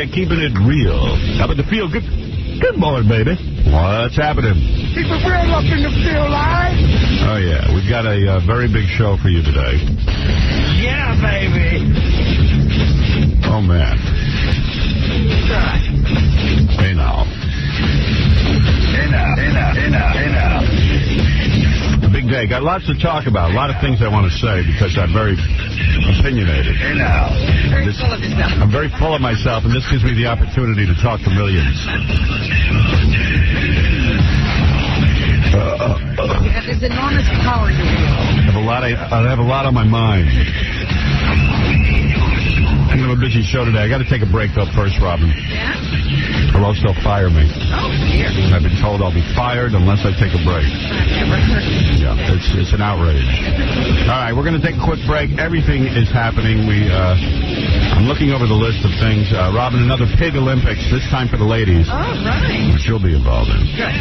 keeping it real. How about the feel good? Good morning, baby. What's happening? Keep it real up in the field, line. Oh, yeah. We've got a very big show for you today. Yeah, baby. Oh, man. Hey, now. Hey, now. A big day. Got lots to talk about. A lot of things I want to say because I'm very opinionated. Hey, now. Very full of yourself. I'm very full of myself, and this gives me the opportunity to talk to millions. You have this enormous power you wield. I have a lot on my mind. I have a busy show today. I got to take a break, though, first, Robin. Yeah? Or else they'll fire me. Oh, dear. I've been told I'll be fired unless I take a break. I've never heard of it. Yeah, it's an outrage. All right, we're going to take a quick break. Everything is happening. I'm looking over the list of things. Robin, another Pig Olympics, this time for the ladies. All right. Which you'll be involved in. Good.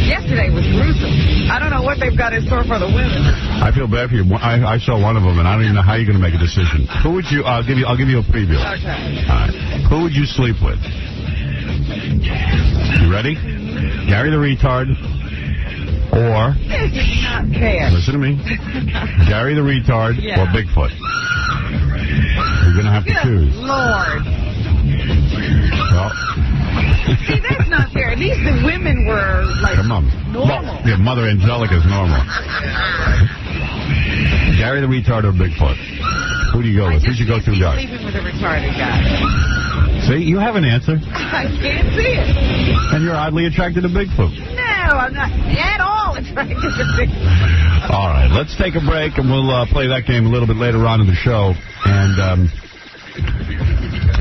Yesterday was gruesome. I don't know what they've got in store for the women. I feel bad for you. I saw one of them, and I don't even know how you're going to make a decision. Who would you? I'll give you a preview. Okay. All right. Who would you sleep with? You ready? Gary the retard, or This is not fair. listen to me, Gary the retard, Yeah. or Bigfoot. You're going to have to Good choose. Lord. Well, See, that's not fair. At least the women were, like, come on. normal. Yeah, Mother Angelica's normal. Gary the retard or Bigfoot? Who do you go with? Who'd you go to, guys? Sleeping with a retarded guy. See, you have an answer. I can't see it. And you're oddly attracted to Bigfoot. No, I'm not at all attracted to Bigfoot. All right, let's take a break, and we'll play that game a little bit later on in the show. And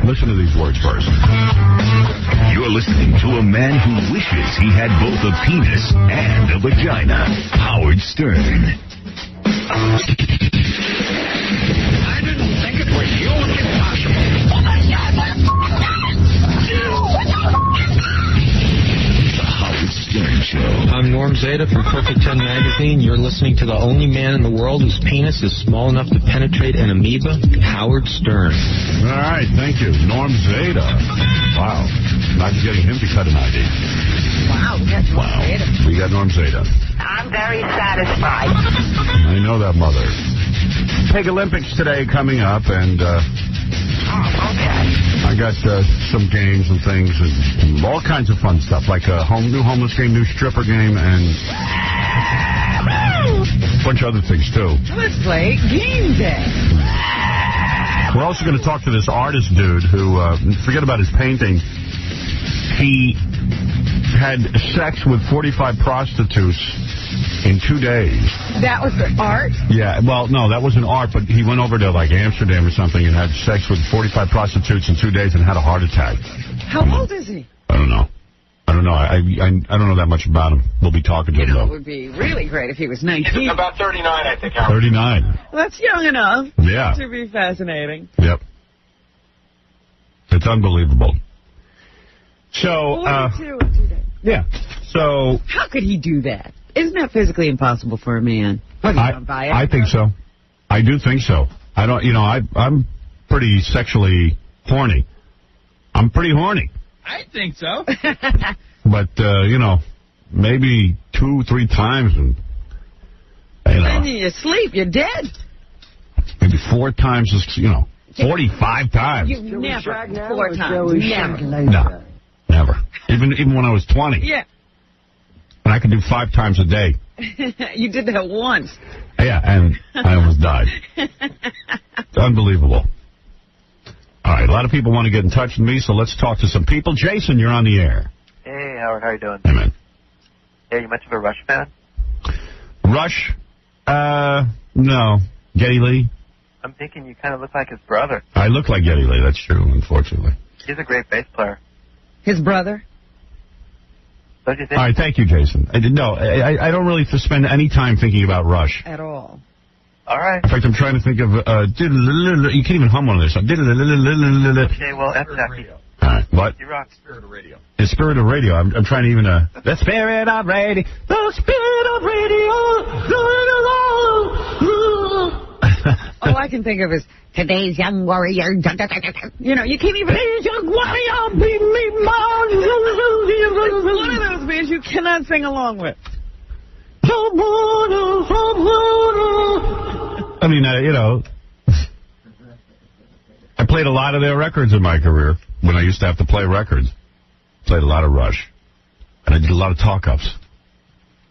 listen to these words first. You're listening to a man who wishes he had both a penis and a vagina. Howard Stern. I didn't think it was humanly possible. The Howard Stern Show. I'm Norm Zeta from Perfect 10 Magazine. You're listening to the only man in the world whose penis is small enough to penetrate an amoeba, Howard Stern. All right, thank you. Norm Zeta. Wow. Not getting him to cut an ID. Wow, that's creative. We got Norm Zeta. I'm very satisfied. I know that, mother. Pig Olympics today coming up, and Okay. I got some games and things and all kinds of fun stuff, like a new homeless game, new stripper game, and a bunch of other things, too. Let's play Game Day. We're also going to talk to this artist dude who, forget about his painting, he had sex with 45 prostitutes in 2 days. That was the art? Yeah, well, no, that wasn't art, but he went over to, like, Amsterdam or something and had sex with 45 prostitutes in 2 days and had a heart attack. How old is he? I don't know. I don't know. I don't know that much about him. We'll be talking to him, It though. would be really great if he was 19. About 39, I think, Howard. 39. That's young enough Yeah. to be fascinating. Yep. It's unbelievable. So, 42 in 2 days. yeah. So, How could he do that? Isn't that physically impossible for a man? I think so. I do think so. I don't, I'm pretty sexually horny. I'm pretty horny. I think so. But, maybe 2-3 times. And, When you sleep, you're dead. maybe 4 times, 45 times. You never, 4 times, never. No, never. Even when I was 20. Yeah. And I could do 5 times a day. You did that once. Yeah, and I almost died. It's unbelievable. All right, a lot of people want to get in touch with me, so let's talk to some people. Jason, you're on the air. Hey, Howard, how you doing? Hey, man. Yeah, you much of a Rush fan? Rush? No. Geddy Lee? I'm thinking you kind of look like his brother. I look like Geddy Lee, that's true, unfortunately. He's a great bass player. His brother? Don't you think? All right, thank you, Jason. I don't really spend any time thinking about Rush. At all. All right. In fact, I'm trying to think of... you can't even hum one of this. Okay, well, F that. All right, what? You rock. Spirit of radio. The Spirit of Radio. I'm trying to even... The Spirit of Radio. The Spirit of Radio. All I can think of is, today's young warrior. You can't even... Today's young Why y'all beat me, Mom? It's one of those bands you cannot sing along with. I mean, I played a lot of their records in my career when I used to have to play records. Played a lot of Rush. And I did a lot of talk-ups.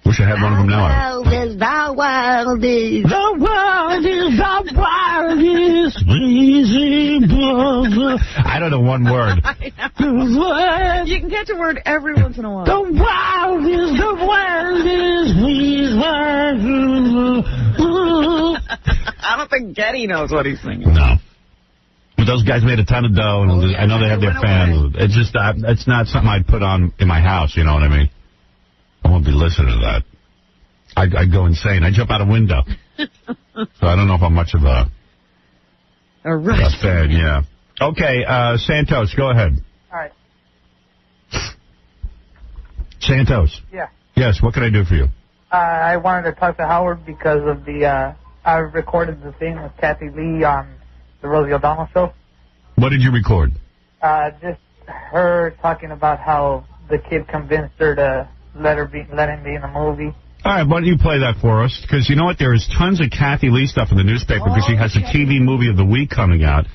Wish I had one of them now. The world is the wildest. The world is the wildest, breezy brother. I don't know one word. You can catch a word every once in a while. The wildest, I don't think Getty knows what he's singing. No. But those guys made a ton of dough, and I know they have their fans. It's just, it's not something I'd put on in my house, you know what I mean? I won't be listening to that. I'd go insane. I'd jump out a window. So I don't know if I'm much of a fan, yeah. Okay, Santos, go ahead. All right. Santos. Yeah. Yes, what can I do for you? I wanted to talk to Howard because of the, I recorded the thing with Kathy Lee on the Rosie O'Donnell show. What did you record? Just her talking about how the kid convinced her to let him be in the movie. All right, why don't you play that for us? Because you know what? There is tons of Kathy Lee stuff in the newspaper because she has a TV movie of the week coming out.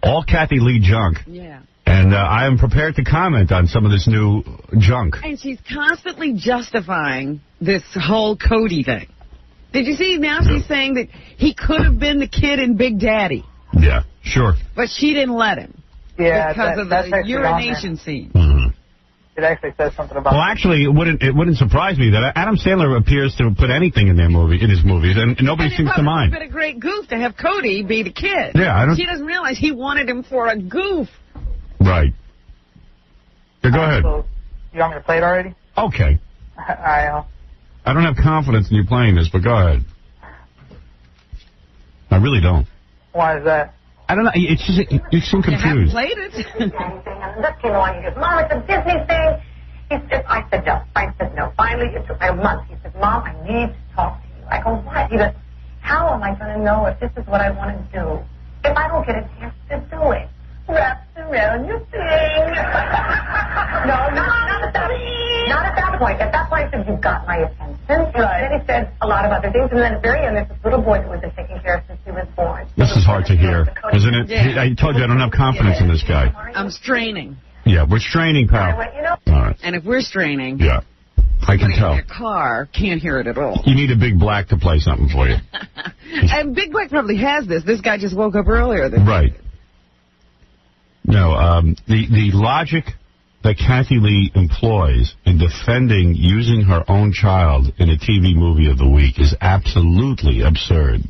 All Kathy Lee junk. Yeah. And I am prepared to comment on some of this new junk. And she's constantly justifying this whole Cody thing. Did you see? Now she's saying that he could have been the kid in Big Daddy. Yeah, sure. But she didn't let him. Yeah, because of the urination scene. Mm-hmm. It actually says something about. Well, actually, it wouldn't surprise me that Adam Sandler appears to put anything in his movies, and nobody seems to mind. It's been a great goof to have Cody be the kid. Yeah, She doesn't realize he wanted him for a goof. Right. Yeah, go ahead. So, you want me to play it already? Okay. I don't have confidence in you playing this, but go ahead. I really don't. Why is that? I don't know. It's just you seem confused. You haven't played it. Look, you know, and he goes, Mom, it's a Disney thing. He said, I said no. Finally, it took me a month. He said, Mom, I need to talk to you. I go, what? He goes, how am I going to know if this is what I want to do if I don't get a chance to do it? Wraps around your thing. No, not at that point. At that point, he said, you've got my attention. Right. Then he said a lot of other things. And then at the very end, there's this little boy that we've been taking care of since he was born. This is hard to hear, isn't it? Yeah. I told you I don't have confidence in this guy. I'm straining. Yeah, we're straining, pal. All right. And if we're straining, yeah, I can tell. Your car can't hear it at all. You need a Big Black to play something for you. And Big Black probably has this. This guy just woke up earlier. Right. No, the logic that Kathy Lee employs in defending using her own child in a TV movie of the week is absolutely absurd.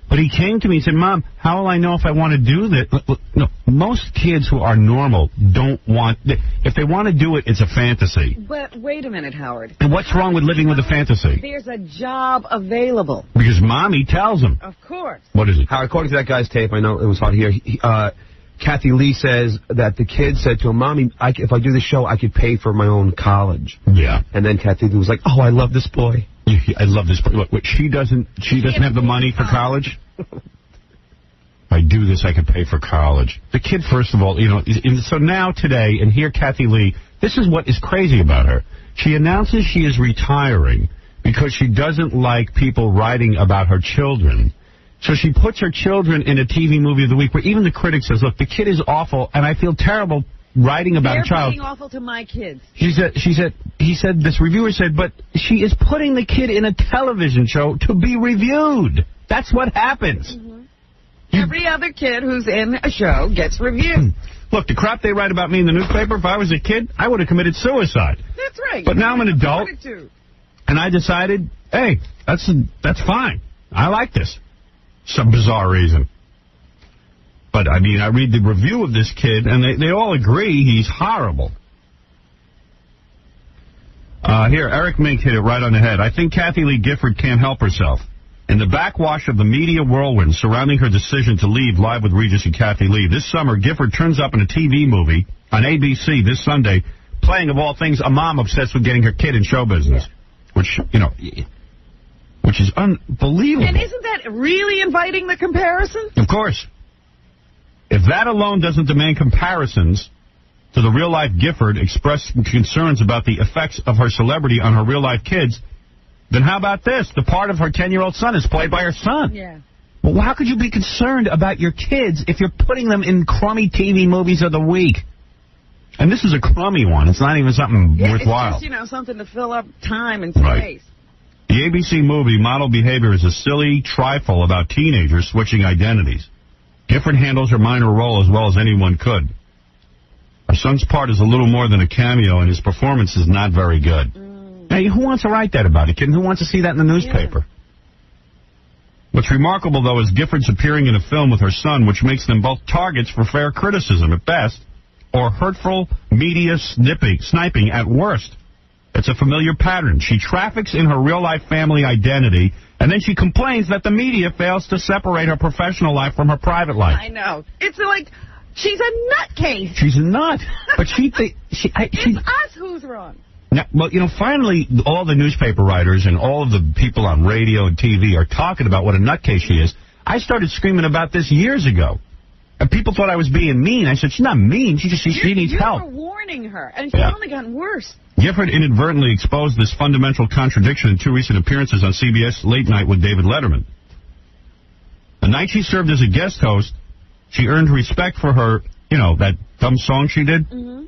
But he came to me and said, Mom, how will I know if I want to do this? No, most kids who are normal don't want... If they want to do it, it's a fantasy. But wait a minute, Howard. And what's wrong with living with a fantasy? There's a job available. Because Mommy tells him. Of course. What is it? Howard, according to that guy's tape, I know it was hard to hear, Kathy Lee says that the kid said to him, Mommy, if I do this show, I could pay for my own college. Yeah. And then Kathy Lee was like, oh, I love this boy. I love this. What, she doesn't have the money for college? If I do this, I could pay for college. The kid, first of all, so now today, and here Kathy Lee, this is what is crazy about her. She announces she is retiring because she doesn't like people writing about her children. So she puts her children in a TV movie of the week where even the critic says, look, the kid is awful, and I feel terrible writing about a child. They're being awful to my kids. He said, this reviewer said, but she is putting the kid in a television show to be reviewed. That's what happens. Mm-hmm. Every other kid who's in a show gets reviewed. Look, the crap they write about me in the newspaper, if I was a kid, I would have committed suicide. That's right. But now I'm an adult, and I decided, hey, that's fine. I like this. Some bizarre reason. But, I mean, I read the review of this kid, and they all agree he's horrible. Here, Eric Mink hit it right on the head. I think Kathy Lee Gifford can't help herself. In the backwash of the media whirlwind surrounding her decision to leave Live with Regis and Kathy Lee, this summer, Gifford turns up in a TV movie on ABC this Sunday, playing, of all things, a mom obsessed with getting her kid in show business. Which, which is unbelievable. And isn't that really inviting the comparison? Of course. If that alone doesn't demand comparisons to the real-life Gifford expressed concerns about the effects of her celebrity on her real-life kids, then how about this? The part of her 10-year-old son is played by her son. Yeah. Well, how could you be concerned about your kids if you're putting them in crummy TV movies of the week? And this is a crummy one. It's not even something worthwhile. It's just, something to fill up time and space. Right. The ABC movie Model Behavior is a silly trifle about teenagers switching identities. Gifford handles her minor role as well as anyone could. Her son's part is a little more than a cameo, and his performance is not very good. Hey, who wants to write that about it, kid? Who wants to see that in the newspaper? Yeah. What's remarkable, though, is Gifford's appearing in a film with her son, which makes them both targets for fair criticism at best, or hurtful media sniping at worst. It's a familiar pattern. She traffics in her real-life family identity, and then she complains that the media fails to separate her professional life from her private life. I know. It's like, she's a nutcase. She's a nut. But it's us who's wrong. Now, well, finally, all the newspaper writers and all of the people on radio and TV are talking about what a nutcase she is. I started screaming about this years ago. And people thought I was being mean. I said, she's not mean. She needs help. You were warning her, and she's only gotten worse. Gifford inadvertently exposed this fundamental contradiction in 2 recent appearances on CBS Late Night with David Letterman. The night she served as a guest host, she earned respect for her, that dumb song she did. Mm-hmm.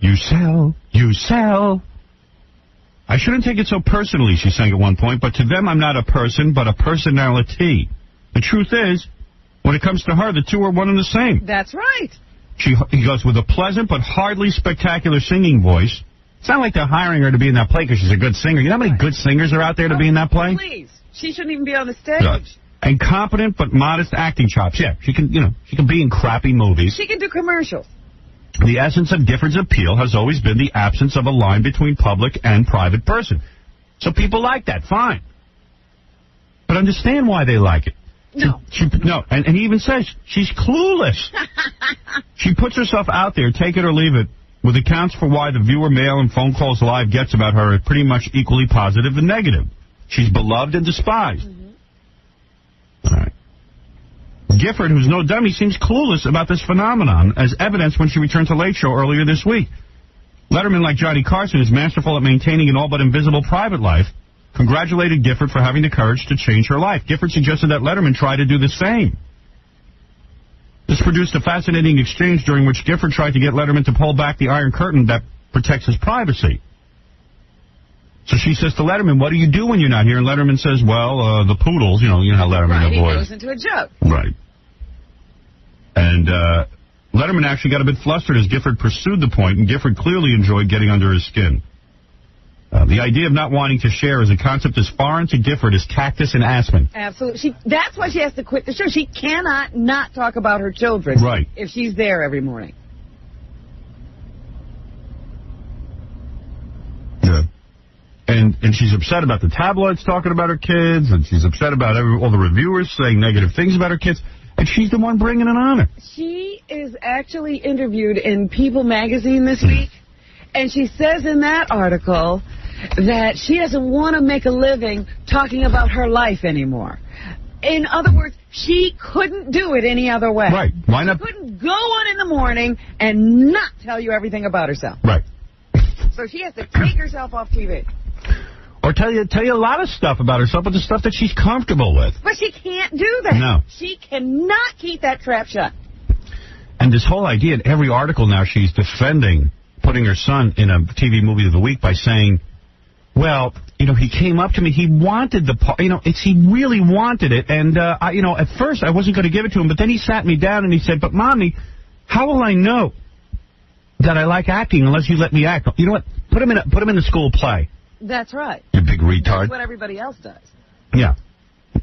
You sell. I shouldn't take it so personally, she sang at one point, but to them I'm not a person, but a personality. The truth is, when it comes to her, the two are one and the same. That's right. He goes with a pleasant but hardly spectacular singing voice. It's not like they're hiring her to be in that play because she's a good singer. You know how many good singers are out there to be in that play? Please. She shouldn't even be on the stage. Yeah. And competent but modest acting chops. Yeah, she can be in crappy movies. She can do commercials. The essence of Gifford's appeal has always been the absence of a line between public and private person. So people like that, fine. But understand why they like it. No. And he even says she's clueless. She puts herself out there, take it or leave it, with accounts for why the viewer mail and phone calls live gets about her are pretty much equally positive and negative. She's beloved and despised. Mm-hmm. All right. Gifford, who's no dummy, seems clueless about this phenomenon, as evidenced when she returned to Late Show earlier this week. Letterman, like Johnny Carson, is masterful at maintaining an all but invisible private life, congratulated Gifford for having the courage to change her life. Gifford suggested that Letterman try to do the same. This produced a fascinating exchange during which Gifford tried to get Letterman to pull back the iron curtain that protects his privacy. So she says to Letterman, what do you do when you're not here? And Letterman says, well, the poodles, you know how Letterman avoids. Right, he goes into a joke. Right. And Letterman actually got a bit flustered as Gifford pursued the point, and Gifford clearly enjoyed getting under his skin. The idea of not wanting to share is a concept as foreign to Gifford as cactus and aspen. Absolutely. That's why she has to quit the show. She cannot not talk about her children if she's there every morning. Yeah. And she's upset about the tabloids talking about her kids, and she's upset about all the reviewers saying negative things about her kids, and she's the one bringing it on her. She is actually interviewed in People magazine this week, and she says in that article that she doesn't want to make a living talking about her life anymore. In other words, she couldn't do it any other way. Right. Why not? She couldn't go on in the morning and not tell you everything about herself. Right. So she has to take herself off TV. Or tell you a lot of stuff about herself, but the stuff that she's comfortable with. But she can't do that. No. She cannot keep that trap shut. And this whole idea, in every article now, she's defending putting her son in a TV movie of the week by saying, well, he came up to me, he wanted the part, he really wanted it, and, at first I wasn't going to give it to him, but then he sat me down and he said, but Mommy, how will I know that I like acting unless you let me act? You know what? Put him in a school play. That's right. You big retard. That's what everybody else does. Yeah.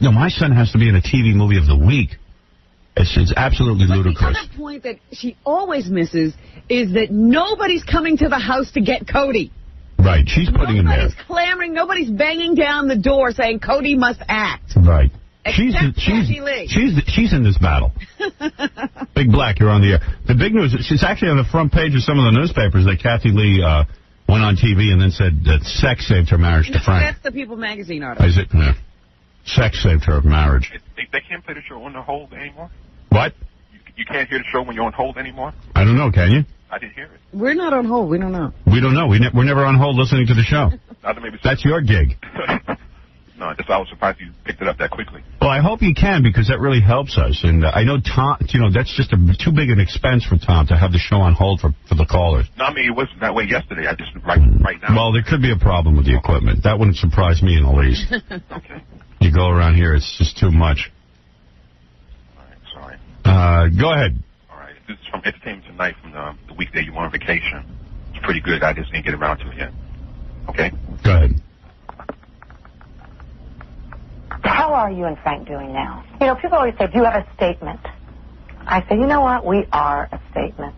No, my son has to be in a TV movie of the week. It's absolutely ludicrous. The other point that she always misses is that nobody's coming to the house to get Cody. Right. She's putting him there. Nobody's clamoring. Nobody's banging down the door saying Cody must act. Right. She's in this battle. Big Black, you're on the air. The big news, she's actually on the front page of some of the newspapers that Kathy Lee went on TV and then said that sex saved her marriage to Frank. That's the People magazine article. Is it? Yeah. Sex saved her marriage. They can't play the show on the hold anymore? What? You can't hear the show when you're on hold anymore? I don't know, can you? I didn't hear it. We're not on hold. We don't know. We don't know. We're never on hold listening to the show. That's your gig. No, I was surprised you picked it up that quickly. Well, I hope you can, because that really helps us. And I know Tom, that's just too big an expense for Tom to have the show on hold for the callers. No, I mean, it wasn't that way yesterday. I just, right now. Well, there could be a problem with the equipment. That wouldn't surprise me in the least. Okay. You go around here, it's just too much. All right, sorry. Go ahead. All right. This is from Entertainment Tonight from the weekday you were on vacation. It's pretty good. I just didn't get around to it yet. Okay? Go ahead. How are you and Frank doing now? You know, people always say, do you have a statement? I say, you know what? We are a statement.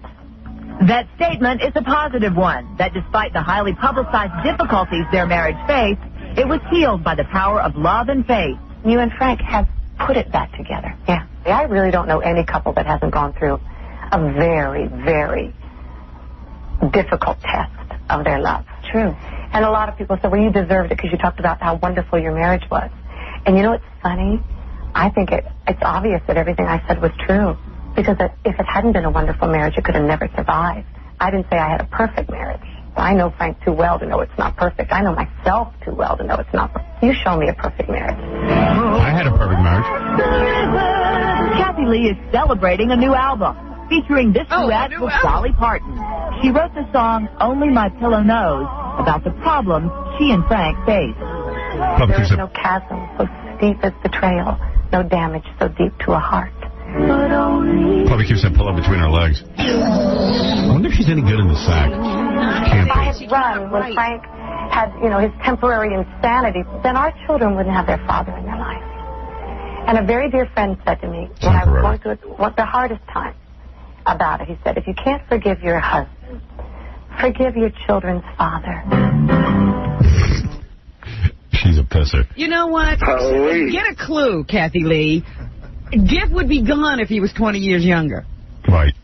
That statement is a positive one, that despite the highly publicized difficulties their marriage faced, it was healed by the power of love and faith. You and Frank have put it back together. Yeah. I really don't know any couple that hasn't gone through a very, very difficult test of their love. True. And a lot of people say, well, you deserved it because you talked about how wonderful your marriage was. And you know what's funny? I think it's obvious that everything I said was true. Because if it hadn't been a wonderful marriage, it could have never survived. I didn't say I had a perfect marriage. I know Frank too well to know it's not perfect. I know myself too well to know it's not perfect. You show me a perfect marriage. I had a perfect marriage. Kathy Lee is celebrating a new album featuring this duet with Dolly Parton. She wrote the song Only My Pillow Knows about the problems she and Frank face. There is no chasm so steep as betrayal, no damage so deep to a heart. Probably keeps that pillow between her legs. I wonder if she's any good in the sack. Can't If I had run when Frank had, his temporary insanity, then our children wouldn't have their father in their life. And a very dear friend said to me, when I was going through the hardest time about it, he said, if you can't forgive your husband, forgive your children's father. She's a pisser. You know what? Get a clue, Kathy Lee. Gift would be gone if he was 20 years younger. Right.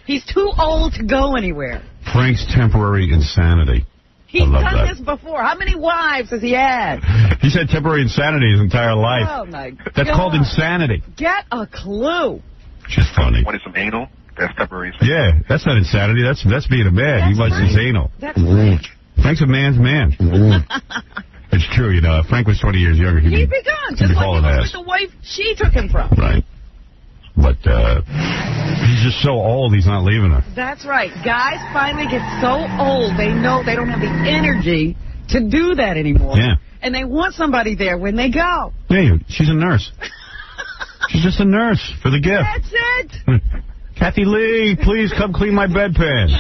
He's too old to go anywhere. Frank's temporary insanity. He's done this before. How many wives has he had? He said temporary insanity his entire life. Oh, my God. That's called insanity. Get a clue. She's funny. What is some anal? That's temporary insanity. Yeah, that's not insanity. That's being a man. He likes his anal. That's right. Frank's a man's man. It's true, if Frank was 20 years younger, he'd be gone. Just like he was with the wife she took him from. Right. But he's just so old, he's not leaving her. That's right. Guys finally get so old, they know they don't have the energy to do that anymore. Yeah. And they want somebody there when they go. Yeah, she's a nurse. She's just a nurse for the gift. That's it. Kathy Lee, please come clean my bedpan.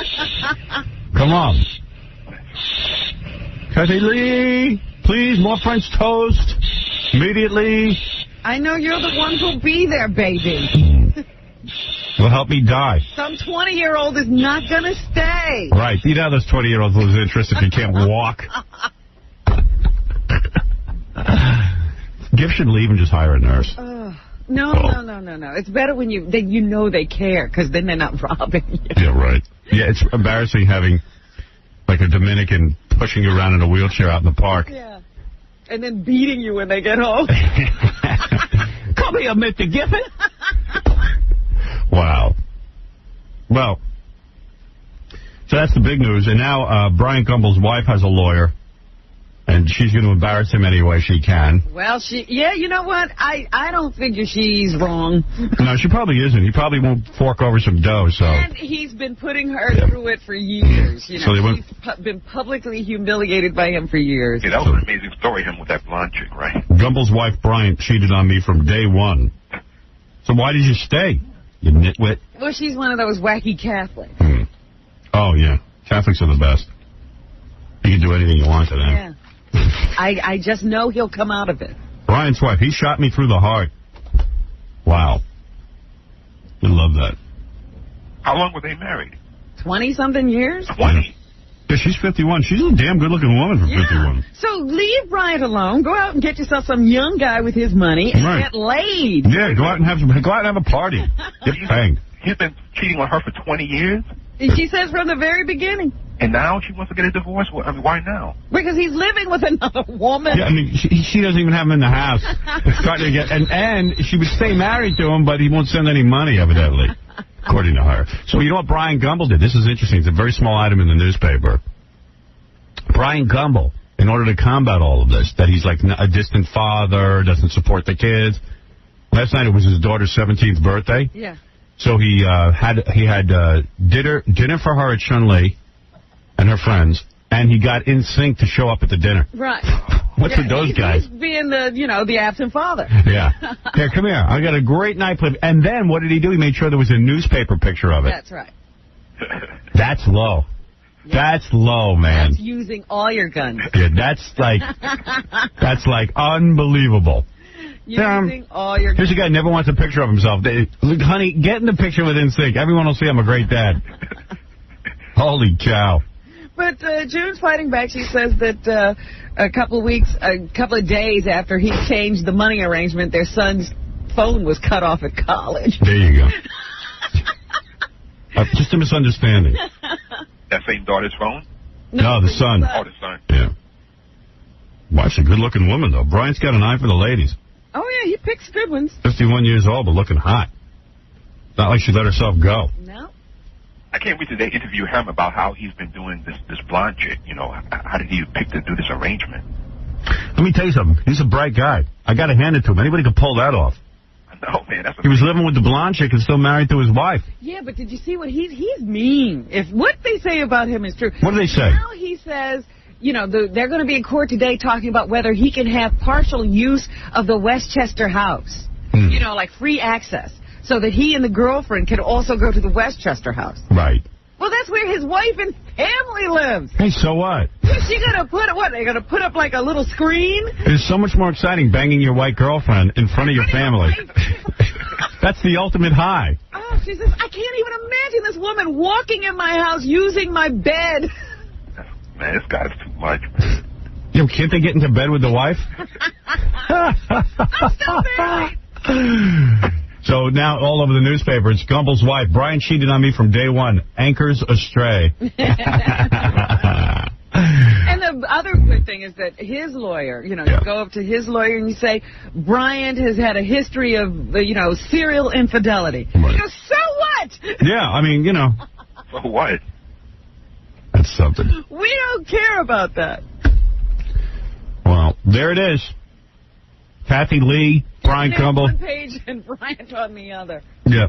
Come on. Kathy Lee, please, more French toast. Immediately. I know you're the one who'll be there, baby. Will help me die. Some 20-year-old is not going to stay. Right. You know those 20-year-olds lose interest if you can't walk. Gift should leave and just hire a nurse. No. It's better when you know they care, because then they're not robbing you. Yeah, right. Yeah, it's embarrassing having, like, a Dominican pushing you around in a wheelchair out in the park. Yeah. And then beating you when they get home. Come here, Mr. Gifford. Wow. Well, so that's the big news. And now Brian Gumbel's wife has a lawyer. And she's going to embarrass him any way she can. Well, you know what? I don't figure she's wrong. No, she probably isn't. He probably won't fork over some dough, so. And he's been putting her through it for years. She's been publicly humiliated by him for years. Yeah, that was an amazing story, him with that blonde chick, right? Gumbel's wife, Bryant, cheated on me from day one. So why did you stay, you nitwit? Well, she's one of those wacky Catholics. Oh, yeah. Catholics are the best. You can do anything you want to them. Yeah. I just know he'll come out of it. Brian's wife, he shot me through the heart. Wow. I love that. How long were they married? 20-something years? 20? Yeah, she's 51. She's a damn good-looking woman for 51. So leave Brian alone. Go out and get yourself some young guy with his money and get laid. Yeah, go out and have a party. Get banged. He's been cheating on her for 20 years? She says from the very beginning. And now she wants to get a divorce? Well, I mean, why now? Because he's living with another woman. Yeah, I mean, she doesn't even have him in the house. It's starting to get, and she would stay married to him, but he won't send any money, evidently, according to her. So you know what Brian Gumbel did? This is interesting. It's a very small item in the newspaper. Brian Gumbel, in order to combat all of this, that he's like a distant father, doesn't support the kids. Last night it was his daughter's 17th birthday. Yeah. So he had dinner for her at Chun-Li and her friends, and he got NSYNC to show up at the dinner. Right. What's with those guys? He's being the absent father. Yeah. Here, come here. I got a great night clip. And then what did he do? He made sure there was a newspaper picture of it. That's right. That's low. Yeah. That's low, man. That's using all your guns. Yeah, that's like unbelievable. Using all your guns. Here's a guy who never wants a picture of himself. Honey, get in the picture with NSYNC. Everyone will see I'm a great dad. Holy cow. But June's fighting back. She says that a couple of days after he changed the money arrangement, their son's phone was cut off at college. There you go. Just a misunderstanding. That same daughter's phone? No, the son. Oh, the son. Yeah. Wife's a good-looking woman, though. Brian's got an eye for the ladies. Oh, yeah, he picks good ones. 51 years old, but looking hot. Not like she let herself go. No. I can't wait till they interview him about how he's been doing this blonde chick. You know, how did he pick to do this arrangement? Let me tell you something. He's a bright guy. I got to hand it to him. Anybody could pull that off. I know, man. That's he was living with the blonde chick and still married to his wife. Yeah, but did you see what he's mean? If what they say about him is true. What do they say? Now he says, you know, they're going to be in court today talking about whether he can have partial use of the Westchester house. You know, like free access. So that he and the girlfriend can also go to the Westchester house. Right. Well, that's where his wife and family lives. Hey, so what? Is she going to put up, what, they're going to put up like a little screen? It's so much more exciting banging your white girlfriend in front of your family. That's the ultimate high. Oh, she says, I can't even imagine this woman walking in my house using my bed. Man, this guy's too much, man. Yo, can't they get into bed with the wife? I'm still married. So now all over the newspaper, it's Gumbel's wife. Brian cheated on me from day one. Anchors astray. And the other good thing is that his lawyer, you know, you go up to his lawyer and you say, Brian has had a history of, you know, serial infidelity. Right. He goes, so what? Yeah, I mean, you know. So what? That's something. We don't care about that. Well, there it is. Kathy Lee, Brian Gumbel. On one page and Bryant on the other. Yeah.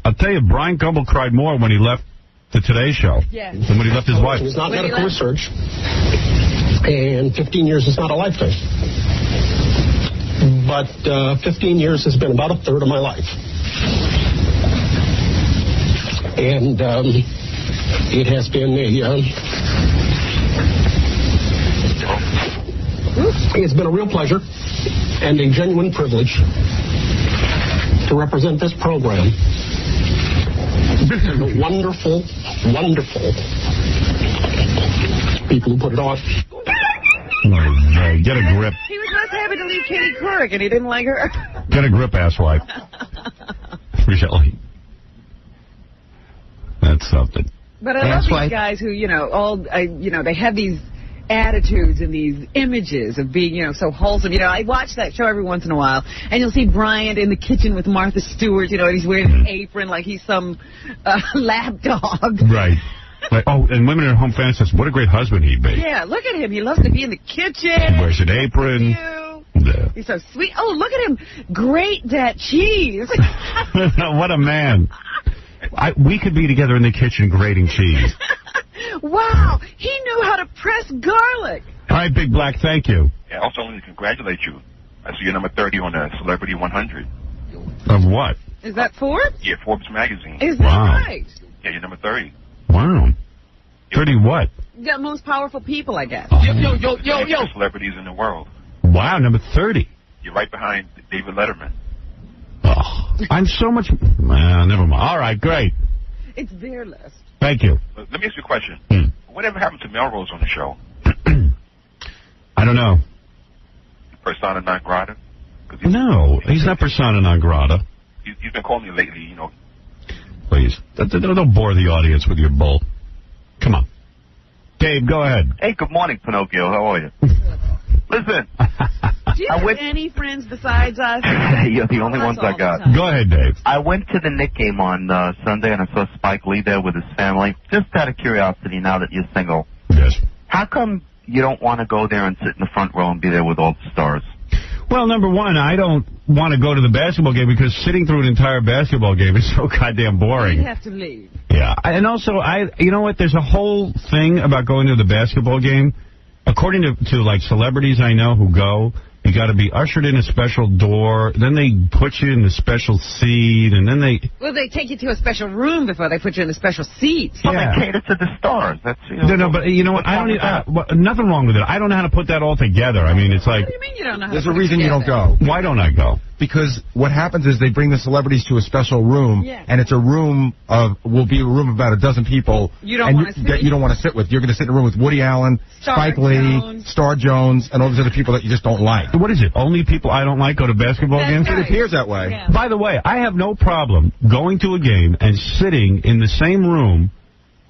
I'll tell you, Brian Gumbel cried more when he left the Today Show than when he left his wife. It's not medical research, and 15 years is not a lifetime. But 15 years has been about a third of my life. And it has been it's been a real pleasure and a genuine privilege to represent this program. The wonderful, wonderful people who put it on. Get a grip. He was just happy to leave Katie Couric, and he didn't like her. Get a grip, asswife. Really. That's something. But I love these guys who, you know, they have these attitudes and these images of being, you know, so wholesome. You know, I watch that show every once in a while, and you'll see Bryant in the kitchen with Martha Stewart, you know, and he's wearing an apron like he's some lap dog. Right. Like, oh, and Women at Home Fan says, what a great husband he'd be. Yeah, look at him. He loves to be in the kitchen. He wears an apron. Yeah. He's so sweet. Oh, look at him. Grate that cheese. What a man. We could be together in the kitchen grating cheese. Wow, he knew how to press garlic. All right, Big Black, thank you. Yeah, also, let me congratulate you. I see you're number 30 on the Celebrity 100. Of what? Is that Forbes? Yeah, Forbes magazine. Is that right? Yeah, you're number 30. Wow. 30 what? The most powerful people, I guess. Yo. Celebrities in the world. Wow, number 30. You're right behind David Letterman. Oh, I'm so much... never mind. All right, great. It's their list. Thank you. Let me ask you a question. Whatever happened to Melrose on the show? I don't know. Persona non grata? No, he's not persona non grata. He's been calling me lately, you know. Please. Don't bore the audience with your bull. Come on. Dave, go ahead. Hey, good morning, Pinocchio. How are you? Listen. Do you have any friends besides us? You're the only ones I got. Go ahead, Dave. I went to the Knick game on Sunday, and I saw Spike Lee there with his family. Just out of curiosity, now that you're single. Yes. How come you don't want to go there and sit in the front row and be there with all the stars? Well, number one, I don't want to go to the basketball game because sitting through an entire basketball game is so goddamn boring. You have to leave. Yeah, and also, you know what? There's a whole thing about going to the basketball game. According to like celebrities I know who go, you got to be ushered in a special door. Then they put you in the special seat, and then they... Well, they take you to a special room before they put you in a special seat. Well, they cater to the stars. That's No, but you know what? I don't need... nothing wrong with it. I don't know how to put that all together. I mean, it's like... What do you mean you don't know how There's to a put it reason you don't together? go. Why don't I go? Because what happens is they bring the celebrities to a special room, and it's a room of about a dozen people. You don't want to sit that you don't want to sit with. You're going to sit in a room with Woody Allen, Spike Lee, Star Jones, and all these other people that you just don't like. What is it? Only people I don't like go to basketball games? It appears that way. Yeah. By the way, I have no problem going to a game and sitting in the same room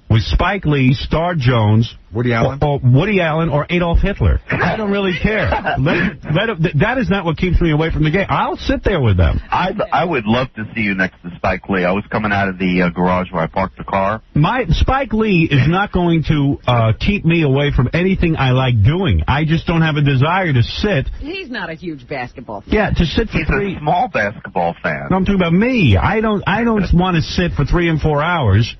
with Spike Lee, Star Jones, Woody Allen, or Adolf Hitler. I don't really care. That is not what keeps me away from the game. I'll sit there with them. I would love to see you next to Spike Lee. I was coming out of the garage where I parked the car. Spike Lee is not going to keep me away from anything I like doing. I just don't have a desire to sit. He's not a huge basketball fan. Yeah, to sit for He's a small basketball fan. No, I'm talking about me. I don't want to sit for 3 and 4 hours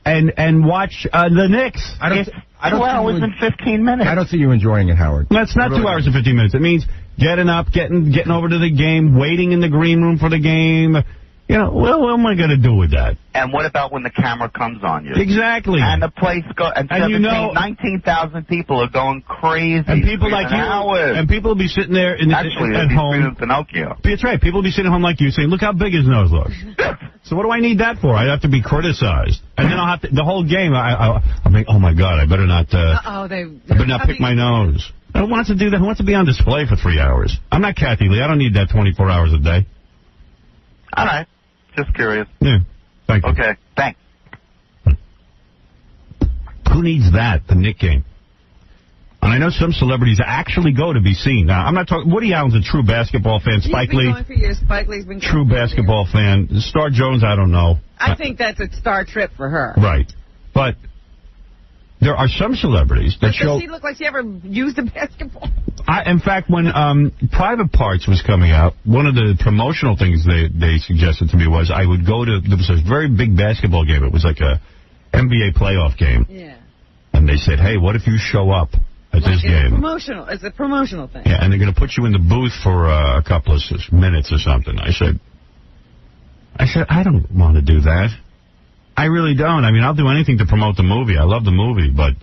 and watch the Knicks. I don't 2 hours and 15 minutes. I don't see you enjoying it, Howard. That's not 2 hours and 15 minutes. It means getting up, getting over to the game, waiting in the green room for the game. You know, what am I going to do with that? And what about when the camera comes on you? Exactly. And the place and 19,000 people are going crazy. And people like you, and people will be sitting there at home. Pinocchio. That's right. People will be sitting at home like you, saying, "Look how big his nose looks." So what do I need that for? I have to be criticized, and then I'll have to the whole game. I'll think, "Oh my God, I better not. I better not pick my nose." Who wants to do that? Who wants to be on display for 3 hours? I'm not Kathy Lee. I don't need that 24 hours a day. All right. Just curious. Yeah. Thank you. Okay. Thanks. Who needs that? The Knick game. And I know some celebrities actually go to be seen. Now, I'm not talking... Woody Allen's a true basketball fan. Spike Lee... He's been going for years. Spike Lee's been going true basketball fan. Star Jones, I don't know. I think that's a star trip for her. Right. But there are some celebrities that show... Does she look like she ever used a basketball? In fact, when Private Parts was coming out, one of the promotional things they suggested to me was I would go to... There was a very big basketball game. It was like a NBA playoff game. Yeah. And they said, hey, what if you show up at this game? It's a promotional thing. Yeah, and they're going to put you in the booth for a couple of minutes or something. I said, I don't want to do that. I really don't. I mean, I'll do anything to promote the movie. I love the movie, but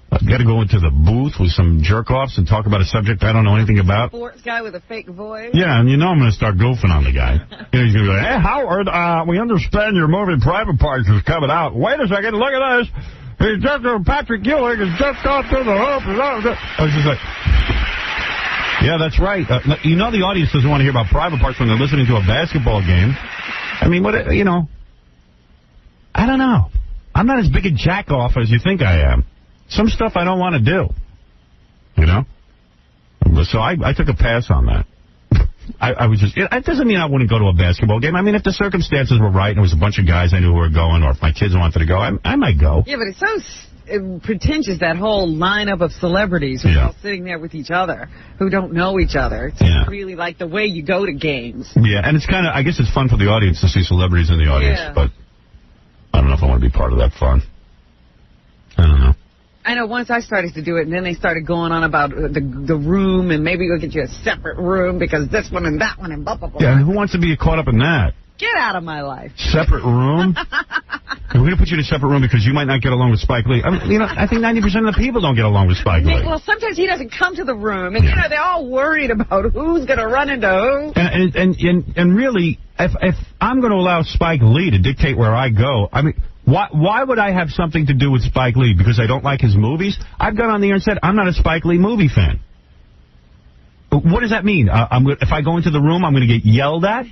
I've got to go into the booth with some jerk-offs and talk about a subject I don't know anything about. Sports guy with a fake voice. Yeah, and you know I'm going to start goofing on the guy. You know, he's going to be like, hey, Howard, we understand your movie Private Parts is coming out. Wait a second, look at this. Patrick Ewing has just gone through the hoop. I was just like, yeah, that's right. You know the audience doesn't want to hear about Private Parts when they're listening to a basketball game. I mean, you know, I don't know. I'm not as big a jack-off as you think I am. Some stuff I don't want to do, you know? So I took a pass on that. I was just... It doesn't mean I wouldn't go to a basketball game. I mean, if the circumstances were right and there was a bunch of guys I knew who were going, or if my kids wanted to go, I might go. Yeah, but it's so pretentious, that whole lineup of celebrities who are all sitting there with each other, who don't know each other. It's really like the way you go to games. Yeah, and it's kind of... I guess it's fun for the audience to see celebrities in the audience, but I don't know if I want to be part of that fun. I don't know. I know once I started to do it, and then they started going on about the room, and maybe we'll get you a separate room because this one and that one and blah, blah, blah. Yeah, and who wants to be caught up in that? Get out of my life. Separate room? We're going to put you in a separate room because you might not get along with Spike Lee. I mean, you know, I think 90% of the people don't get along with Spike Lee. Well, sometimes he doesn't come to the room, and, you know, they're all worried about who's going to run into who. And really, if I'm going to allow Spike Lee to dictate where I go, I mean... Why would I have something to do with Spike Lee? Because I don't like his movies? I've gone on the air and said I'm not a Spike Lee movie fan. What does that mean? If I go into the room, I'm going to get yelled at?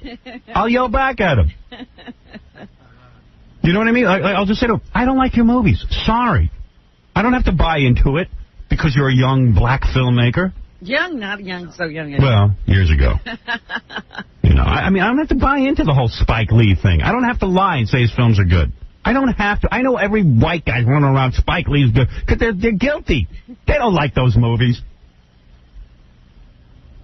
I'll yell back at him. You know what I mean? I'll just say to him, I don't like your movies. Sorry. I don't have to buy into it because you're a young black filmmaker. Young, not young, so young. Well, years ago. You know, I mean, I don't have to buy into the whole Spike Lee thing. I don't have to lie and say his films are good. I don't have to. I know every white guy running around Spike Lee's good because they're guilty. They don't like those movies.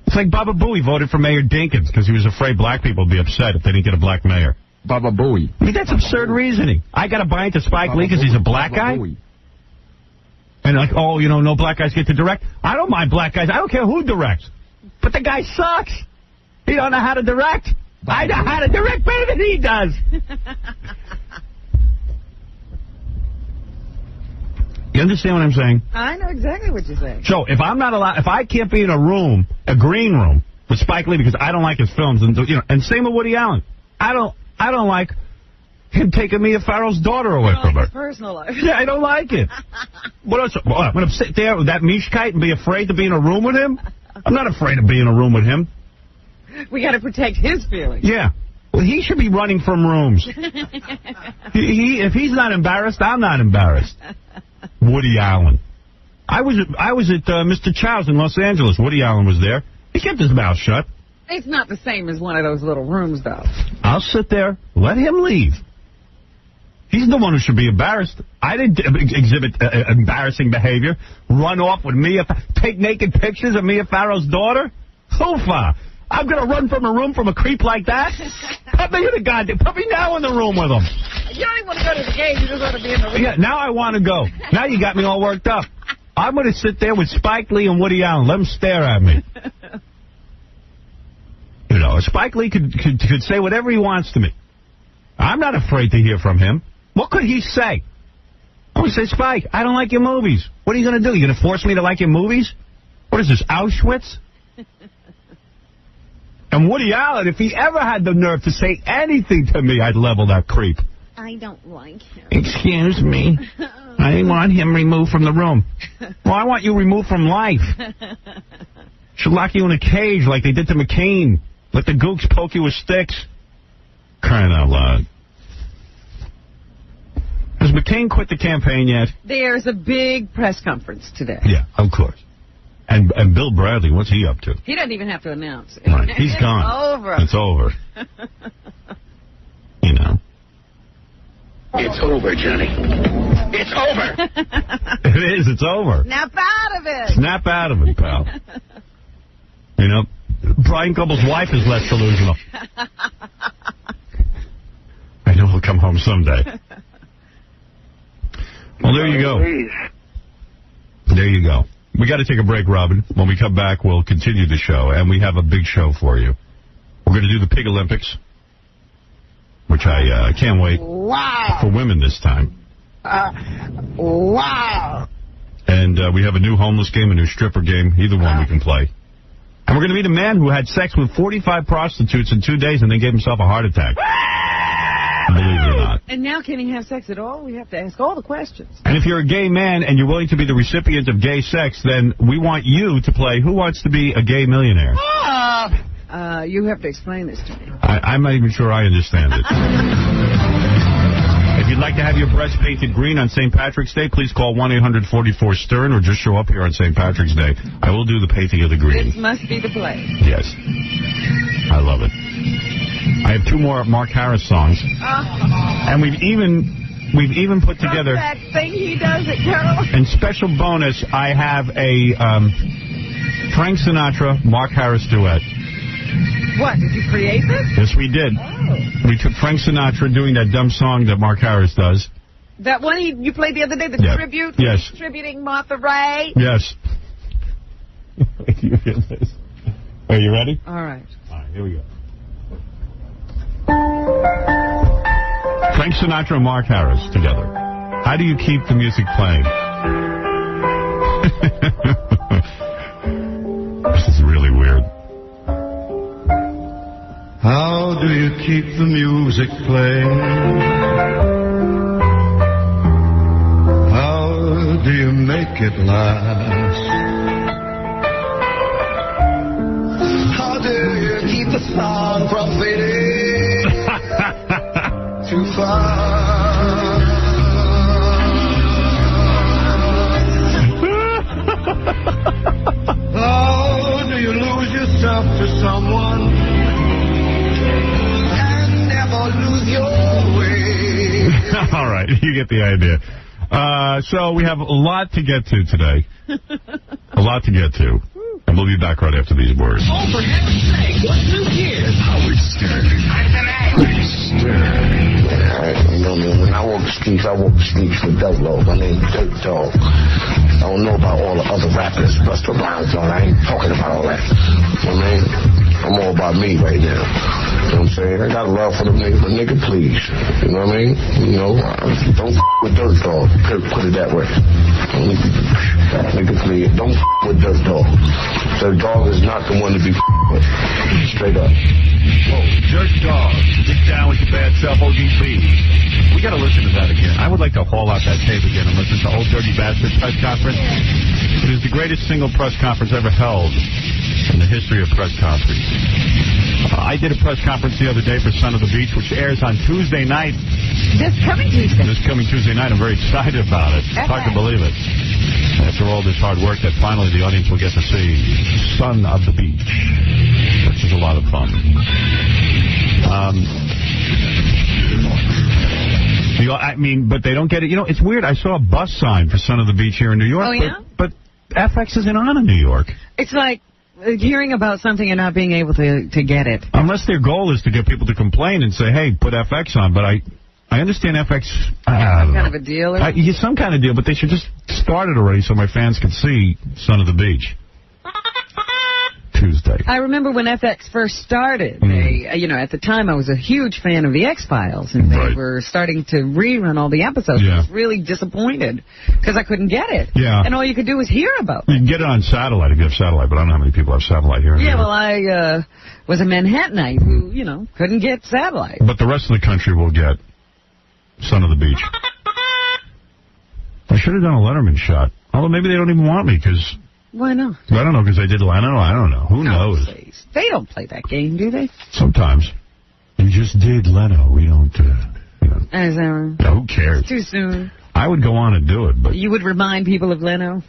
It's like Baba Booey voted for Mayor Dinkins because he was afraid black people would be upset if they didn't get a black mayor. Baba Booey. I mean, that's absurd reasoning. I got to buy into Spike Lee because he's a black guy? Booey. And like, oh, you know, no black guys get to direct. I don't mind black guys. I don't care who directs. But the guy sucks. He don't know how to direct. I know how to direct better than he does. You understand what I'm saying? I know exactly what you're saying. So if I'm not allowed, if I can't be in a room, a green room, with Spike Lee because I don't like his films, and you know, and same with Woody Allen, I don't like him taking Mia Farrow's daughter away from her. His personal life. Yeah, I don't like it. What else? Well, I'm going to sit there with that Mishkite and be afraid to be in a room with him? I'm not afraid of being in a room with him. We got to protect his feelings. Yeah. Well, he should be running from rooms. If he's not embarrassed, I'm not embarrassed. Woody Allen. I was at Mr. Chow's in Los Angeles. Woody Allen was there. He kept his mouth shut. It's not the same as one of those little rooms, though. I'll sit there. Let him leave. He's the one who should be embarrassed. I didn't exhibit embarrassing behavior. Run off with take naked pictures of Mia Farrow's daughter? Hoofa. I'm going to run from a room from a creep like that? Put me now in the room with him. You don't even want to go to the game. You just want to be in the room. Yeah, now I want to go. Now you got me all worked up. I'm going to sit there with Spike Lee and Woody Allen. Let them stare at me. You know, Spike Lee could say whatever he wants to me. I'm not afraid to hear from him. What could he say? I would say, Spike, I don't like your movies. What are you going to do? You going to force me to like your movies? What is this, Auschwitz? And Woody Allen, if he ever had the nerve to say anything to me, I'd level that creep. I don't like him. Excuse me. I want him removed from the room. Well, I want you removed from life. Should lock you in a cage like they did to McCain. Let the gooks poke you with sticks. Crying out loud. Has McCain quit the campaign yet? There's a big press conference today. Yeah, of course. And Bill Bradley, what's he up to? He doesn't even have to announce it. Right, he's gone. It's over. It's over. You know. It's over, Johnny. It's over. It is. It's over. Snap out of it. Snap out of it, pal. You know, Brian Cobble's wife is less delusional. I know he'll come home someday. Well, there you go. There you go. We got to take a break, Robin. When we come back, we'll continue the show, and we have a big show for you. We're going to do the Pig Olympics, which I can't wait. Wow. For women this time. Wow. And we have a new homeless game, a new stripper game. Either one we can play. And we're going to meet a man who had sex with 45 prostitutes in 2 days and then gave himself a heart attack. Believe it or not. And now can he have sex at all? We have to ask all the questions. And if you're a gay man and you're willing to be the recipient of gay sex, then we want you to play Who Wants to Be a Gay Millionaire? You have to explain this to me. I'm not even sure I understand it. If you'd like to have your breasts painted green on St. Patrick's Day, please call 1-800-44-STERN or just show up here on St. Patrick's Day. I will do the painting of the green. This must be the place. Yes. I love it. I have 2 more Mark Harris songs. And we've even put together... that thing he does at Carol. And special bonus, I have a Frank Sinatra, Mark Harris duet. What, did you create this? Yes, we did. Oh. We took Frank Sinatra doing that dumb song that Mark Harris does. That one you played the other day, the tribute? Yes. Tributing Martha Ray? Yes. You hear this? Are you ready? All right. All right, here we go. Frank Sinatra and Mark Harris together. How do you keep the music playing? This is really weird. How do you keep the music playing? How do you make it last? How do you keep the song from fading too far? someone and never lose your way. All right, you get the idea. So we have a lot to get to today. A lot to get to. And we'll be back right after these words. Oh, for heaven's sake, what's new here? Howard Stern. Howard Stern. You know what I mean? When I walk the streets with Dirt Dog. My name's Dirt Dog. I don't know about all the other rappers, Busta Rhymes, all. I ain't talking about all that. You know what I mean? I'm all about me right now. You know what I'm saying? I got love for them niggas, but nigga, please. You know what I mean? You know, don't with Dirt Dog. Put it that way. Nigga, please. Don't with Dirt Dog. Dirt Dog is not the one to be with. Straight up. Whoa, Dirt Dog. Get down with your bad self, ODB. We got to listen to that again. I would like to haul out that tape again and listen to Old Dirty Bastard press conference. It is the greatest single press conference ever held in the history of press conference. I did a press conference the other day for Son of the Beach, which airs on Tuesday night. This coming Tuesday. This coming Tuesday night. I'm very excited about it. It's hard to believe it. After all this hard work, that finally the audience will get to see Son of the Beach, which is a lot of fun. I mean, but they don't get it. You know, it's weird. I saw a bus sign for Son of the Beach here in New York. Oh, yeah? But FX isn't on in New York. It's like hearing about something and not being able to get it. Unless their goal is to get people to complain and say, hey, put FX on. But I understand FX. Some kind of a deal? Some kind of deal, but they should just start it already so my fans can see Son of the Beach. Tuesday. I remember when FX first started. They, at the time I was a huge fan of the X-Files, and they were starting to rerun all the episodes. I was really disappointed because I couldn't get it. Yeah. And all you could do was hear about it. You can get it on satellite if you have satellite, but I don't know how many people have satellite here. Yeah, well, I was a Manhattanite who, couldn't get satellite. But the rest of the country will get Son of the Beach. I should have done a Letterman shot. Although maybe they don't even want me because... Why not? I don't know, because I did Leno. I don't know. Who knows? Please. They don't play that game, do they? Sometimes. You just did Leno. We don't, Is that right? Who cares? It's too soon. I would go on and do it, but... You would remind people of Leno?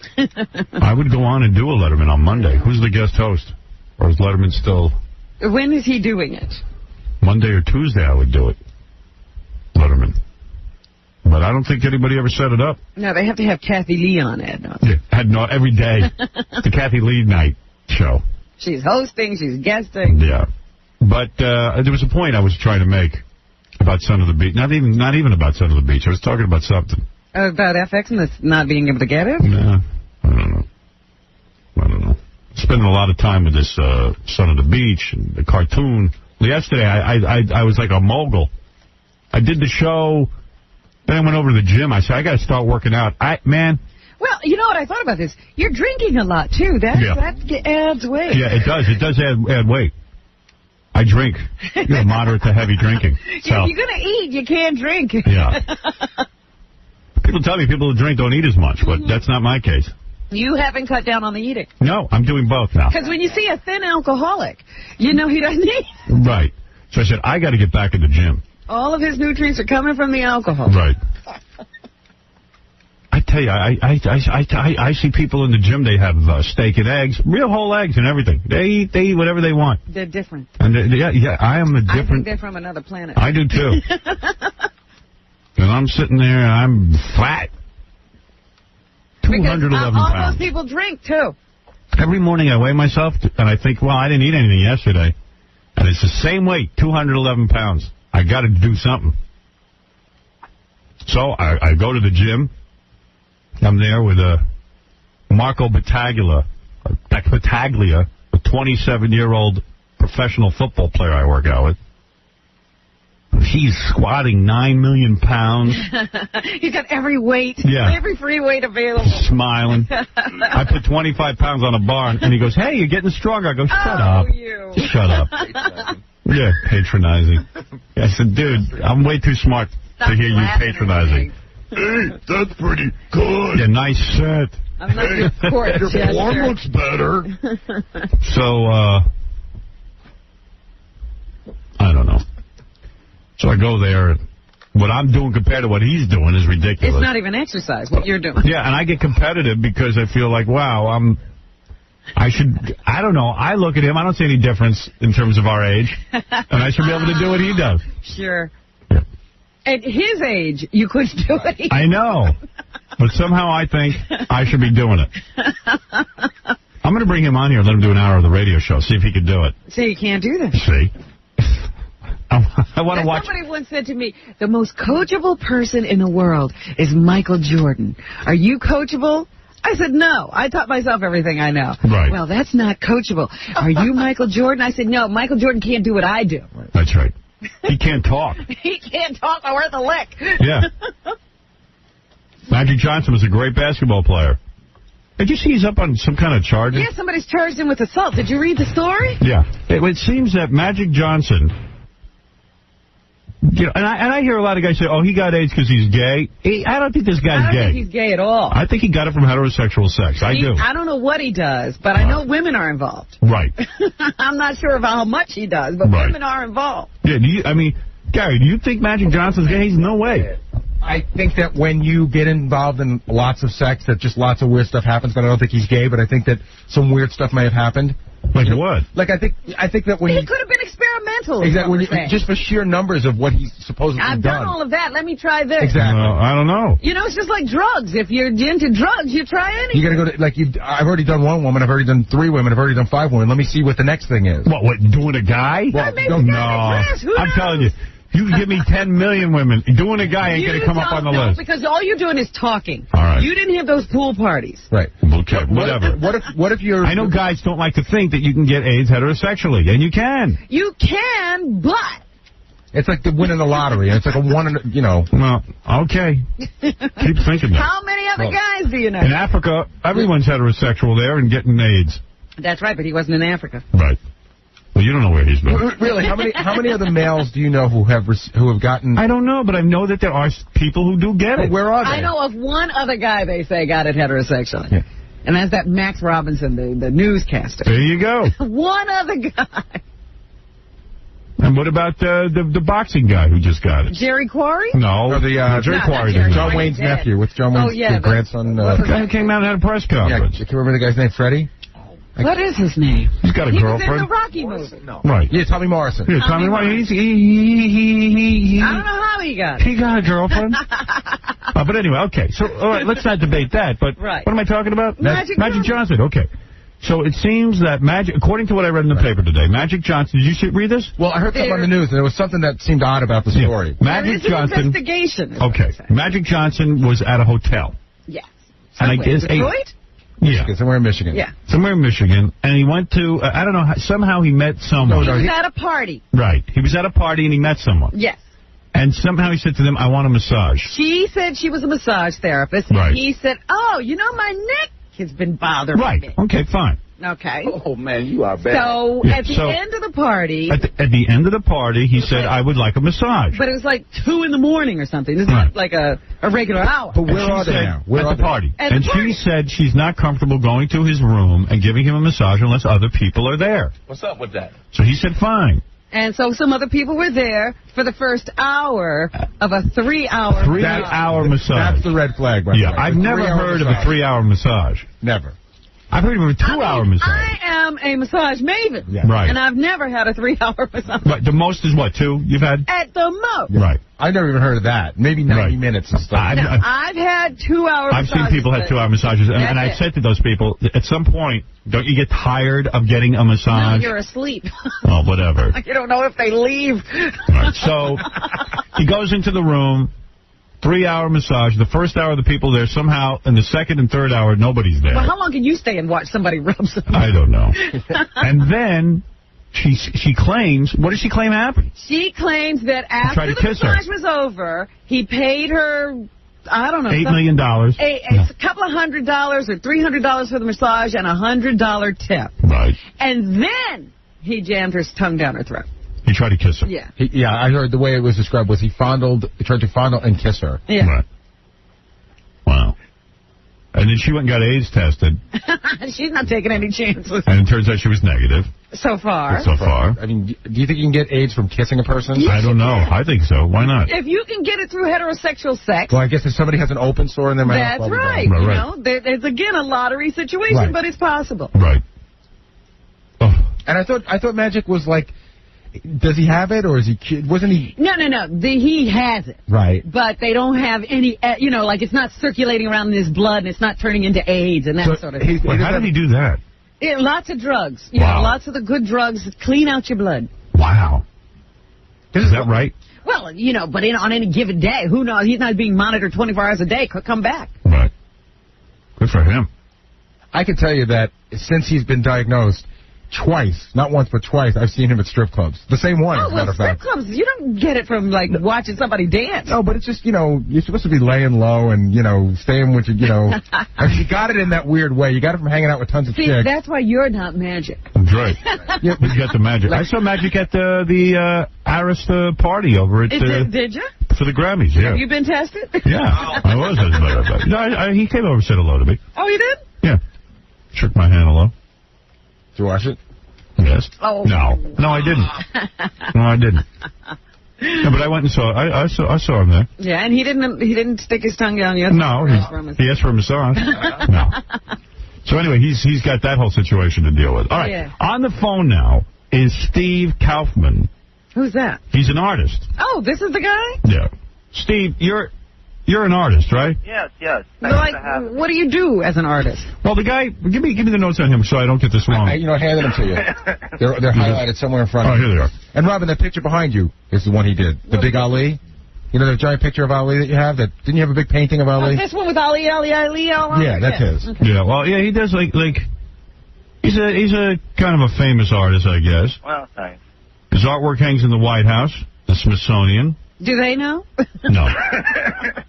I would go on and do a Letterman on Monday. Who's the guest host? Or is Letterman still... When is he doing it? Monday or Tuesday I would do it. Letterman. But I don't think anybody ever set it up. No, they have to have Kathy Lee on it. Every day. The Kathy Lee night show. She's hosting, she's guesting. Yeah. But there was a point I was trying to make about Son of the Beach. Not even about Son of the Beach. I was talking about something. About FX and not being able to get it? No. I don't know. Spending a lot of time with this Son of the Beach and the cartoon. Yesterday, I was like a mogul. I did the show... Then I went over to the gym. I said, I got to start working out. Well, you know what? I thought about this. You're drinking a lot, too. That adds weight. Yeah, it does. It does add weight. I drink. Moderate to heavy drinking. So. You're going to eat. You can't drink. Yeah. People tell me people who drink don't eat as much, but that's not my case. You haven't cut down on the eating. No, I'm doing both now. Because when you see a thin alcoholic, you know he doesn't eat. Right. So I said, I got to get back in the gym. All of his nutrients are coming from the alcohol. Right. I tell you, I see people in the gym, they have steak and eggs, real whole eggs and everything. They eat whatever they want. They're different. And I am a different... I think they're from another planet. I do, too. And I'm sitting there and I'm fat. 211 all pounds. those people drink, too. Every morning I weigh myself and I think, well, I didn't eat anything yesterday. And it's the same weight, 211 pounds. I got to do something. So I go to the gym. I'm there with Marco Battaglia, a 27-year-old professional football player I work out with. He's squatting 9 million pounds. He's got every weight, every free weight available. Smiling. I put 25 pounds on a bar, and he goes, hey, you're getting stronger. I go, shut up. You. Shut up. Yeah, patronizing. I said, dude, I'm way too smart to hear you patronizing. Hey, that's pretty good. Yeah, nice set. I'm not your form looks better. So, I don't know. So I go there, and what I'm doing compared to what he's doing is ridiculous. It's not even exercise, what you're doing. Yeah, and I get competitive because I feel like, wow, I don't know. I look at him. I don't see any difference in terms of our age. And I should be able to do what he does. Sure. At his age, you couldn't do it. I know. But somehow I think I should be doing it. I'm going to bring him on here and let him do an hour of the radio show, see if he can do it. So you can't do that. See? I want to watch. Somebody once said to me, the most coachable person in the world is Michael Jordan. Are you coachable? I said, no. I taught myself everything I know. Right. Well, that's not coachable. Are you Michael Jordan? I said, no, Michael Jordan can't do what I do. That's right. He can't talk. He can't talk or worth a lick. Yeah. Magic Johnson was a great basketball player. Did you see he's up on some kind of charges? Yeah, somebody's charged him with assault. Did you read the story? Yeah. It seems that Magic Johnson... You know, and I hear a lot of guys say, oh, he got AIDS because he's gay. I don't think this guy's gay. I don't think he's gay at all. I think he got it from heterosexual sex. I do. I don't know what he does, but I know women are involved. Right. I'm not sure about how much he does, but women are involved. Yeah. Gary, do you think Magic Johnson's gay? He's no way. I think that when you get involved in lots of sex, that just lots of weird stuff happens, but I don't think he's gay, but I think that some weird stuff may have happened. Like what? Like, I think that when he could have been experimental. Exactly. Just for sheer numbers of what he's supposedly I've done all of that. Let me try this. Exactly. I don't know. You know, it's just like drugs. If you're into drugs, you try anything. You got to go to, I've already done one woman, I've already done 3 women, I've already done 5 women. Let me see what the next thing is. What doing a guy? Well, no. I'm telling you. You can give me 10 million women. Doing a guy ain't going to come up on the list. Because all you're doing is talking. All right. You didn't have those pool parties. Right. Okay, whatever. What if you're... I know guys don't like to think that you can get AIDS heterosexually, and you can. You can, but... It's like winning the lottery. It's like a one, Well, okay. Keep thinking that. How many other guys do you know? In Africa, everyone's heterosexual there and getting AIDS. That's right, but he wasn't in Africa. Right. Well, you don't know where he's been. Really? How many other males do you know who have gotten... I don't know, but I know that there are people who do get it. Where are they? I know of one other guy they say got it heterosexually. Yeah. And that's that Max Robinson, the newscaster. There you go. One other guy. And what about the boxing guy who just got it? Jerry Quarry? No, Jerry Quarry. John Wayne's nephew. What's John Wayne's grandson? The guy came out and had a press conference. Yeah, can you remember the guy's name? Freddie? What is his name? He's got a girlfriend. He was in the Rocky movie. No. Right. Yeah, Tommy Morrison. Yeah, Tommy Morrison. I don't know how he got it. He got a girlfriend. But anyway, okay. So, all right, let's not debate that. But what am I talking about? Magic Johnson. Okay. So it seems that according to what I read in the paper today, Magic Johnson, did you read this? Well, I heard something on the news, and there was something that seemed odd about the story. Magic Johnson. Investigation. Okay. Magic Johnson was at a hotel. Yes. And I guess Detroit? Yeah. Somewhere in Michigan. Yeah. Somewhere in Michigan. And he went to, I don't know, somehow he met someone. He was at a party. Right. He was at a party and he met someone. Yes. And somehow he said to them, I want a massage. She said she was a massage therapist. Right. He said, oh, my neck has been bothering me. Right. Okay, fine. Okay. Oh, man, you are bad. So, at the end of the party... At the end of the party, he said, I would like a massage. But it was like 2 in the morning or something. It's not like a regular hour. But where are they now? At the party. And she said she's not comfortable going to his room and giving him a massage unless other people are there. What's up with that? So he said, fine. And so some other people were there for the first hour of a 3-hour 3-hour massage. That's the red flag, right? Yeah, I've never heard of a 3-hour massage. Never. I've heard of a 2-hour massage. I am a massage maven. Yeah. Right. And I've never had a 3-hour massage. Right. The most is what, 2 you've had? At the most. Yeah. Right. I've never even heard of that. Maybe 90 minutes and stuff. I've had 2-hour massages. I've seen people have 2-hour massages, and I've said to those people, at some point, don't you get tired of getting a massage? No, you're asleep. Oh, whatever. You don't know if they leave. Right. So he goes into the room. 3-hour massage. The first hour, the people there. Somehow, in the second and third hour, nobody's there. Well, how long can you stay and watch somebody rub something? I don't know. And then she claims, what does she claim happened? She claims that after the massage was over, he paid her, I don't know. $8 million. A couple of $100 or $300 for the massage and a $100 tip. Right. And then he jammed her tongue down her throat. He tried to kiss her. Yeah. I heard the way it was described was he tried to fondle and kiss her. Yeah. Right. Wow. And then she went and got AIDS tested. She's not taking any chances. And it turns out she was negative. So far. So far. I mean, do you think you can get AIDS from kissing a person? Yes, I don't know. I think so. Why not? If you can get it through heterosexual sex. Well, I guess if somebody has an open sore in their mouth. That's right. You know, it's again a lottery situation, but it's possible. Right. And I thought magic was like, does he have it, or is he? Wasn't he? No. He has it. Right. But they don't have any, like it's not circulating around in his blood, and it's not turning into AIDS and that sort of thing. How did he do that? Yeah, lots of drugs. Wow. Lots of the good drugs clean out your blood. Wow. Is that right? Well, but on any given day, who knows? He's not being monitored 24 hours a day. Could come back. Right. Good for him. I can tell you that since he's been diagnosed, twice, not once but twice, I've seen him at strip clubs. The same one, as a matter of fact. Strip clubs, you don't get it from, watching somebody dance. No, but it's just, you're supposed to be laying low and, staying with your, I mean, you got it in that weird way. You got it from hanging out with tons of chicks. That's why you're not magic. That's right. You got the magic. I saw magic at the Arista party over at... Did you? For the Grammys, yeah. Have you been tested? Yeah, I was, as a matter of fact. No, he came over and said hello to me. Oh, you did? Yeah. Shook my hand hello. Did you watch it? Yes. Oh. No, I didn't. No, I didn't. No, but I went and saw. I saw him there. Yeah, and he didn't stick his tongue down yet. No, he asked for a massage. No. So anyway, he's got that whole situation to deal with. All right. Yeah. On the phone now is Steve Kaufman. Who's that? He's an artist. Oh, this is the guy? Yeah. Steve, you're an artist, right? Yes. What do you do as an artist? Well, the guy, give me the notes on him so I don't get this wrong. I handed them to you. They're highlighted somewhere in front of you. Oh, here they are. And Robin, that picture behind you is the one he did. The big Ali. The giant picture of Ali that you have? Didn't you have a big painting of Ali? This one with Ali all on yeah, that's his. Okay. Yeah, well, yeah, he does like he's a kind of a famous artist, I guess. Well, thanks. His artwork hangs in the White House, the Smithsonian. Do they know? No.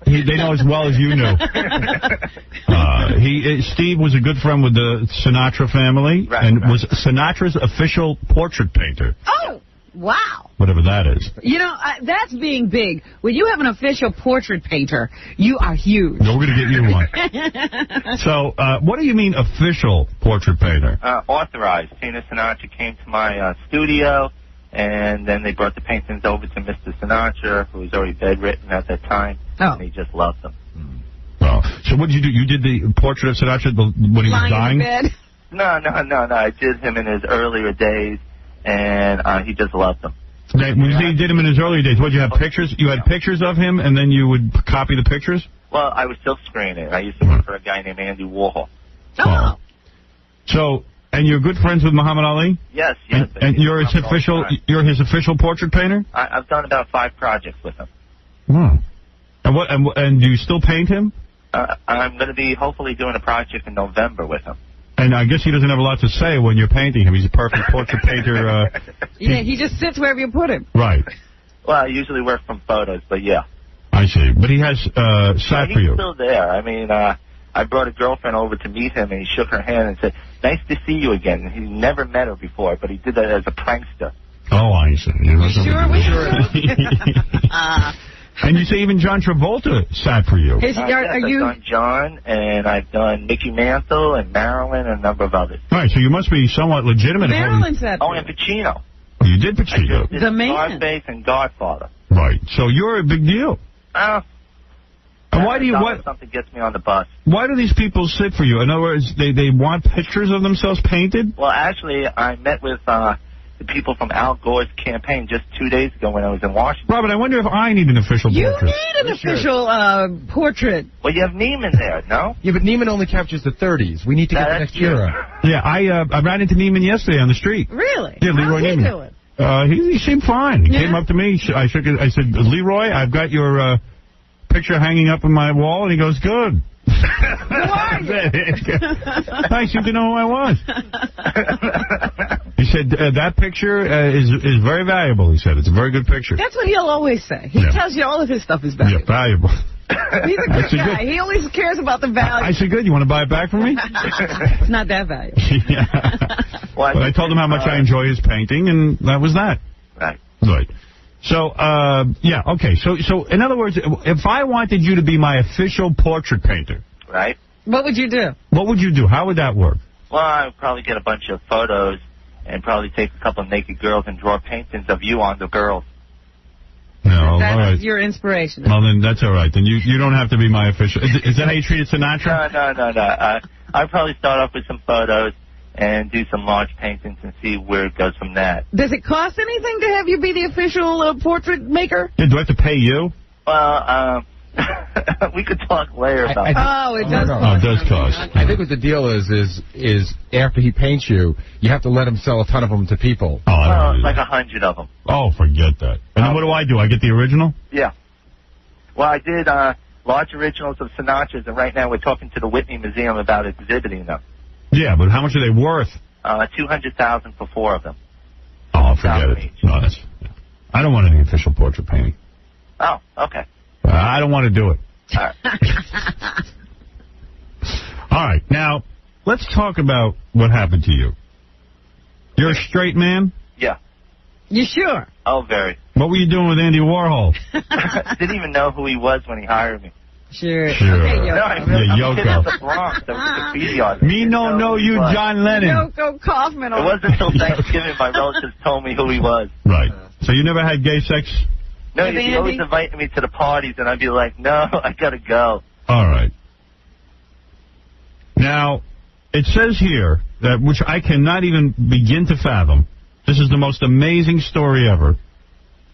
They know as well as you know. Steve was a good friend with the Sinatra family and was Sinatra's official portrait painter. Oh, wow. Whatever that is. That's being big. When you have an official portrait painter, you are huge. No, we're going to get you one. So, what do you mean official portrait painter? Authorized. Tina Sinatra came to my studio, and then they brought the paintings over to Mr. Sinatra, who was already bedridden at that time, and he just loved them. Oh. So what did you do? You did the portrait of Sinatra when he was dying? In bed? No. I did him in his earlier days, and he just loved them. When you say you did him in his earlier days, what, you have pictures? You had pictures of him, and then you would copy the pictures? Well, I was still screening. I used to work for a guy named Andy Warhol. Oh. So, and you're good friends with Muhammad Ali? Yes. And you're his official portrait painter? I've done about 5 projects with him. Oh. And do you still paint him? I'm going to be hopefully doing a project in November with him. And I guess he doesn't have a lot to say when you're painting him. He's a perfect portrait painter. Yeah, he just sits wherever you put him. Right. Well, I usually work from photos, but yeah. I see. But he has sat for you. He's still there. I mean, I brought a girlfriend over to meet him, and he shook her hand and said, "Nice to see you again." He never met her before, but he did that as a prankster. Oh, I see. We sure? And you say even John Travolta sat for you. Yes, I've done John, and I've done Mickey Mantle and Marilyn and a number of others. All right, so you must be somewhat legitimate. Marilyn sat for and Pacino. Oh, you did Pacino. The man. Scarface and Godfather. Right, so you're a big deal. And why do you... Something gets me on the bus. Why do these people sit for you? In other words, they want pictures of themselves painted? Well, actually, I met with... the people from Al Gore's campaign just 2 days ago when I was in Washington. Robert, I wonder if I need an official portrait. You need an official portrait. Well, you have Neiman there, no? Yeah, but Neiman only captures the 30s. We need to get the next era. Yeah, I ran into Neiman yesterday on the street. Really? Yeah, Leroy Neiman. How's he doing? He seemed fine. He came up to me. I said, Leroy, I've got your picture hanging up on my wall. And he goes, good. Who are you? I seemed to know who I was. He said, that picture is very valuable, he said. It's a very good picture. That's what he'll always say. He tells you all of his stuff is valuable. Yeah, valuable. He's a good guy. He always cares about the value. I said, good. You want to buy it back from me? It's not that valuable. Yeah. But I told him how much I enjoy his painting, and that was that. Right. Right. So, yeah, okay. So, in other words, if I wanted you to be my official portrait painter. Right. What would you do? What would you do? How would that work? Well, I would probably get a bunch of photos and probably take a couple of naked girls and draw paintings of you on the girls. No, that's all right. your inspiration. Well, then that's all right. Then you don't have to be my official. Is that how you treated Sinatra? No. I'd probably start off with some photos, and do some large paintings and see where it goes from that. Does it cost anything to have you be the official portrait maker? Yeah, do I have to pay you? Well, we could talk later about that. Oh, it does cost. Oh, it does cost. I think what the deal is after he paints you, you have to let him sell a ton of them to people. Oh, I don't Well, do like that. 100 of them. Oh, forget that. And then what do? I get the original? Yeah. Well, I did large originals of Sinatra's, and right now we're talking to the Whitney Museum about exhibiting them. Yeah, but how much are they worth? $200,000 for 4 of them. Oh, forget it. No, I don't want any official portrait painting. Oh, okay. I don't want to do it. All right. All right. Now, let's talk about what happened to you. You're a straight man? Yeah. You sure? Oh, very. What were you doing with Andy Warhol? Didn't even know who he was when he hired me. Sure. Sure. Okay, No, Yoko. I really, Yeah, I'm a kid Yoko. at the Bronx. That was a graffiti artist. Me no know you, John Lennon. Yoko Kaufman. It wasn't until Thanksgiving my relatives told me who he was. Right. So you never had gay sex? No, With he'd Andy? always invite me to the parties, and I'd be like, no, I gotta go. All right. Now, it says here, that which I cannot even begin to fathom, this is the most amazing story ever,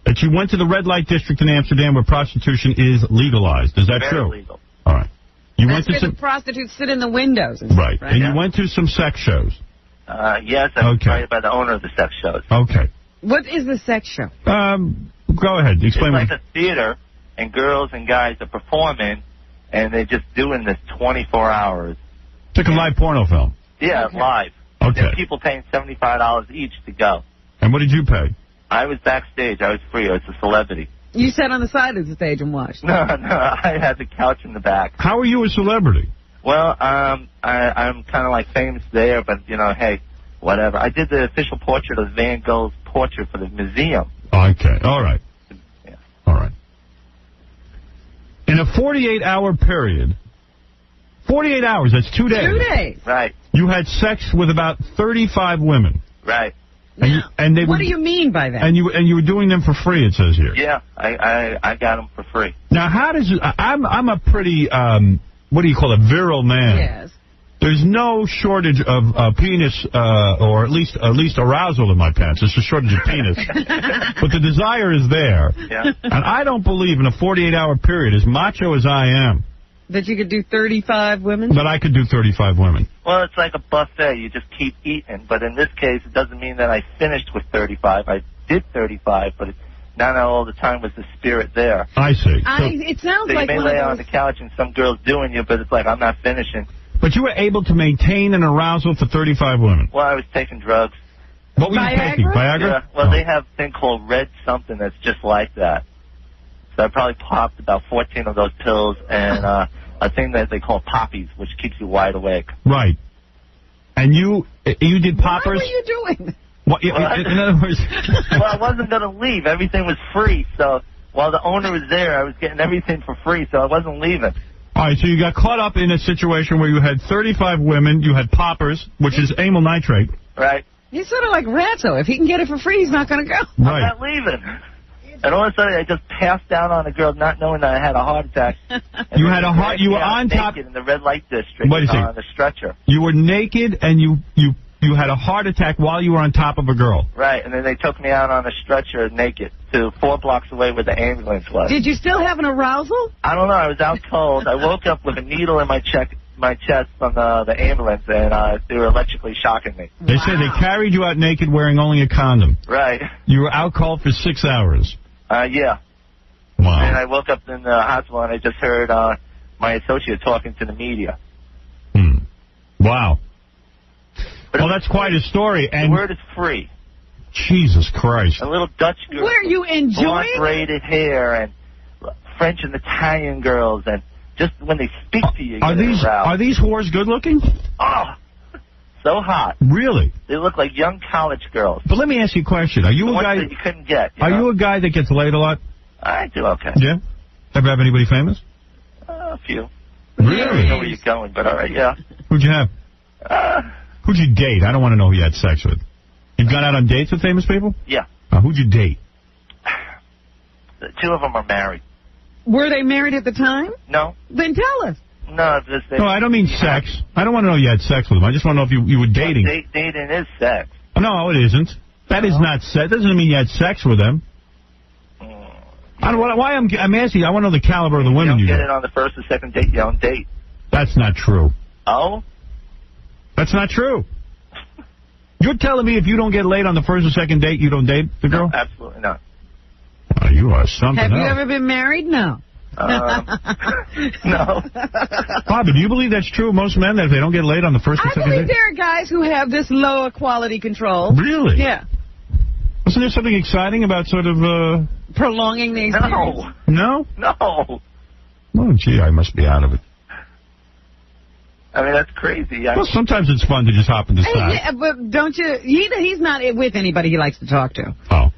that you went to the red light district in Amsterdam where prostitution is legalized. Is that Very true? legal. All right. You That's went to where some... the prostitutes sit in the windows. And stuff, Right. And you went to some sex shows. Yes, I was Okay. invited by the owner of the sex shows. Okay. What is the sex show? Go ahead. Explain It's like what... a theater, and girls and guys are performing, and they're just doing this 24 hours. It's like a live porno film. Yeah, Okay. live. Okay. And people paying $75 each to go. And what did you pay? I was backstage. I was free. I was a celebrity. You sat on the side of the stage and watched. No, I had the couch in the back. How are you a celebrity? Well, I'm kind of like famous there, but, you know, hey, whatever. I did the official portrait of Van Gogh's portrait for the museum. Okay. All right. Yeah. All right. In a 48-hour period, 48 hours, that's 2 days. 2 days. Right, You had sex with about 35 women. right. And they What were, do you mean by that? And you were doing them for free, it says here. Yeah, I got them for free. Now, how does it... I'm a pretty, what do you call it, virile man. Yes. There's no shortage of penis, or at least arousal in my pants. It's a shortage of penis. But the desire is there. Yeah. And I don't believe in a 48-hour period, as macho as I am, That you could do 35 women? that I could do 35 women. Well, it's like a buffet. You just keep eating. But in this case, it doesn't mean that I finished with 35. I did 35, but not all the time was the spirit there. I see. It sounds So you like may one lay of on those... the couch and some girl's doing you, but it's like, I'm not finishing. But you were able to maintain an arousal for 35 women. Well, I was taking drugs. What were you taking? Viagra? Yeah. Well, they have a thing called red something that's just like that. So I probably popped about 14 of those pills and a thing that they call poppies, which keeps you wide awake. Right. And you did poppers? What were you doing? What, in other words... Well, I wasn't going to leave. Everything was free. So while the owner was there, I was getting everything for free, so I wasn't leaving. All right, so you got caught up in a situation where you had 35 women, you had poppers, which is amyl nitrate. Right. He's sort of like Ratso. If he can get it for free, he's not going to go. Right. I'm not leaving. And all of a sudden, I just passed down on a girl, not knowing that I had a heart attack. You had a heart. You were on top. Naked in the red light district. Wait a second. On the stretcher. You were naked, and you had a heart attack while you were on top of a girl. Right, and then they took me out on a stretcher naked to 4 blocks away where the ambulance was. Did you still have an arousal? I don't know. I was out cold. I woke up with a needle in my chest from the ambulance, and they were electrically shocking me. They said they carried you out naked wearing only a condom. Right. You were out cold for 6 hours. Yeah. Wow. And I woke up in the hospital, and I just heard my associate talking to the media. Wow. Well, that's quite a story. And the word is free. Jesus Christ. A little Dutch girl. Were you enjoying blonde braided hair, and French and Italian girls, and just when they speak to you, Are these whores good looking? Oh, so hot. Really? They look like young college girls. But let me ask you a question. Are you The a guy ones that you couldn't get? Are you a guy that gets laid a lot? I do okay. Yeah. Ever have anybody famous? A few. Really? I don't know where you're going, but all right, yeah. Who'd you have? Who'd you date? I don't want to know who you had sex with. You've gone out on dates with famous people? Yeah. Who'd you date? The 2 of them are married. Were they married at the time? No. Then tell us. No, just No, I don't mean sex. I don't want to know you had sex with him. I just want to know if you were dating. Dating is sex. No, it isn't. That is not sex. That doesn't mean you had sex with them. I don't, why I'm asking you, I want to know the caliber of the women you get it on the first or second date, you don't date. That's not true. Oh? That's not true. You're telling me if you don't get laid on the first or second date, you don't date the girl? No, absolutely not. Oh, you are something Have you else. ever been married? No. No. Bobby, do you believe that's true of most men, that if they don't get laid on the first or second I believe date? there are guys who have this lower quality control. Really? Yeah. Wasn't there something exciting about sort of... prolonging the experience? No? No. Oh, gee, I must be out of it. I mean, that's crazy. Well, sometimes it's fun to just hop in the side. Yeah, but don't you... He's not with anybody he likes to talk to. Oh.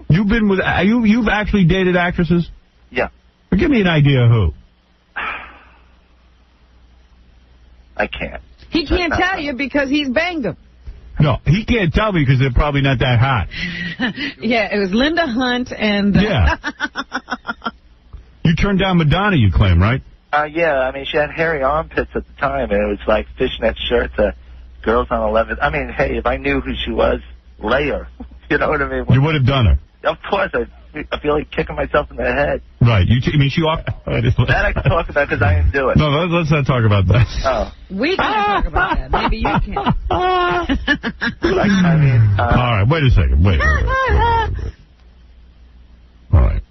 You've been with... You've actually dated actresses? Yeah. Well, give me an idea who. I can't. He can't tell you because he's banged them. No, he can't tell me because they're probably not that hot. Yeah, it was Linda Hunt and... Yeah. You turned down Madonna, you claim, right? Yeah, I mean, she had hairy armpits at the time, and it was like fishnet shirts, girls on 11. I mean, hey, if I knew who she was, lay her. You know what I mean? You would have done her. Of course, I feel like kicking myself in the head. Right. I mean, she offered... That I can talk about because I didn't do it. No, let's not talk about that. Oh. We can talk about that. Maybe you can. I mean... All right, wait a second. Wait. All right.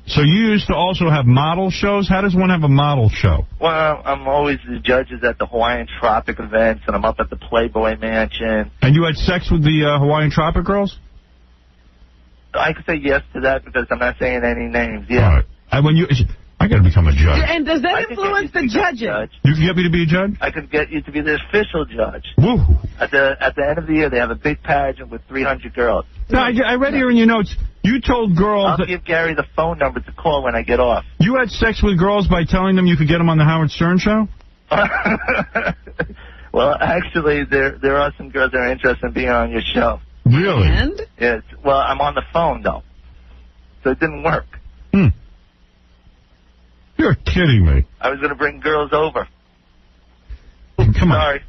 So you used to also have model shows? How does one have a model show? Well, I'm always the judges at the Hawaiian Tropic events, and I'm up at the Playboy Mansion. And you had sex with the Hawaiian Tropic girls? I could say yes to that because I'm not saying any names. Yeah. All right. And when I got to become a judge. And does that influence the judging? You can get me to be a judge? I could get you to be the official judge. Woo. At the end of the year, they have a big pageant with 300 girls. No, I read here in your notes, you told girls... I'll give Gary the phone number to call when I get off. You had sex with girls by telling them you could get them on the Howard Stern show? Well, actually, there are some girls that are interested in being on your show. Really? And? Yes. Well, I'm on the phone, though. So it didn't work. You're kidding me. I was going to bring girls over. Come on. Sorry.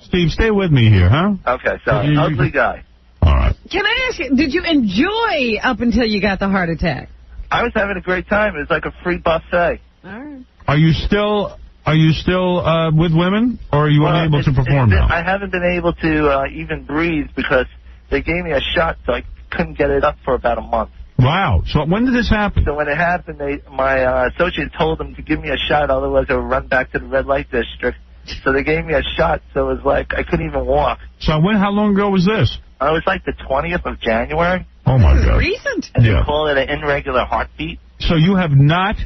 Steve, stay with me here, huh? Okay, sorry. Ugly guy. All right. Can I ask you, did you enjoy up until you got the heart attack? I was having a great time. It was like a free buffet. All right. Are you still with women, or are you unable to perform now? I haven't been able to even breathe because they gave me a shot, so I couldn't get it up for about a month. Wow. So when did this happen? So when it happened, my associate told them to give me a shot, otherwise I would run back to the red light district. So they gave me a shot, so it was like I couldn't even walk. So how long ago was this? It was like the 20th of January. Oh, my God. Recent. And they call it an irregular heartbeat. So you have not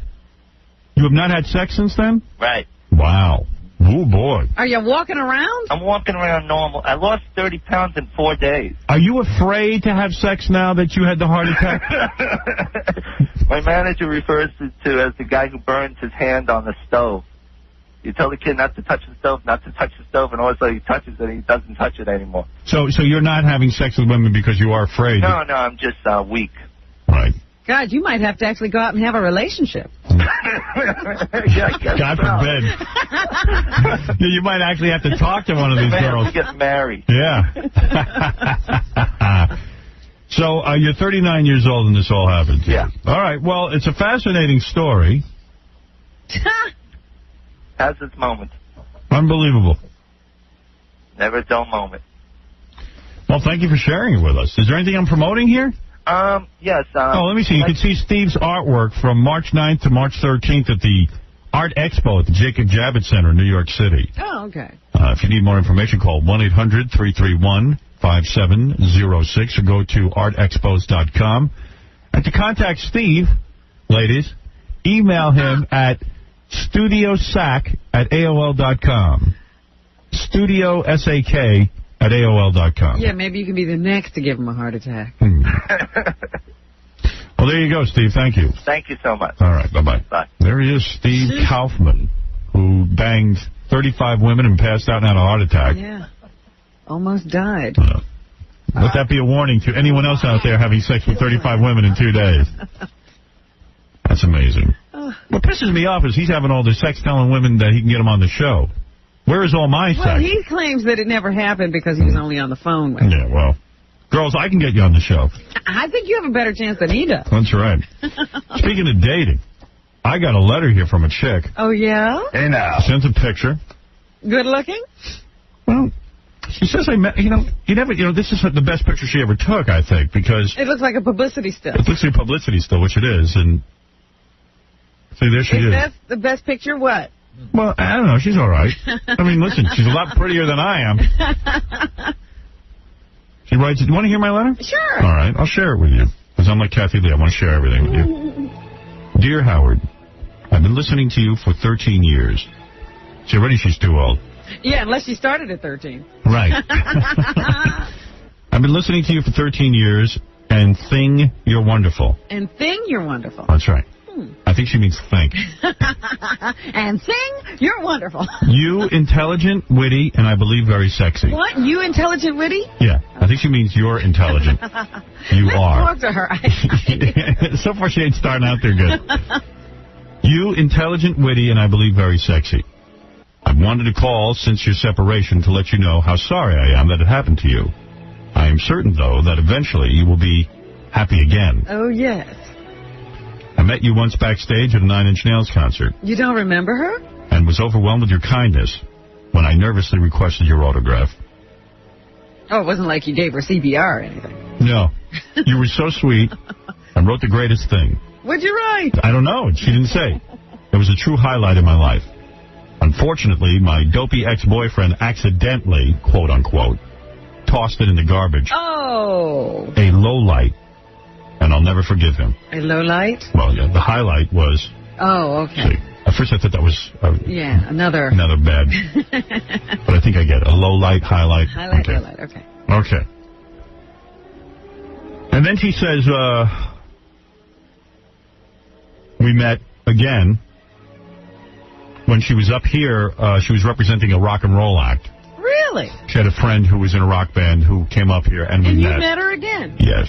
had sex since then? Right. Wow. Oh, boy. Are you walking around? I'm walking around normal. I lost 30 pounds in 4 days. Are you afraid to have sex now that you had the heart attack? My manager refers to as the guy who burns his hand on the stove. You tell the kid not to touch the stove, and all of a sudden he touches it and he doesn't touch it anymore. So you're not having sex with women because you are afraid? No, I'm just weak. Right. God, you might have to actually go out and have a relationship. God forbid. You might actually have to talk to one of these girls. Get married. Yeah. So you're 39 years old and this all happened. Yeah. All right. Well, it's a fascinating story. Has its moment. Unbelievable. Never a dull moment. Well, thank you for sharing it with us. Is there anything I'm promoting here? Yes. Let me see. You can see Steve's artwork from March 9th to March 13th at the Art Expo at the Jacob Javits Center in New York City. Oh, okay. If you need more information, call 1-800-331-5706 or go to artexpos.com. And to contact Steve, ladies, email him at studiosac@AOL.com. Studio SAK at AOL.com. Yeah, maybe you can be the next to give him a heart attack. Well, there you go, Steve. Thank you. Thank you so much. All right. Bye-bye. Bye. There he is, Steve Kaufman, who banged 35 women and passed out and had a heart attack. Yeah. Almost died. Let that be a warning to anyone else out there having sex with 35 women in 2 days. That's amazing. What pisses me off is he's having all this sex telling women that he can get them on the show. Where is all my Well, sex? he claims that it never happened because he was only on the phone with her. Yeah, well, girls, I can get you on the show. I think you have a better chance than he does. That's right. Speaking of dating, I got a letter here from a chick. Oh, yeah? Hey, now. Sends a picture. Good looking? Well, she says I met, this is the best picture she ever took, I think, because It looks like a publicity still. it looks like publicity still, which it is, and see, there she is. That's the best picture, what? Well, I don't know, she's all right. I mean, listen, she's a lot prettier than I am. She writes, do you want to hear my letter? Sure. All right, I'll share it with you, because I'm like Kathy Lee, I want to share everything with you. Dear Howard, I've been listening to you for 13 years. See, already she's too old. Yeah, unless she started at 13. Right. I've been listening to you for 13 years, and thing, you're wonderful. And thing, you're wonderful. That's right. I think she means think. And sing, you're wonderful. You, intelligent, witty, and I believe very sexy. What? You intelligent, witty? Yeah, I think she means you're intelligent. You are. Talk to her. So far, she ain't starting out there good. You, intelligent, witty, and I believe very sexy. I've wanted to call since your separation to let you know how sorry I am that it happened to you. I am certain, though, that eventually you will be happy again. Oh, yes. I met you once backstage at a Nine Inch Nails concert You don't remember her? and was overwhelmed with your kindness when I nervously requested your autograph. Oh, it wasn't like you gave her CBR or anything. No. You were so sweet and wrote the greatest thing. What'd you write? I don't know. She didn't say. It was a true highlight in my life. Unfortunately, my dopey ex-boyfriend accidentally, quote-unquote, tossed it in the garbage. Oh. A lowlight. And I'll never forgive him. A low light? Well, yeah, the highlight was... Oh, okay. At first I thought that was... Yeah, another bad. But I think I get it. A low light, highlight. Highlight, okay. highlight, okay. Okay. And then she says, we met again when she was up here. She was representing a rock and roll act. Really? She had a friend who was in a rock band who came up here, and we And you met. met her again? Yes.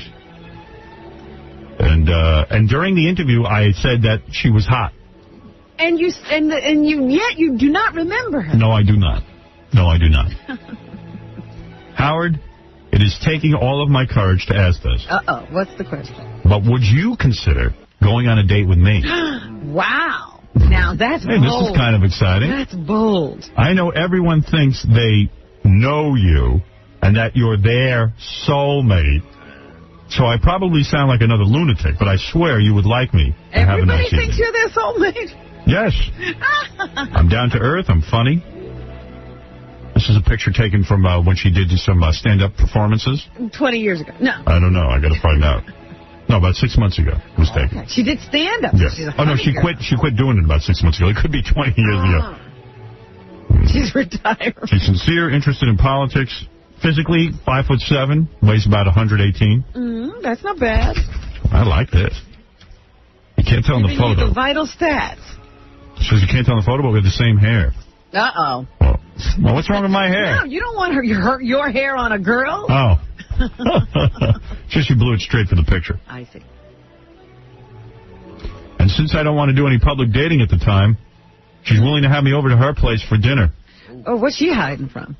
And during the interview, I said that she was hot. And yet you do not remember her. No, I do not. No, I do not. Howard, it is taking all of my courage to ask this. Uh-oh, what's the question? But would you consider going on a date with me? Wow. Now that's Hey, bold. this is kind of exciting. That's bold. I know everyone thinks they know you and that you're their soulmate. So I probably sound like another lunatic, but I swear you would like me and have a Everybody nice thinks evening. you're their soulmate. Yes. I'm down to earth. I'm funny. This is a picture taken from when she did some stand-up performances. 20 years ago. No. I don't know. I got to find out. No, about 6 months ago it was taken. She did stand-up. Yes. She's a Oh, no, funny she girl. quit. She quit doing it about 6 months ago. It could be 20 years ago. She's retired. She's sincere, interested in politics. Physically, 5'7", weighs about 118. That's not bad. I like this. You can't tell in the Giving you photo. the vital stats. She says you can't tell in the photo, but we have the same hair. Uh-oh. Well, what's wrong with my hair? No, you don't want your hair on a girl. Oh. Just she blew it straight for the picture. I see. And since I don't want to do any public dating at the time, she's willing to have me over to her place for dinner. Oh, what's she hiding from?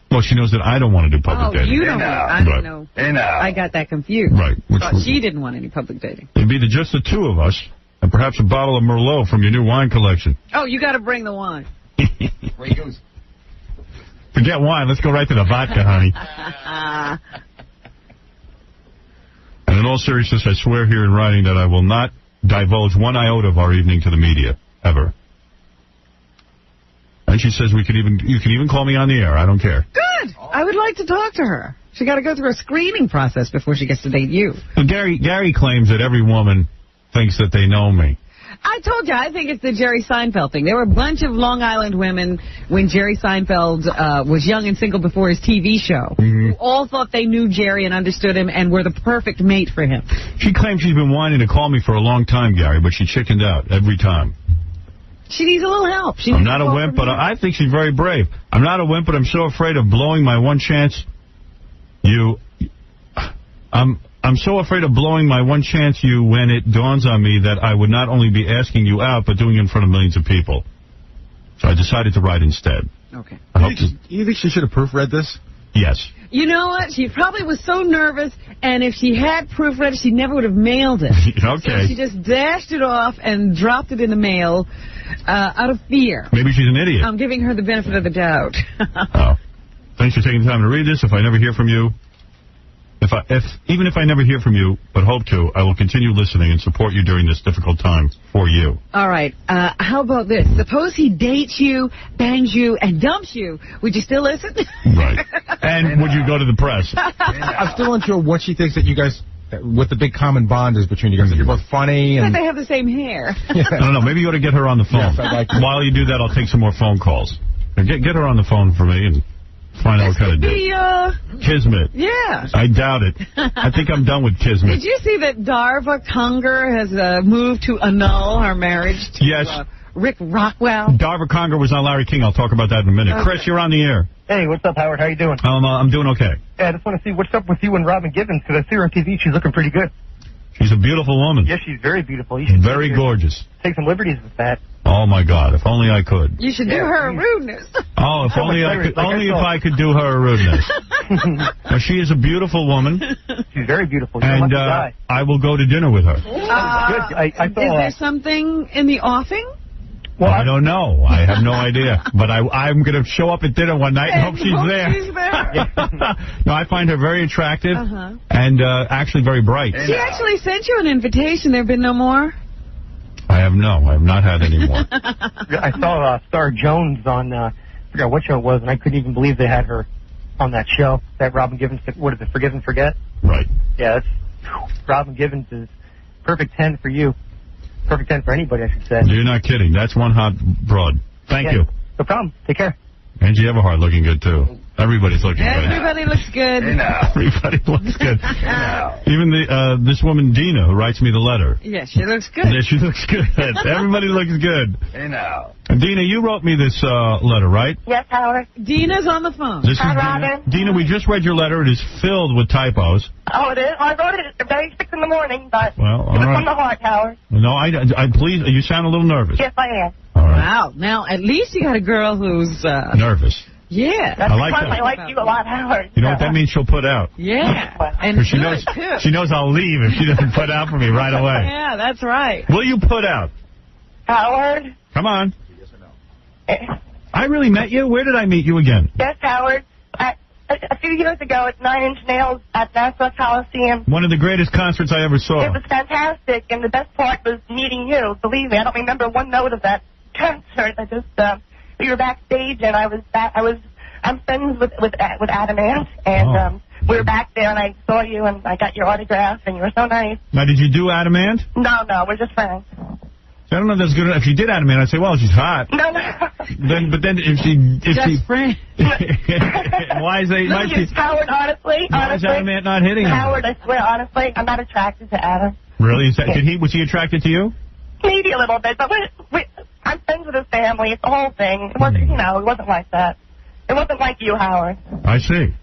Well, she knows that I don't want to do public dating. You don't want. I don't know. I got that confused. Right. Thought she didn't want any public dating. It'd be just the two of us, and perhaps a bottle of Merlot from your new wine collection. Oh, you got to bring the wine. Where he goes. Forget wine. Let's go right to the vodka, honey. And in all seriousness, I swear here in writing that I will not divulge one iota of our evening to the media, ever. And she says you can even call me on the air. I don't care. Good. I would like to talk to her. She got to go through a screening process before she gets to date you. Well, Gary claims that every woman thinks that they know me. I told you, I think it's the Jerry Seinfeld thing. There were a bunch of Long Island women when Jerry Seinfeld was young and single before his TV show, who all thought they knew Jerry and understood him and were the perfect mate for him. She claims she's been wanting to call me for a long time, Gary, but she chickened out every time. She needs a little help. I'm not a wimp, but I think she's very brave. I'm not a wimp, but I'm so afraid of blowing my one chance. I'm I'm so afraid of blowing my one chance you when it dawns on me that I would not only be asking you out, but doing it in front of millions of people. So I decided to write instead. Okay. You think she should have proofread this? Yes. You know what? She probably was so nervous, and if she had proofread it, she never would have mailed it. Okay. So she just dashed it off and dropped it in the mail out of fear. Maybe she's an idiot. I'm giving her the benefit of the doubt. Oh. Thanks for taking the time to read this. If I never hear from you, even if I never hear from you, but hope to, I will continue listening and support you during this difficult time for you. All right. How about this? Suppose he dates you, bangs you, and dumps you. Would you still listen? Right. And would you go to the press? I'm still unsure what she thinks that you guys, what the big common bond is between you guys. That you're both funny and... That they have the same hair. I don't know. Maybe you ought to get her on the phone. Yes, I'd like to. While you do that, I'll take some more phone calls. Get her on the phone for me and find out what kind of deal. Kismet. Yeah. I doubt it. I think I'm done with Kismet. Did you see that Darva Conger has moved to annul her marriage to Rick Rockwell? Darva Conger was on Larry King. I'll talk about that in a minute. Okay. Chris, you're on the air. Hey, what's up, Howard? How you doing? I'm doing okay. Yeah, I just want to see what's up with you and Robin Givens, because I see her on TV. She's looking pretty good. She's a beautiful woman. Yes, she's very beautiful. You should very gorgeous. Take some liberties with that. Oh, my God. If only I could. You should do her a rudeness. Oh, if only I could. Only if I could do her a rudeness. Now, she is a beautiful woman. She's very beautiful. And I will go to dinner with her. Good. I Is there something in the offing? Well, I don't know. I have no idea. But I'm going to show up at dinner one night and hope she's there. No, I find her very attractive and actually very bright. She actually sent you an invitation. There have been no more? I have not had any more. I saw Star Jones on, I forgot what show it was, and I couldn't even believe they had her on that show. That Robin Givens, what is it, Forgive and Forget? Right. Yeah, Robin Givens is perfect 10 for you. Perfect 10 for anybody, I should say. You're not kidding. That's one hot broad. Thank you. No problem. Take care. Angie Everhart looking good, too. Everybody's looking good. Everybody looks good. Everybody looks good. Even this woman, Dina, who writes me the letter. Yeah, she looks good. Yeah, she looks good. Everybody looks good. Hey, now. Dina, you wrote me this letter, right? Yes, Howard. Dina's on the phone. This is Robin. Dina, we just read your letter. It is filled with typos. Oh, it is? I wrote it at very 6 in the morning, but well, it was right. from the heart, Howard. No, I please, you sound a little nervous. Yes, I am. All right. Wow. Now, at least you got a girl who's... nervous. Yeah. I like because that. I like you a lot, Howard. You know what that means? She'll put out. Yeah. And she knows I'll leave if she doesn't put out for me right away. Yeah, that's right. Will you put out? Howard? Come on. I really met you? Where did I meet you again? Yes, Howard. A few years ago at 9 Inch Nails at Nassau Coliseum. One of the greatest concerts I ever saw. It was fantastic, and the best part was meeting you. Believe me, I don't remember one note of that concert. I just, we were backstage, and I'm friends with Adam Ant, and we were back there, and I saw you, and I got your autograph, and you were so nice. Now, did you do Adam Ant? No, we're just friends. I don't know if that's good enough. If you did Adam Ant, I'd say, well, she's hot. No. But then if she friend. Why is that? Howard, honestly. Why is Adam Ant not hitting her? Howard, I swear, honestly, I'm not attracted to Adam. Really? Was he attracted to you? Maybe a little bit, but I'm friends with his family. It's the whole thing. It wasn't, it wasn't like that. It wasn't like you, Howard. I see.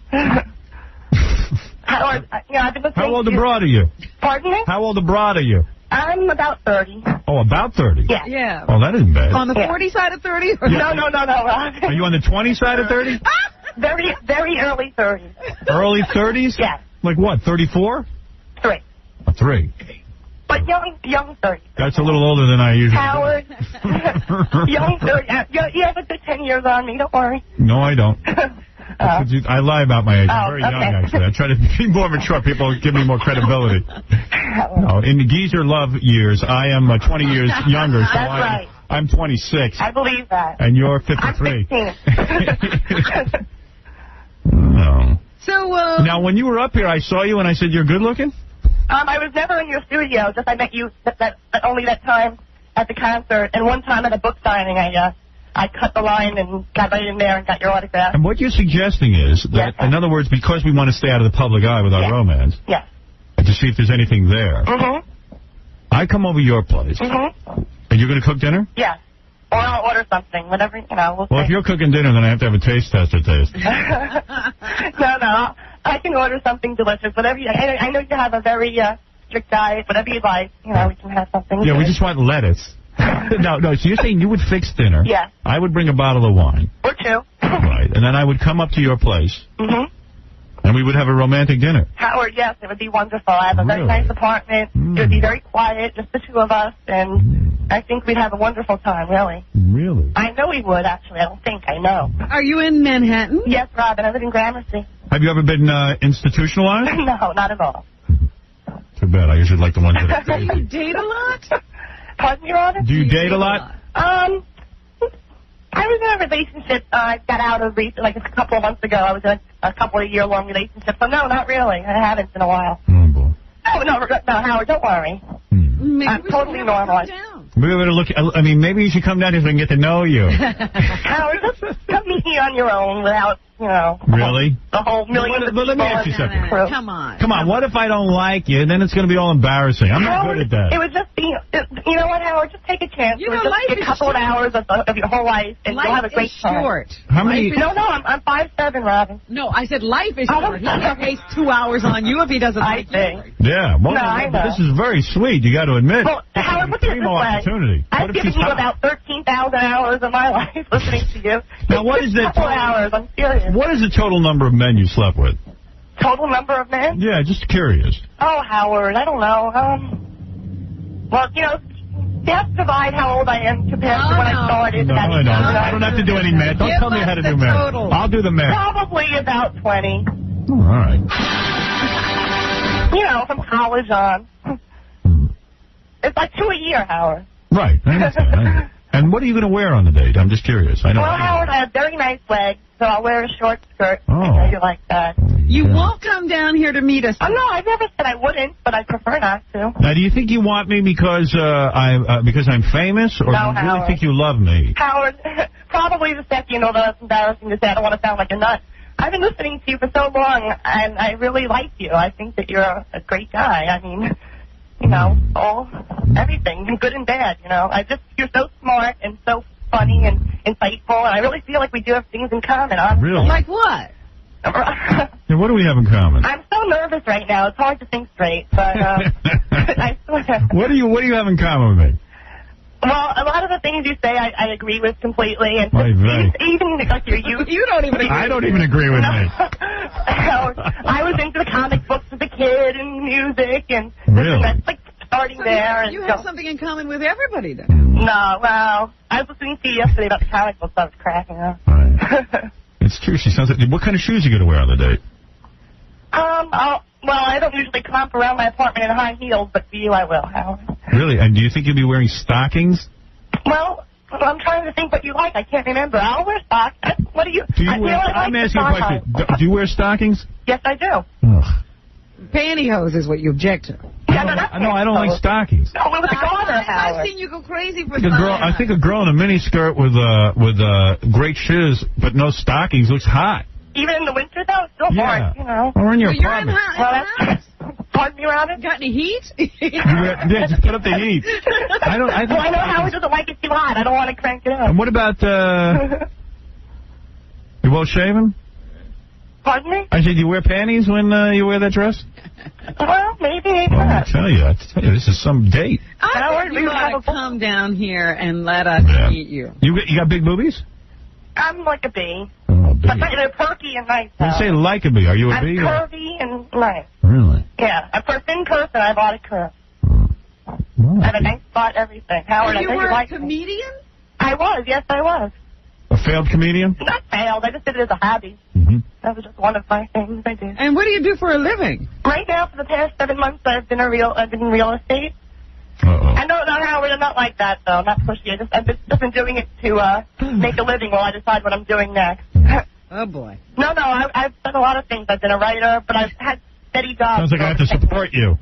Howard, I've been listening. How old a broad are you? Pardon me? How old a broad are you? I'm about 30. Oh, about 30? Yeah. Oh, that isn't bad. On the 40 side of 30? Or No, Ron. Are you on the 20 side of 30? Very, very early 30s. Early 30s? Yes. Like what, 34? 3. 3. But young 30. That's a little older than I usually Howard, young 30. You have a good 10 years on me, don't worry. No, I don't. I lie about my age. I'm very young, okay. actually. I try to be more mature. People give me more credibility. No, in the geezer love years, I am 20 years younger, so That's right. I'm 26. I believe that. And you're 53. I'm 16. No. So, now, when you were up here, I saw you and I said, you're good looking? I was never in your studio. Just I met you only that time at the concert. And one time at a book signing, I cut the line and got right in there and got your autograph. And what you're suggesting is that, in other words, because we want to stay out of the public eye with our romance, and to see if there's anything there, I come over your place, and you're going to cook dinner? Yeah. Or I'll order something, whatever, Well, if you're cooking dinner, then I have to have a taste tester taste. No. I can order something delicious. Whatever you, I know you have a very strict diet. Whatever you like, we can have something. Yeah, good. we just want lettuce. No, so you're saying you would fix dinner. Yeah. I would bring a bottle of wine. Or two. Right, and then I would come up to your place. Mm-hmm. And we would have a romantic dinner. Howard, yes, it would be wonderful. I have a very nice apartment. It would be very quiet, just the two of us, and I think we'd have a wonderful time, really. Really? I know we would, actually. I don't think. I know. Are you in Manhattan? Yes, Robin. I live in Gramercy. Have you ever been institutionalized? No, not at all. Too bad. I usually like the ones that Do you date a lot? Pardon me, Robin? Do you date a lot? I was in a relationship I got out of recently, like a couple of months ago. I was in a couple of year-long relationship. So, no, not really. I haven't in a while. Oh, boy. No, Howard, don't worry. I'm totally normal. Maybe we look. I mean, maybe you should come down here so we can get to know you. Howard, just come meet me on your own without, Really? the whole million of But let me ask you something. Come on. Come on. What if I don't like you? Then it's going to be all embarrassing. I'm not good at that. It would just be, you know what, Howard? Just take a chance. You know, It would just life be a is couple of hours of your whole life, and you'll have a great time. Short. How many? No, I'm 5'7", Robin. No, I said life is short. He can waste 2 hours on you if he doesn't like you. Yeah. Well, No, I know. this is very sweet. You got to admit. Well, Howard, look at it this Primo way. opportunity. I've What if given she's you hot? about 13,000 hours of my life listening to you. Now, what is the couple of hours? I'm serious. What is the total number of men you slept with? Total number of men? Yeah, just curious. Oh, Howard, I don't know. Well, you have to divide how old I am compared to when I started. No, I don't. I don't have to do any math. Don't tell me how to do math. I'll do the math. Probably about 20. Oh, all right. From college on. It's like 2 a year, Howard. Right. I understand. And what are you going to wear on the date? I'm just curious. I know. Well, Howard, I have very nice legs, so I'll wear a short skirt. Oh. I know you like that. You won't come down here to meet us. Oh, no, I never said I wouldn't, but I prefer not to. Now, do you think you want me because I'm famous, or No, do you really Howard. think you love me? Howard, probably the second, although it's embarrassing to say. I don't want to sound like a nut. I've been listening to you for so long, and I really like you. I think that you're a great guy. I mean, everything, good and bad, you're so smart and so funny and insightful, and I really feel like we do have things in common. Really? Like what? Yeah, what do we have in common? I'm so nervous right now. It's hard to think straight, but I swear. What do you have in common with me? Well, a lot of the things you say I agree with completely, and even like your youth. You don't even agree. I don't even agree with me. I was into the comic books as a kid and music, and Really? that's like starting there. And You have something in common with everybody, then. No, well, I was listening to you yesterday about the comic books. I was cracking up. It's true. She sounds like. What kind of shoes are you going to wear on the date? Well, I don't usually comp around my apartment in high heels, but for you I will, Howard. Really? And do you think you'll be wearing stockings? Well, I'm trying to think what you like. I can't remember. I'll wear socks. What do you? I'm asking a question. Do you wear stockings? Yes, I do. Ugh. Pantyhose is what you object to. No, I don't like stockings. No, it was a garter, Howard. I've seen you go crazy for I think a girl in a miniskirt with great shoes but no stockings looks hot. Even in the winter, though, it's still hard, Or in your You're apartment. Pardon me, Robin? Got any heat? Yeah, just put up the heat. I know Howard doesn't like it too hot. I don't want to crank it up. And what about you well shaven? Pardon me? I said, you wear panties when you wear that dress? Well, maybe I tell you, this is some date. I think you ought to come down here and let us meet you. You got big boobies? I'm like a bee. Oh, bee. But they're perky and nice. When you say like a bee, are you a I'm bee? curvy and nice. Really? Yeah. For a thin person, I bought a curve. I have a nice spot, everything. Howard, I you know were you like a comedian? I was, yes, I was. A failed comedian? Not failed. I just did it as a hobby. That was just one of my things I did. And what do you do for a living? Right now, for the past 7 months, I've been in real estate. Uh-oh. I know, Howard, I'm not like that, though. I'm not pushy. I've just been doing it to make a living while I decide what I'm doing next. Oh, boy. No, I've done a lot of things. I've been a writer, but I've had steady jobs. Sounds like I have to support you.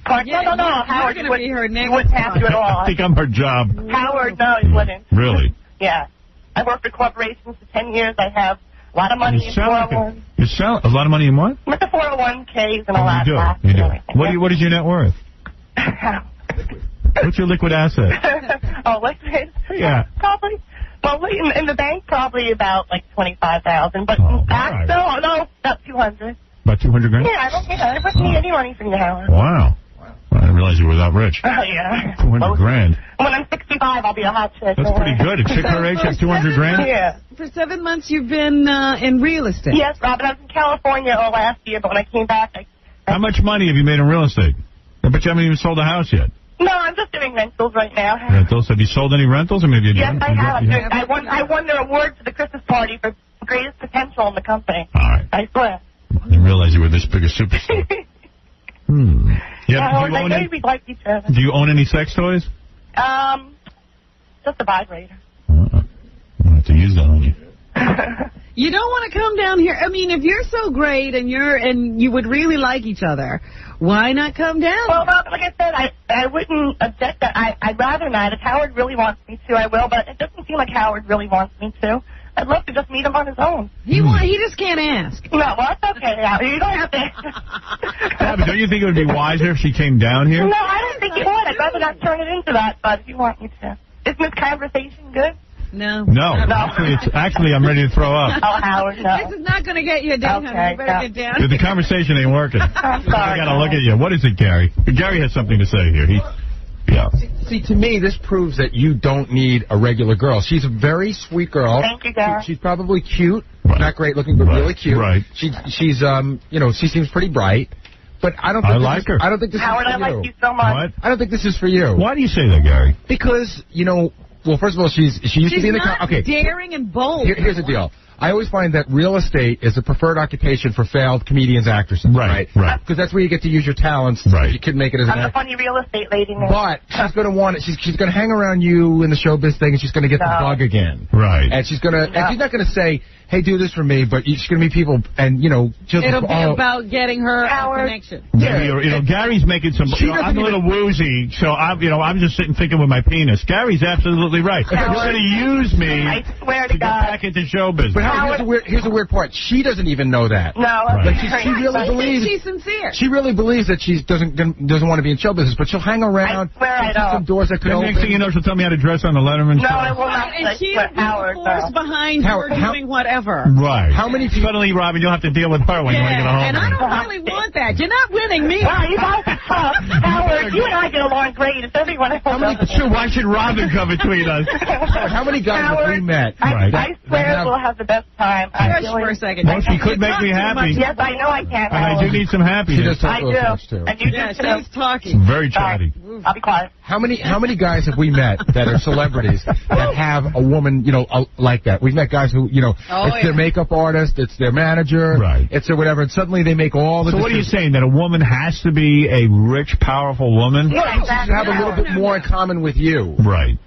No, Howard, you wouldn't have to at all. I think I'm her job. Howard, no, you wouldn't. Really? Yeah. I worked for corporations for 10 years. I have a lot of money in 401. You sell a lot of money in what? With the 401ks and all that. You do. What is your net worth? What's your liquid asset? Oh, liquid? Yeah. Probably. Well, in the bank, probably about like $25,000. But in fact, no, about $200. About 200 grand? Yeah, I wouldn't need any money from you, Howard. Wow. I didn't realize you were that rich. Oh, yeah. 200 grand. When I'm 65, I'll be a hot chick. That's pretty good. At her age, you have 200 grand? Yeah. For 7 months, you've been in real estate. Yes, Robin. I was in California last year, but when I came back, How much money have you made in real estate? I bet you haven't even sold a house yet. No, I'm just doing rentals right now. Rentals? Have you sold any rentals? Or maybe you Yes, done? I have. I won the award for the Christmas party for greatest potential in the company. All right. I swear. I didn't realize you were this big a superstar. Yeah, I know we like each other. Do you own any sex toys? Just a vibrator. I'll have to use that on you. You don't want to come down here. I mean, if you're so great and you would really like each other, why not come down? Well, Robin, like I said, I wouldn't object that. I'd rather not. If Howard really wants me to, I will, but it doesn't seem like Howard really wants me to. I'd love to just meet him on his own. He just can't ask. No, well, that's okay. You don't have to. Yeah, but don't you think it would be wiser if she came down here? No, I don't think you would. I'd rather not turn it into that, but if you want me to. Isn't this conversation good? No. No. Actually, I'm ready to throw up. Oh, Howard, no. This is not going to get you down. Okay, You better get down. The conversation ain't working. I'm sorry. I got to look at you. What is it, Gary? Gary has something to say here. Yeah. See, to me, this proves that you don't need a regular girl. She's a very sweet girl. Thank you, Gary. She's probably cute. Right. Not great looking, but really cute. Right. She's she seems pretty bright. But I don't think I think this Howard, is for you. I like you so much. What? I don't think this is for you. Why do you say that, Gary? Because, well, first of all, she used to be in the... She's not daring and bold. Here's the deal. I always find that real estate is a preferred occupation for failed comedians, actresses. Right. Because that's where you get to use your talents. Right. You can make it as an I'm a actor. funny real estate lady now. But she's going to want it. She's going to hang around you in the showbiz thing, and she's going to get the bug again. Right. And she's going to... And she's not going to say, hey, do this for me, but she's going to meet people, and, just... It'll be about getting her a connection. Yeah. Gary's making some... I'm a little woozy, so I'm just sitting thinking with my penis. Gary's absolutely right. You're going to use me I swear to get God. back into show business. But Howard, here's the weird part. She doesn't even know that. No. Like she really believes... She's sincere. She really believes that she doesn't want to be in show business, but she'll hang around. I swear I see some doors that could open. Next thing you know, she'll tell me how to dress on the Letterman show. No, I will not. And she'll be the force behind her doing whatever. Right. How many people... Suddenly, Robin, you'll have to deal with her when you get home. And I don't really want that. You're not winning me. Wow, you guys are tough. Howard, you and I get along great. If everyone else Why should Robin come between us? How many guys have we met? I swear we'll have the best time. Hush for a second. Well, she could make me happy. Yes, I know I can. And I do need some happiness. She does talk a little much, too. And you do too. She's talking. Very chatty. I'll be quiet. How many guys have we met that are celebrities that have a woman, like that? We've met guys who, it's their makeup artist, it's their manager, it's their whatever, and suddenly they make all the decisions. So what are you saying, that a woman has to be a rich, powerful woman? Yeah, she should have a little bit more in common with you. Right.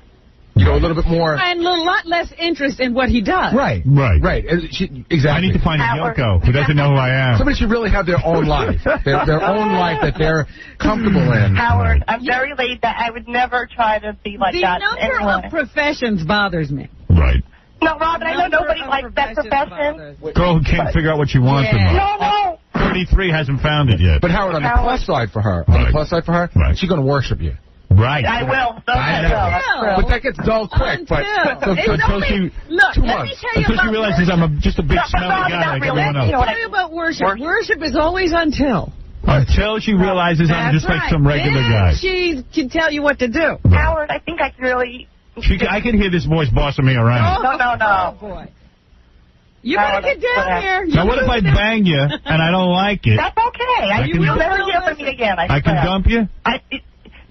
A little bit more... And a lot less interest in what he does. Right. Exactly. I need to find a Yoko who doesn't know who I am. Somebody should really have their own life. their own life that they're comfortable in. Howard, I'm very laid back. I would never try to be like that. The number of professions bothers me. Right. No, Robin, I know nobody likes that profession. Girl who can't figure out what she wants in life. No. 33 hasn't found it yet. But Howard, on the plus side for her, she's going to worship you. Right. I will. But that gets dull quick. Until she realizes I'm just a big smelly guy like everyone else. Tell you about worship. Worship is always until. Until she realizes I'm just like some regular guy. She can tell you what to do. Howard, I think I could really... I can hear this voice bossing me around. No. Oh, boy. You gotta get down here. Now, what if I bang you and I don't like it? That's okay. You'll never hear from me again. I can dump you?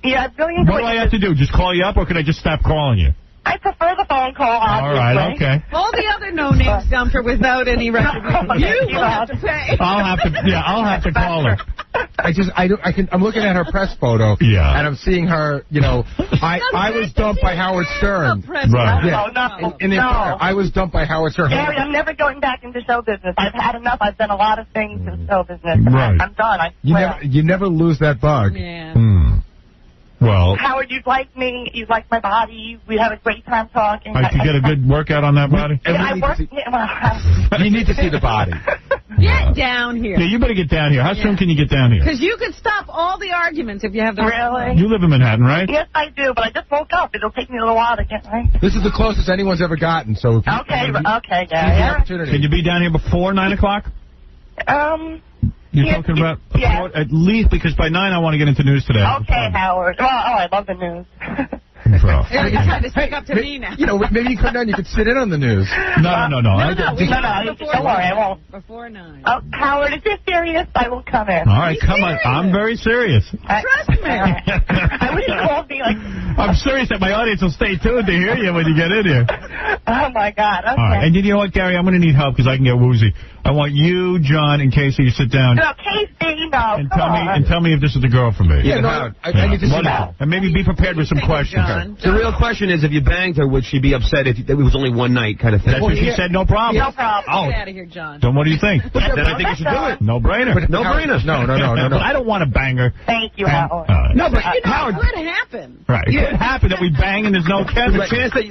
Yeah, I really enjoy What do I have to do? Just call you up, or can I just stop calling you? I prefer the phone call, obviously. All right, okay. All the other no-names dump her without any retribution. You will have to pay. I'll have to call her. I'm looking at her press photo. Yeah. And I'm seeing her, I was dumped by Howard Stern. Right. Yeah. I was dumped by Howard Stern. Gary, I'm never going back into show business. I've had enough. I've done a lot of things in show business. Right. I'm done. I swear. You never lose that bug. Yeah. Well, Howard, you'd like me. You'd like my body. We'd have a great time talking. I could get a good workout on that body? You need to see the body. Get down here. Yeah, you better get down here. How soon can you get down here? Because you could stop all the arguments if you have the... Really? You live in Manhattan, right? Yes, I do, but I just woke up. It'll take me a little while to get right. This is the closest anyone's ever gotten, so... Okay, Gary. Can you be down here before 9 o'clock? You're talking about at least, because by 9 I want to get into news today. Okay, Howard. Well, I love the news. You're trying to stick up to me now. You know, maybe you come down, you could sit in on the news. No. Don't worry, I won't. Before 9. Oh, Howard, if you're serious, I will come in. All right, come on. I'm very serious. Trust me. I wish you called me like... I'm serious that my audience will stay tuned to hear you when you get in here. Oh, my God. Okay. All right, and you know what, Gary? I'm going to need help because I can get woozy. I want you, John, and Casey to sit down. No, Casey, no. And tell me if this is the girl for me. Yeah, no, I need to see that. And maybe be prepared with some questions. The real question is, if you banged her, would she be upset if it was only one night kind of thing? That's what she said, no problem. No problem. Get out of here, John. Then what do you think? Then I think you should do it. No brainer. No brainer. No. But I don't want to bang her. Thank you, Howard. No, but Howard, it could happen. Right. It could happen that we bang and there's no There's a chance that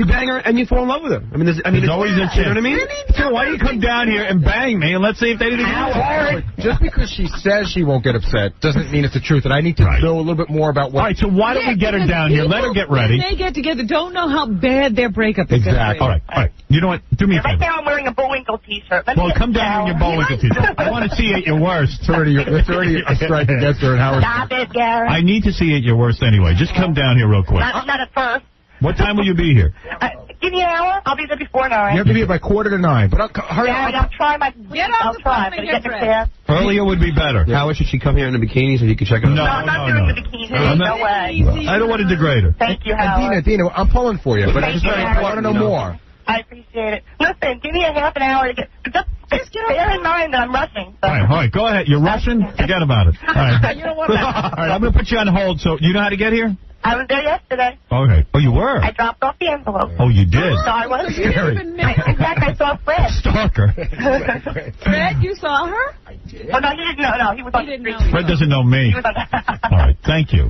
you bang her and you fall in love with her. I mean, there's always a chance. You know what I mean? So why don't you come down here and bang me and let's see if they didn't Howard, just because she says she won't get upset doesn't mean it's the truth. And I need to know a little bit more about what... All right, so why don't we get her down here? Let her get ready. When they get together, don't know how bad their breakup is. Exactly. All right. You know what? Do me a favor. Right now I'm wearing a Bullwinkle T-shirt. Well, come down in your Bullwinkle T-shirt. I want to see you at your worst. It's already a strike against her and Howard. Stop it, Gary. I need to see you at your worst anyway. Just come down here real quick. Not at first. What time will you be here? Give me an hour. I'll be there before 9. You have to be here by 8:45. But I'll try my... I'll try. But get there. Earlier would be better. Howard, should she come here in a bikini so you can check it out? No, I'm not doing the bikini. No way. I don't want to degrade her. Thank you, Howard. Dina, I'm pulling for you, but I just want to know more. I appreciate it. Listen, give me a half an hour to get... Just bear in mind that I'm rushing. So. All right, go ahead. You're rushing? Forget about it. All right. You don't want that. All right, I'm going to put you on hold. So, you know how to get here? I was there yesterday. Okay. Oh, you were? I dropped off the envelope. Oh, you did? So I was. Scary. In fact, I saw Fred. Stalker. Fred, you saw her? I did. Oh, no, he didn't know. No, he was on the street. Fred doesn't know me. All right, thank you.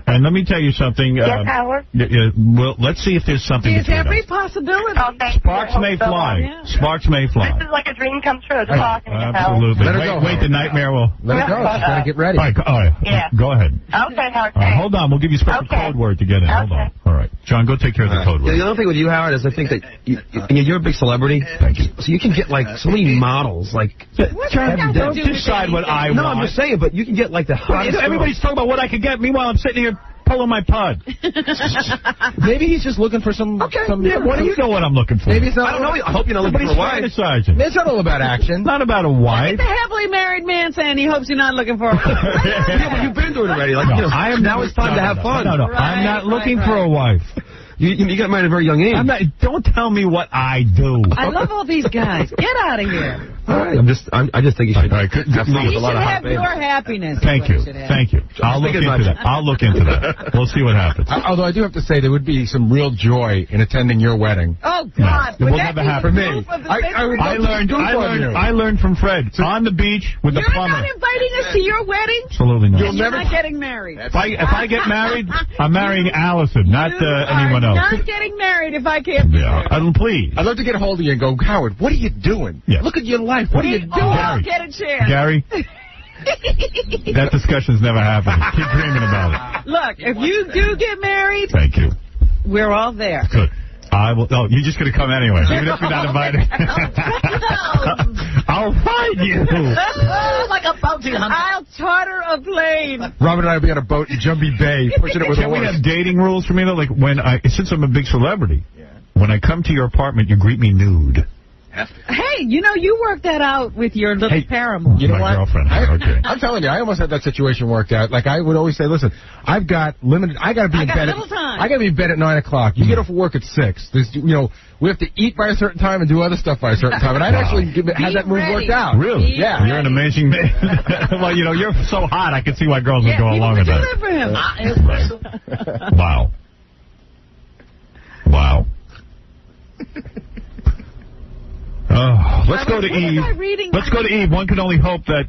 And let me tell you something. Yes, Howard? Well, let's see if there's something There's between every us. possibility. Oh, Sparks may fly. Yeah. Sparks may fly. This is like a dream come true. Talking to you, Howard. Absolutely. Wait, the nightmare will... Let it go. She's got to get ready. All right. Yeah. Go ahead. Okay, Howard. Hold on. We'll give you a special code word to get in. Hold on. All right. John, go take care of the code word. The other thing with you, Howard, is I think that you're a big celebrity. Thank you. So you can get, like, so many models, like... Decide what I want. No, I'm just saying, but you can get, like, the hottest... Everybody's talking about what I could get. Meanwhile, I'm sitting here pulling my pud. Maybe he's just looking for some... What do you know what I'm looking for? Maybe it's not... I don't know. I hope you're not looking for a wife. Fantasizing. It's not all about action. Not about a wife. It's a happily married man saying he hopes you're not looking for a wife. Yeah, but you've been through it already. Like, now it's time to have fun. No. I'm not looking for a wife. You got married at a very young age. Don't tell me what I do. I love all these guys. Get out of here. All right. I just think you should have fun with a lot of hot babies. Your happiness. Thank you. I'll look into that. We'll see what happens. Although I do have to say there would be some real joy in attending your wedding. Oh God! It will never happen for me. I learned from Fred on the beach with the plumber. You're not inviting us to your wedding? Absolutely not. You're not getting married. If I get married, I'm marrying Allison, not anyone else. Not getting married if I can't be married. Please. I'd love to get a hold of you and go, Howard, what are you doing? Yeah. Look at your life. What are you doing? I'll get a chance. Gary, that discussion's never happened. Keep dreaming about it. Look, if you do get married, thank you. We're all there. Good. I will. Oh, you're just going to come anyway, even if you're not invited. I'll find you. Like a bounty hunter. I'll charter a plane. Robin and I will be on a boat in Jumbie Bay, pushing it with a horse. Can we have dating rules for me, though? Like, since I'm a big celebrity, when I come to your apartment, you greet me nude. Hey, you worked that out with your little paramour. You know my what? girlfriend. Okay. I'm telling you, I almost had that situation worked out. Like, I would always say, listen, I got to be in bed. I got to be in bed at 9 o'clock. You get off work at 6. There's, we have to eat by a certain time and do other stuff by a certain time. And I'd actually had that move worked out. Really? Yeah. You're an amazing man. Well, you're so hot, I can see why girls would go along with that. For him. Wow. Wow. Oh, let's go to Eve. Let's go to Eve. One can only hope that...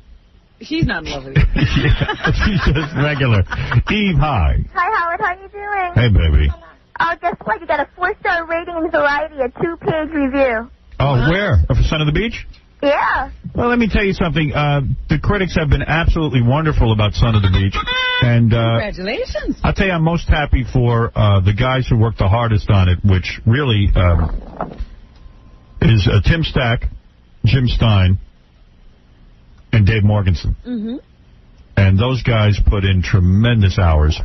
She's not in love with you. She's just regular. Eve, hi. Hi, Howard. How you doing? Hey, baby. Oh, guess what? You got a 4-star rating in Variety, a 2-page review. Oh, where? For Son of the Beach? Yeah. Well, let me tell you something. The critics have been absolutely wonderful about Son of the Beach. And congratulations. I'll tell you, I'm most happy for the guys who worked the hardest on it, which really... is Tim Stack, Jim Stein, and Dave Morganson. Mm-hmm. And those guys put in tremendous hours.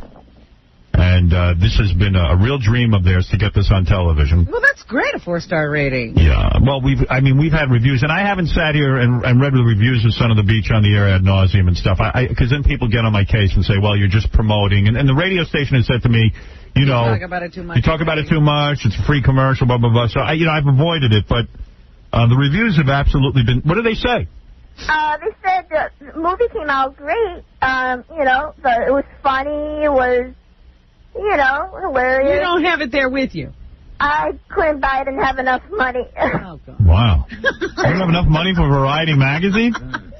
And this has been a real dream of theirs to get this on television. Well, that's great, a 4-star rating. Yeah. Well, we've had reviews, and I haven't sat here and read the reviews of Son of the Beach on the air ad nauseum and stuff. Because then people get on my case and say, well, you're just promoting. And the radio station has said to me, you know, talk about it too much. You talk about it too much. It's a free commercial, blah, blah, blah. So, I've avoided it. But the reviews have absolutely been, what do they say? They said the movie came out great. It was funny. It was, hilarious. You don't have it there with you. I couldn't buy it and have enough money. Oh, God. Wow. You don't have enough money for Variety magazine?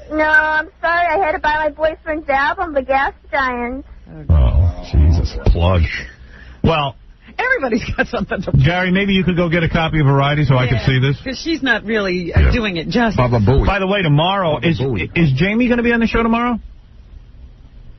No, I'm sorry. I had to buy my boyfriend's album, The Gas Giant. Oh, Jesus. Plush. Well, everybody's got something to... Gary, maybe you could go get a copy of Variety so I could see this? Because she's not really doing it justice. By the way, tomorrow, is Jamie going to be on the show tomorrow?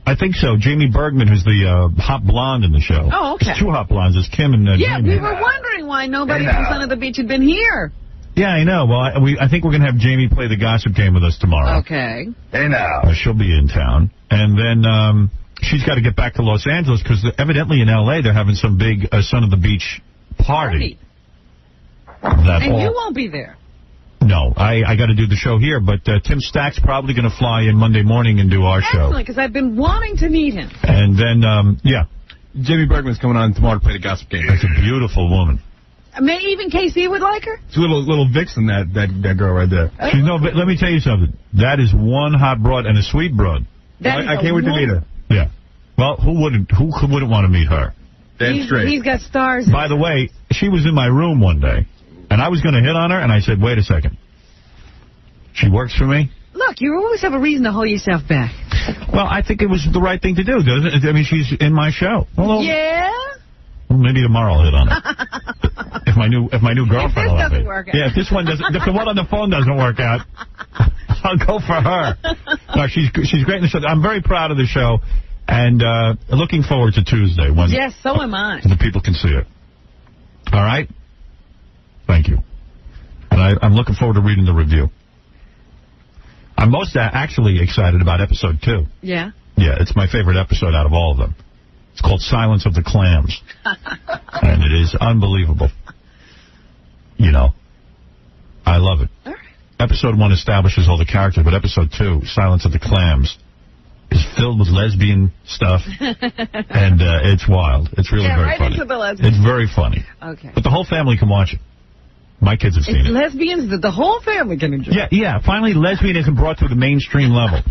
I think so. Jamie Bergman, who's the hot blonde in the show. Oh, okay. There's two hot blondes. There's Kim and Yeah, Jamie. we were wondering why nobody from Son of the Beach had been here. Yeah, I know. Well, I think we're going to have Jamie play the gossip game with us tomorrow. Okay. Hey, now. She'll be in town. And then she's got to get back to Los Angeles because evidently in L.A. they're having some big Son of the Beach party. And you won't be there. No, I got to do the show here, but Tim Stack's probably going to fly in Monday morning and do our show. Excellent, because I've been wanting to meet him. And then, Jamie Bergman's coming on tomorrow to play the gossip game. That's a beautiful woman. Maybe even KC would like her? It's a little vixen, that girl right there. But let me tell you something. That is one hot broad and a sweet broad. I can't wait to meet her. Yeah. Well, who wouldn't want to meet her? Damn straight. He's got stars. By the way, she was in my room one day, and I was going to hit on her, and I said, wait a second. She works for me? Look, you always have a reason to hold yourself back. Well, I think it was the right thing to do, doesn't it? I mean, she's in my show. Yeah? Well, maybe tomorrow I'll hit on her. if my new girlfriend will have it. Yeah, if this one doesn't, if the one on the phone doesn't work out, I'll go for her. No, she's great in the show. I'm very proud of the show, and looking forward to Tuesday when yes, so am I. The people can see it. All right. Thank you. And I'm looking forward to reading the review. I'm most actually excited about episode 2. Yeah? Yeah, it's my favorite episode out of all of them. It's called Silence of the Clams. And it is unbelievable. I love it. All right. Episode 1 establishes all the characters, but episode 2, Silence of the Clams, is filled with lesbian stuff. And it's wild. It's really very funny. Into the lesbian. It's very funny. Okay. But the whole family can watch it. My kids have seen it. Lesbians that the whole family can enjoy. Yeah. Finally, lesbianism brought to the mainstream level.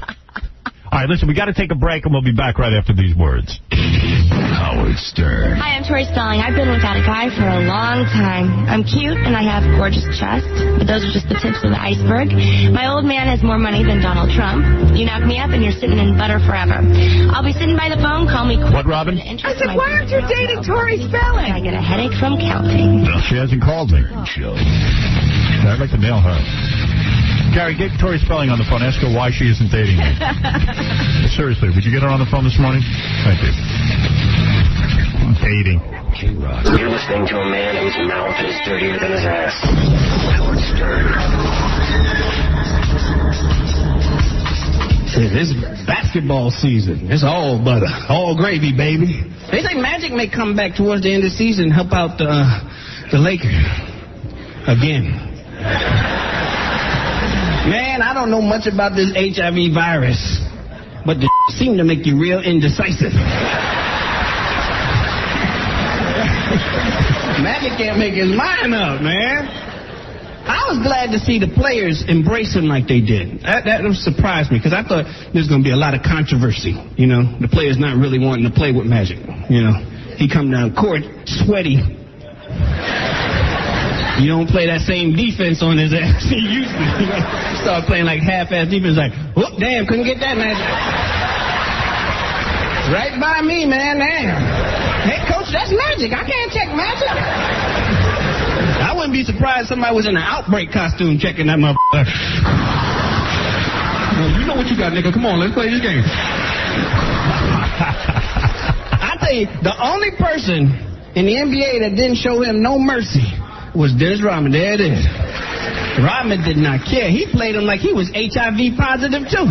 All right, listen, we got to take a break, and we'll be back right after these words. Howard Stern. Hi, I'm Tori Spelling. I've been without a guy for a long time. I'm cute, and I have a gorgeous chest, but those are just the tips of the iceberg. My old man has more money than Donald Trump. You knock me up, and you're sitting in butter forever. I'll be sitting by the phone. Call me... What, Robin? I said, why aren't you dating Tori Spelling? I get a headache from counting. No, she hasn't called me. I'd like to nail her. Gary, get Tori Spelling on the phone. Ask her why she isn't dating me. Seriously, would you get her on the phone this morning? Thank you. Dating. You're listening to a man whose mouth is dirtier than his ass. Howard Stern. It's basketball season. It's all butter, all gravy, baby. They say Magic may come back towards the end of the season and help out the Lakers again. Man, I don't know much about this HIV virus, but the seem to make you real indecisive. Magic can't make his mind up, man. I was glad to see the players embrace him like they did. That surprised me, because I thought there's going to be a lot of controversy. The players not really wanting to play with Magic. He come down court sweaty. You don't play that same defense on his ass. He used to. Start playing like half-ass defense, like, oh, damn, couldn't get that Magic. Right by me, man, damn. Hey, coach, that's Magic. I can't check Magic. I wouldn't be surprised if somebody was in an Outbreak costume checking that motherfucker. Well, you know what you got, nigga. Come on, let's play this game. I tell you, the only person in the NBA that didn't show him no mercy was Dennis Rodman. There it is. Rodman did not care. He played him like he was HIV positive, too.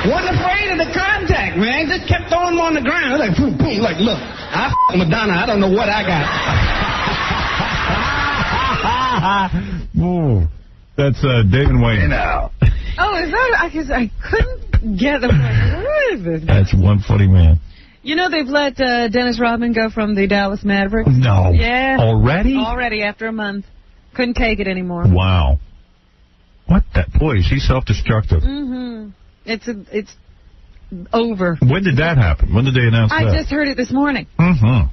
Wasn't afraid of the contact, man. Just kept throwing him on the ground. Like, boom, boom. Like, look, I f***ed Madonna. I don't know what I got. Ooh, that's David Wayne. Oh, is that? I couldn't get them. What is this? That's one funny man. You know they've let Dennis Rodman go from the Dallas Mavericks? No. Yeah. Already? Already, after a month. Couldn't take it anymore. Wow. What that? Boy, is he self-destructive. Mm-hmm. It's over. When did that happen? When did they announce that? I just heard it this morning. Mm-hmm.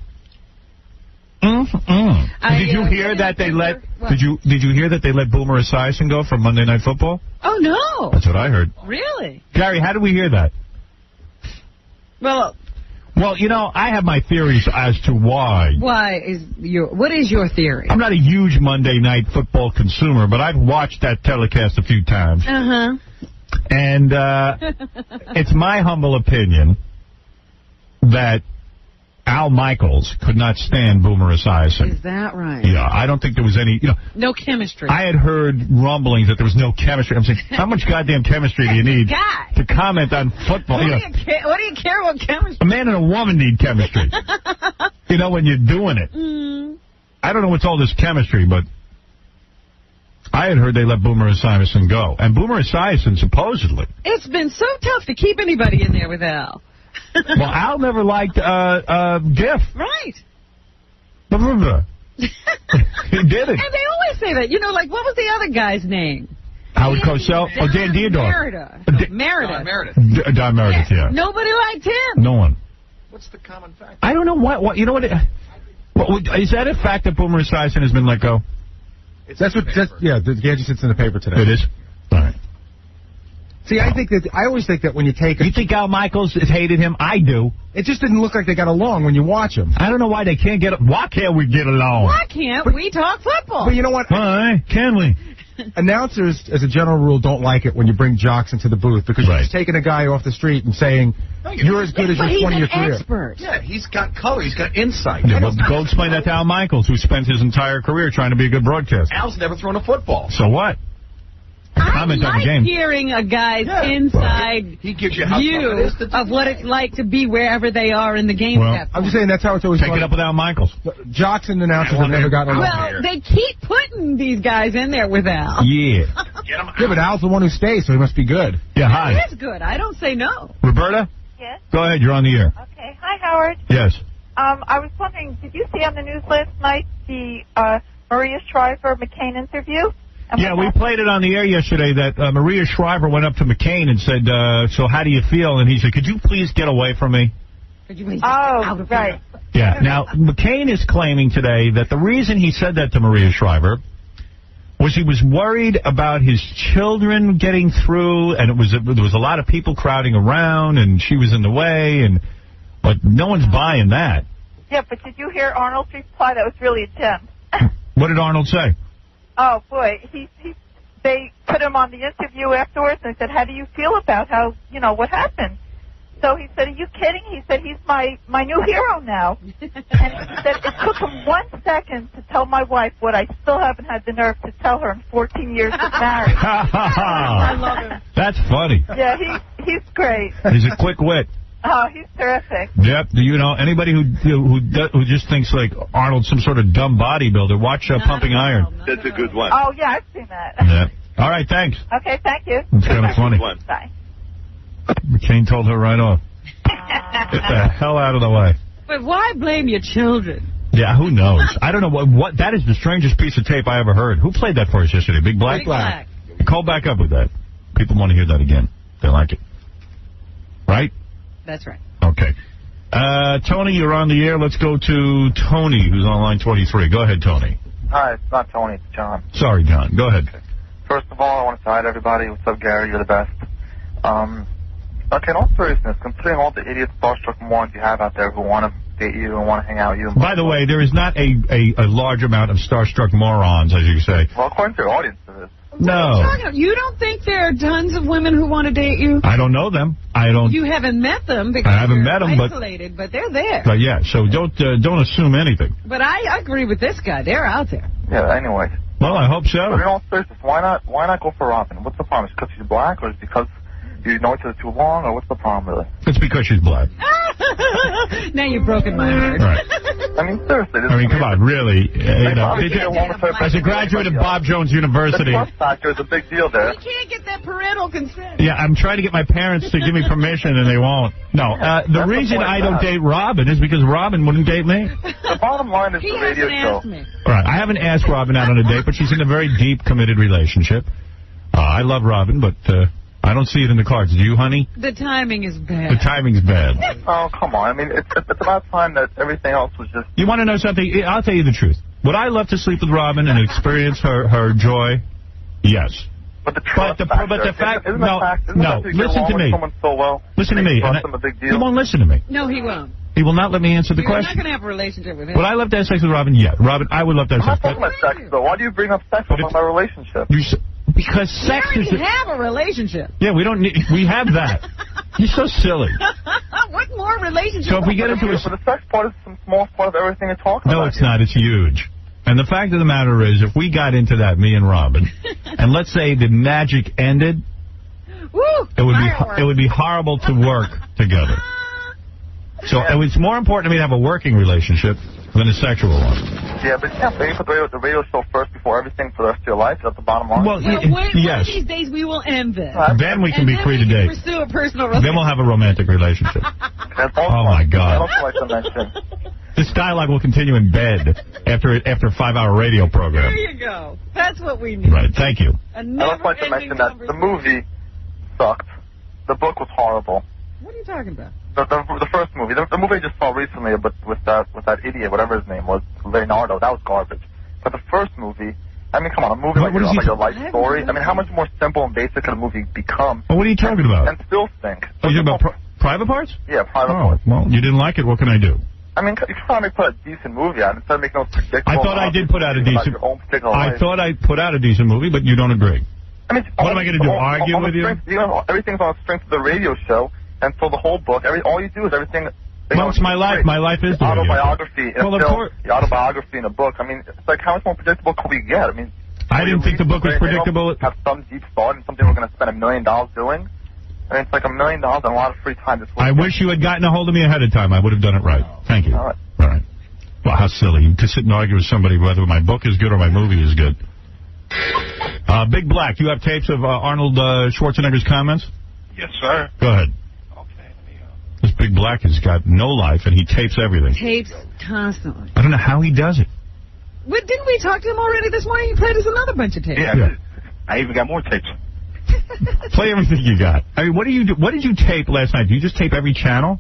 Mm-hmm. Did you hear that they let? Did you hear that they let Boomer Esiason go from Monday Night Football? Oh no. That's what I heard. Really? Gary, how did we hear that? Well, you know, I have my theories as to why. What is your theory? I'm not a huge Monday Night Football consumer, but I've watched that telecast a few times. Uh-huh. And it's my humble opinion that Al Michaels could not stand Boomer Esiason. Is that right? Yeah, I don't think there was any, no chemistry. I had heard rumblings that there was no chemistry. I'm saying, how much goddamn chemistry do you need to comment on football? What do you care about chemistry? A man and a woman need chemistry. When you're doing it. Mm. I don't know what's all this chemistry, but I had heard they let Boomer Esiason go. And Boomer Esiason, supposedly. It's been so tough to keep anybody in there with Al. Well, Al never liked Giff. Right. He did it. And they always say that. Like, what was the other guy's name? Howard Cosell? Dan Dierdorf. Meredith. Don Meredith, yeah. Nobody liked him. No one. What's the common fact? I don't know what. You know what? Is that a fact that Boomer Esiason has been let go? The gadget sits in the paper today. It is? All right. See, I always think that when you take... You think Al Michaels hated him? I do. It just didn't look like they got along when you watch them. I don't know why they can't get... Why can't we get along? Why can't we talk football? But you know what? Why can we? Announcers, as a general rule, don't like it when you bring jocks into the booth because you're just taking a guy off the street and saying, you're as good as your 20-year career. Expert. Yeah, he's got color. He's got insight. Yeah, well, go explain that to Al Michaels, who spent his entire career trying to be a good broadcaster. Al's never thrown a football. So what? I like hearing a guy's inside he gives you view of what it's like to be wherever they are in the game. Well, I'm just saying that's how it's always Take it up with Al Michaels. Jocks and announcers have never gotten along. Well, they keep putting these guys in there with Al. Yeah. Yeah, but Al's the one who stays, so he must be good. Yeah, hi. He is good. I don't say no. Roberta? Yes? Go ahead, you're on the air. Okay. Hi, Howard. Yes. I was wondering, did you see on the news last night the Maria Shriver-McCain interview? Yeah, we played it on the air yesterday that Maria Shriver went up to McCain and said, so how do you feel? And he said, could you please get away from me? Could you please get out of right. Here? Yeah. Now, McCain is claiming today that the reason he said that to Maria Shriver was he was worried about his children getting through, and there was a lot of people crowding around, and she was in the way, but no one's buying that. Yeah, but did you hear Arnold's reply? That was really a gem. What did Arnold say? Oh, boy. They put him on the interview afterwards and said, how do you feel about what happened? So he said, are you kidding? He said, he's my new hero now. And he said, it took him 1 second to tell my wife what I still haven't had the nerve to tell her in 14 years of marriage. I love him. That's funny. Yeah, he's great. He's a quick wit. Oh, he's terrific. Yep. Anybody who just thinks like Arnold's some sort of dumb bodybuilder, watch Pumping Iron. That's a good one. Oh, yeah, I've seen that. Yeah. All right, thanks. Okay, thank you. It's kind of funny. Bye. McCain told her right off. Get the hell out of the way. But why blame your children? Yeah, who knows? I don't know what. That is the strangest piece of tape I ever heard. Who played that for us yesterday? Big Black? Big Black. Call back up with that. People want to hear that again. They like it. Right? That's right. Okay. Tony, you're on the air. Let's go to Tony, who's on line 23. Go ahead, Tony. Hi, it's not Tony, it's John. Sorry, John. Go ahead. Okay. First of all, I want to say hi to everybody. What's up, Gary? You're the best. Okay, in all seriousness, considering all the idiot starstruck morons you have out there who want to date you and want to hang out with you. By the way, there is not a large amount of starstruck morons, as you say. Well, according to your audience, there is. No. You don't think there are tons of women who want to date you? I don't know them. I don't. You haven't met them because I haven't you're met them, isolated, but they're there. But yeah, so don't assume anything. But I agree with this guy. They're out there. Yeah, anyway. Well, I hope so. But in all seriousness, why not go for Robin? What's the problem? Is it because she's black, or is it because you know each other too long, or what's the problem really? It's because she's black. Now you've broken my heart. Right. I mean, seriously. I mean, come on, really. As a graduate of Bob Jones University. The trust factor is a big deal there. You can't get that parental consent. Yeah, I'm trying to get my parents to give me permission, and they won't. No, the reason I don't date Robin is because Robin wouldn't date me. The bottom line is the radio show. All right, I haven't asked Robin out on a date, but she's in a very deep, committed relationship. I love Robin, but I don't see it in the cards. Do you, honey? The timing is bad. The timing's bad. Oh, come on. I mean, it's about time that everything else was just... You want to know something? I'll tell you the truth. Would I love to sleep with Robin and experience her joy? Yes. But the trust fact... No, listen to me. So well, listen to me. A big deal. He won't listen to me. No, he won't. He will not let me answer the question. You're not going to have a relationship with him. Would I love to have sex with Robin? Yeah. Robin, I would love to have sex. I'm not talking about sex, though. Why do you bring up sex about my relationship? Because sex we is... already have a relationship. Yeah, we don't need... We have that. You're so silly. What more relationship? So if we get into a... But the sex part is some small part of everything you're talking about. No, it's not. It's huge. And the fact of the matter is, if we got into that, me and Robin, and let's say the magic ended, it would be horrible to work together. So it's more important to me to have a working relationship than a sexual one. Yeah, but you put the radio show first before everything for the rest of your life. Is that the bottom line? Well, one of these days we will end this. Then we can be free to date. Pursue a personal relationship. Then we'll have a romantic relationship. Oh, my God. That's also like to mention. This dialogue will continue in bed after a 5-hour radio program. There you go. That's what we need. Right. Thank you. I'd also like to mention that the movie sucked. The book was horrible. What are you talking about? The first movie. The movie I just saw recently, but with that idiot, whatever his name was, Leonardo, that was garbage. But the first movie, I mean, come on, a movie like your life story. I mean, how much more simple and basic could a movie become? Well, what are you talking about? And still think. Oh, you're talking about Private Parts? Yeah, Private Parts. Well, you didn't like it. What can I do? I mean, you try to put a decent movie out instead of making those predictable. I thought I did put out a decent. I thought I put out a decent movie, but you don't agree. I mean, what am I going to do? Argue with you? Everything's on the strength of the radio show. And so the whole book, all you do is everything... Well, it's my life. My life is the autobiography in a film, the autobiography in a book. I mean, it's like, how much more predictable could we get? I mean... I didn't think the book was predictable. Have some deep thought and something we're going to spend $1 million doing. I mean, it's like $1 million and a lot of free time. I wish you had gotten a hold of me ahead of time. I would have done it right. Thank you. All right. Well, how silly. To sit and argue with somebody whether my book is good or my movie is good. Big Black, you have tapes of Arnold Schwarzenegger's comments? Yes, sir. Go ahead. This Big Black has got no life, and he tapes everything. Tapes constantly. I don't know how he does it. Well, didn't we talk to him already this morning? He played us another bunch of tapes. Yeah. I even got more tapes. Play everything you got. I mean, what did you tape last night? Do you just tape every channel?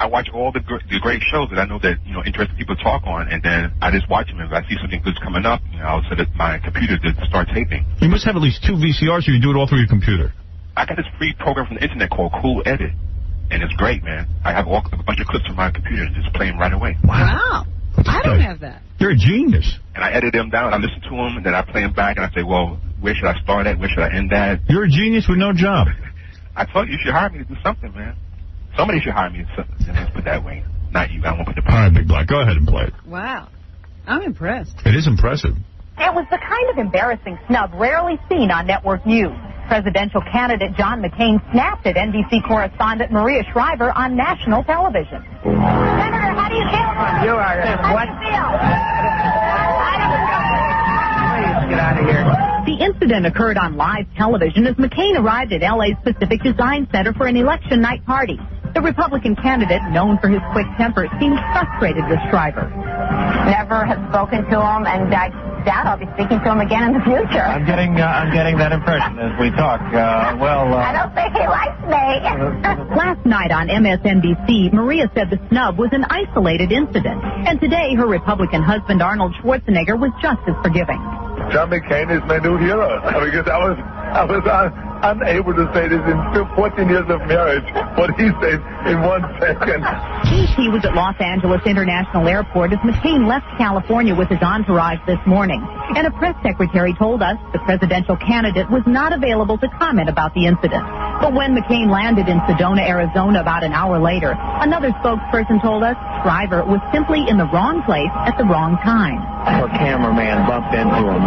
I watch all the great shows that I know that interesting people talk on, and then I just watch them. If I see something good's coming up, I'll set up my computer to start taping. You must have at least 2 VCRs, or you do it all through your computer. I got this free program from the internet called Cool Edit. And it's great, man. I have a bunch of clips on my computer and just play them right away. Wow. I don't have that. You're a genius. And I edit them down. I listen to them, and then I play them back, and I say, well, where should I start at? Where should I end at? You're a genius with no job. I thought you should hire me to do something, man. Somebody should hire me to put it that way. Not you. I won't put the... All right, Big Black. Go ahead and play it. Wow. I'm impressed. It is impressive. It was the kind of embarrassing snub rarely seen on network news. Presidential candidate John McCain snapped at NBC correspondent Maria Shriver on national television. Senator, how do you feel? You are what? Please get out of here. The incident occurred on live television as McCain arrived at LA's Pacific Design Center for an election night party. The Republican candidate, known for his quick temper, seemed frustrated with Shriver. Never have spoken to him, and I doubt I'll be speaking to him again in the future. I'm getting that impression as we talk. I don't think he likes me. Last night on MSNBC, Maria said the snub was an isolated incident, and today her Republican husband Arnold Schwarzenegger was just as forgiving. John McCain is my new hero because I was unable to say this in 14 years of marriage, what he says in 1 second. He was at Los Angeles International Airport as McCain left California with his entourage this morning. And a press secretary told us the presidential candidate was not available to comment about the incident. But when McCain landed in Sedona, Arizona about an hour later, another spokesperson told us Shriver was simply in the wrong place at the wrong time. A cameraman bumped into him.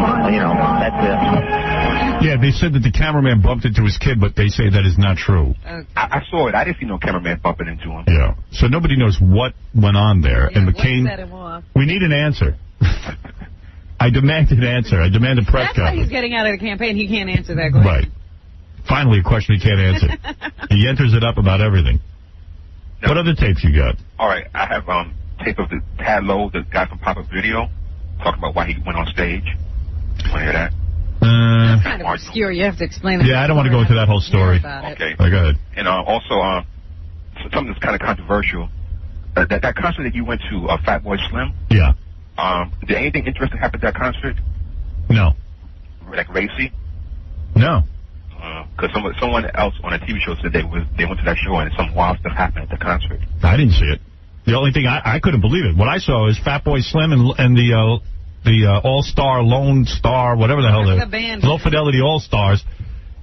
That's it. Yeah, they said that the cameraman bumped into his kid, but they say that is not true. Okay. I saw it. I didn't see no cameraman bumping into him. Yeah. So nobody knows what went on there. Yeah, and McCain, set him off? We need an answer. I demand an answer. I demand a press That's why conference. he's getting out of the campaign. He can't answer that question. Right. Finally, a question he can't answer. He enters it up about everything. No. What other tapes you got? All right. I have tape of the Tad Lowe, the guy from Pop-Up Video, talking about why he went on stage. Want to hear that? That's kind of obscure. You have to explain that. Yeah, I don't want to go into that whole story. Okay. Go ahead. And also, something that's kind of controversial. That concert that you went to, Fatboy Slim. Yeah. Did anything interesting happen at that concert? No. Like racy? No. Because someone else on a TV show said they went to that show and some wild stuff happened at the concert. I didn't see it. The only thing I couldn't believe it. What I saw is Fatboy Slim and the All-Star, Lone Star, whatever the hell they're. Low Fidelity All-Stars.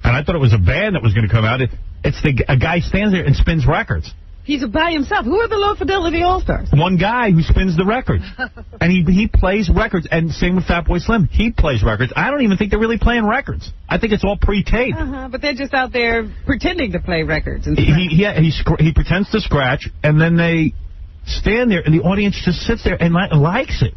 And I thought it was a band that was going to come out. It's a guy stands there and spins records. He's by himself. Who are the Low Fidelity All-Stars? One guy who spins the records. And he plays records. And same with Fatboy Slim. He plays records. I don't even think they're really playing records. I think it's all pre-taped. But they're just out there pretending to play records. And he pretends to scratch, and then they stand there, and the audience just sits there and likes it.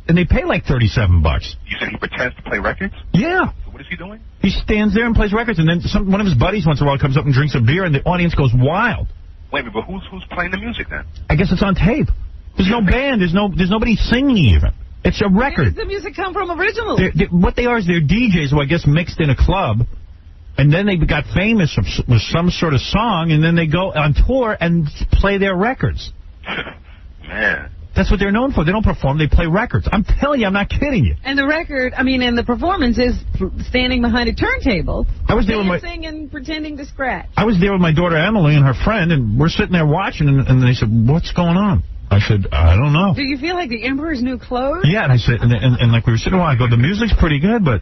And they pay like $37. You said he pretends to play records? Yeah. So what is he doing? He stands there and plays records, and then one of his buddies once in a while comes up and drinks a beer, and the audience goes wild. Wait a minute, but who's playing the music then? I guess it's on tape. There's no band. There's nobody singing even. It's a record. Where does the music come from originally? What they are is they're DJs who I guess mixed in a club, and then they got famous with some sort of song, and then they go on tour and play their records. Man. That's what they're known for. They don't perform, they play records. I'm telling you, I'm not kidding you. And the record, and the performance is standing behind a turntable, dancing and pretending to scratch. I was there with my daughter Emily and her friend, and we're sitting there watching, and they said, "What's going on?" I said, "I don't know." Do you feel like the Emperor's New Clothes? Yeah, and I said, and like we were sitting a while, I go, "The music's pretty good, but